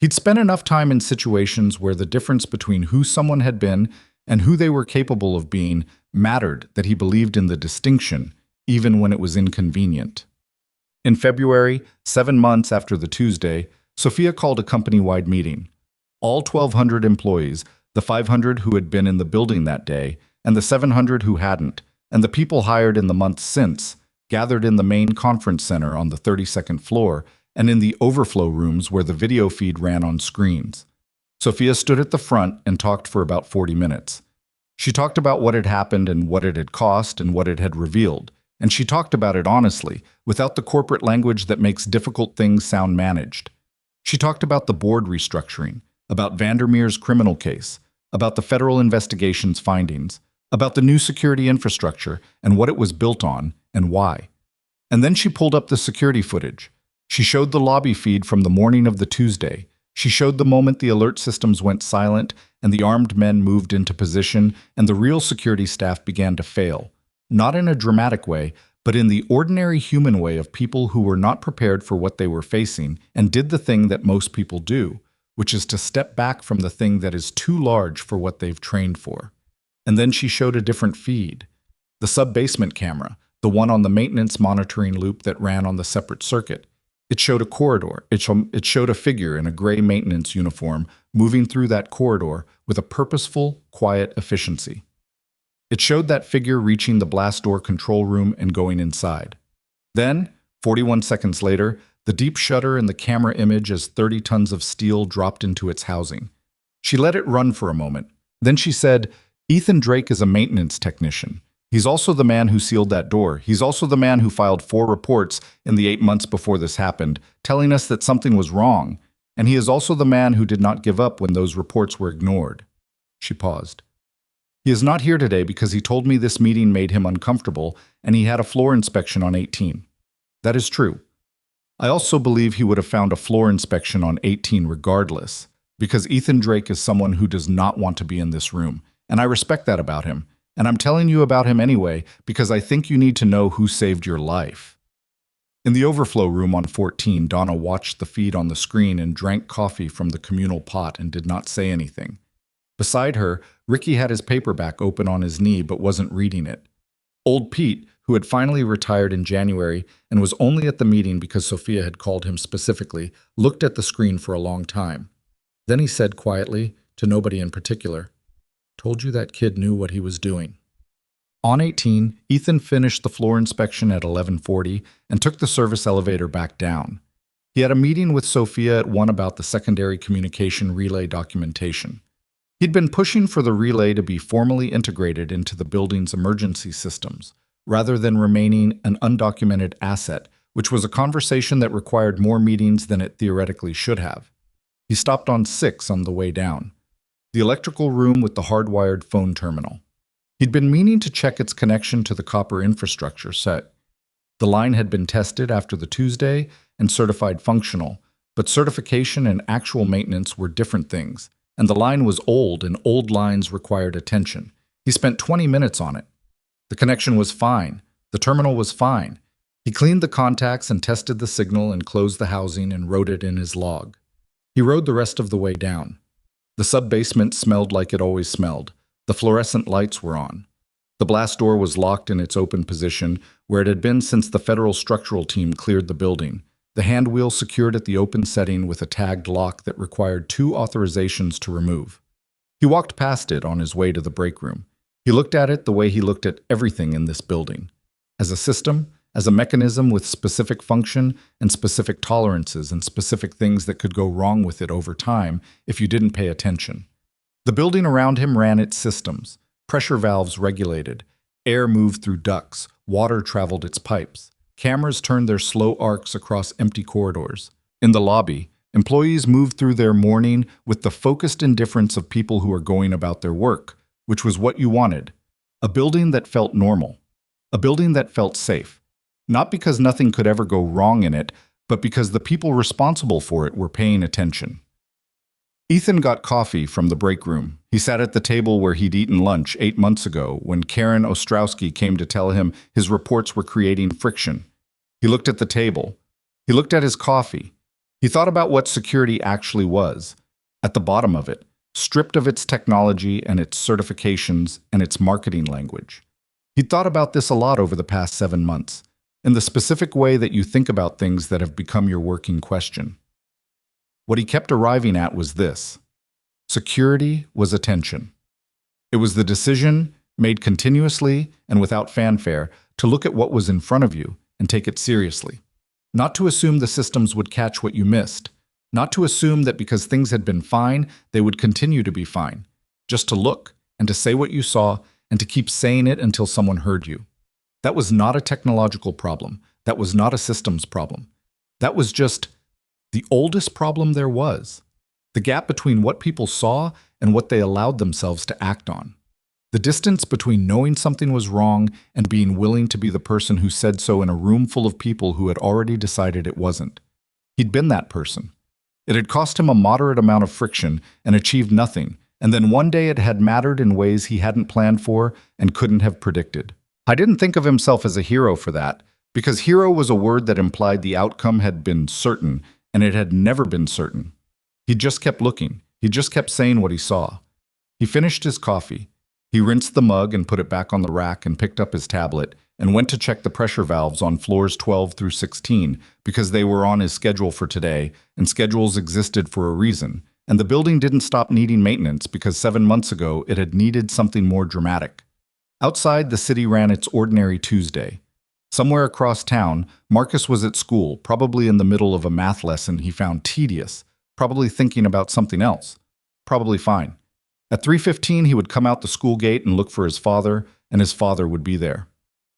He'd spent enough time in situations where the difference between who someone had been and who they were capable of being mattered that he believed in the distinction, even when it was inconvenient. In February, 7 months after the Tuesday, Sophia called a company-wide meeting. All 1,200 employees, the 500 who had been in the building that day, and the 700 who hadn't, and the people hired in the months since, gathered in the main conference center on the 32nd floor and in the overflow rooms where the video feed ran on screens. Sophia stood at the front and talked for about 40 minutes. She talked about what had happened and what it had cost and what it had revealed, and she talked about it honestly, without the corporate language that makes difficult things sound managed. She talked about the board restructuring, about Vandermeer's criminal case, about the federal investigation's findings, about the new security infrastructure and what it was built on and why. And then she pulled up the security footage. She showed the lobby feed from the morning of the Tuesday. She showed the moment the alert systems went silent and the armed men moved into position and the real security staff began to fail. Not in a dramatic way, but in the ordinary human way of people who were not prepared for what they were facing and did the thing that most people do, which is to step back from the thing that is too large for what they've trained for. And then she showed a different feed. The sub-basement camera, the one on the maintenance monitoring loop that ran on the separate circuit. It showed a corridor. It showed a figure in a gray maintenance uniform moving through that corridor with a purposeful, quiet efficiency. It showed that figure reaching the blast door control room and going inside. Then, 41 seconds later, the deep shudder in the camera image as 30 tons of steel dropped into its housing. She let it run for a moment. Then she said, "Ethan Drake is a maintenance technician. He's also the man who sealed that door. He's also the man who filed 4 reports in the 8 months before this happened, telling us that something was wrong. And he is also the man who did not give up when those reports were ignored." She paused. "He is not here today because he told me this meeting made him uncomfortable and he had a floor inspection on 18. That is true. I also believe he would have found a floor inspection on 18 regardless, because Ethan Drake is someone who does not want to be in this room, and I respect that about him. And I'm telling you about him anyway because I think you need to know who saved your life." In the overflow room on 14, Donna watched the feed on the screen and drank coffee from the communal pot and did not say anything. Beside her, Ricky had his paperback open on his knee but wasn't reading it. Old Pete, who had finally retired in January and was only at the meeting because Sophia had called him specifically, looked at the screen for a long time. Then he said quietly, to nobody in particular, "Told you that kid knew what he was doing." On 18, Ethan finished the floor inspection at 11:40 and took the service elevator back down. He had a meeting with Sophia at 1 about the secondary communication relay documentation. He'd been pushing for the relay to be formally integrated into the building's emergency systems, rather than remaining an undocumented asset, which was a conversation that required more meetings than it theoretically should have. He stopped on 6 on the way down. The electrical room with the hardwired phone terminal. He'd been meaning to check its connection to the copper infrastructure set. The line had been tested after the Tuesday and certified functional, but certification and actual maintenance were different things, and the line was old and old lines required attention. He spent 20 minutes on it. The connection was fine. The terminal was fine. He cleaned the contacts and tested the signal and closed the housing and wrote it in his log. He rode the rest of the way down. The sub-basement smelled like it always smelled. The fluorescent lights were on. The blast door was locked in its open position, where it had been since the federal structural team cleared the building, the hand wheel secured at the open setting with a tagged lock that required 2 authorizations to remove. He walked past it on his way to the break room. He looked at it the way he looked at everything in this building. As a system, as a mechanism with specific function and specific tolerances and specific things that could go wrong with it over time if you didn't pay attention. The building around him ran its systems. Pressure valves regulated. Air moved through ducts. Water traveled its pipes. Cameras turned their slow arcs across empty corridors. In the lobby, employees moved through their morning with the focused indifference of people who are going about their work, which was what you wanted. A building that felt normal. A building that felt safe. Not because nothing could ever go wrong in it, but because the people responsible for it were paying attention. Ethan got coffee from the break room. He sat at the table where he'd eaten lunch 8 months ago when Karen Ostrowski came to tell him his reports were creating friction. He looked at the table. He looked at his coffee. He thought about what security actually was. At the bottom of it, stripped of its technology and its certifications and its marketing language. He'd thought about this a lot over the past 7 months, in the specific way that you think about things that have become your working question. What he kept arriving at was this. Security was attention. It was the decision, made continuously and without fanfare, to look at what was in front of you and take it seriously. Not to assume the systems would catch what you missed. Not to assume that because things had been fine, they would continue to be fine. Just to look and to say what you saw and to keep saying it until someone heard you. That was not a technological problem. That was not a systems problem. That was just the oldest problem there was. The gap between what people saw and what they allowed themselves to act on. The distance between knowing something was wrong and being willing to be the person who said so in a room full of people who had already decided it wasn't. He'd been that person. It had cost him a moderate amount of friction and achieved nothing, and then one day it had mattered in ways he hadn't planned for and couldn't have predicted. I didn't think of himself as a hero for that, because hero was a word that implied the outcome had been certain, and it had never been certain. He just kept looking. He just kept saying what he saw. He finished his coffee. He rinsed the mug and put it back on the rack and picked up his tablet and went to check the pressure valves on floors 12 through 16 because they were on his schedule for today, and schedules existed for a reason, and the building didn't stop needing maintenance because 7 months ago it had needed something more dramatic. Outside, the city ran its ordinary Tuesday. Somewhere across town, Marcus was at school, probably in the middle of a math lesson he found tedious, probably thinking about something else. Probably fine. At 3:15, he would come out the school gate and look for his father, and his father would be there.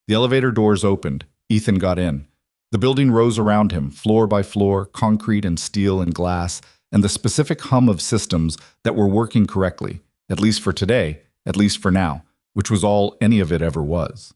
The elevator doors opened. Ethan got in. The building rose around him, floor by floor, concrete and steel and glass, and the specific hum of systems that were working correctly, at least for today, at least for now, which was all any of it ever was.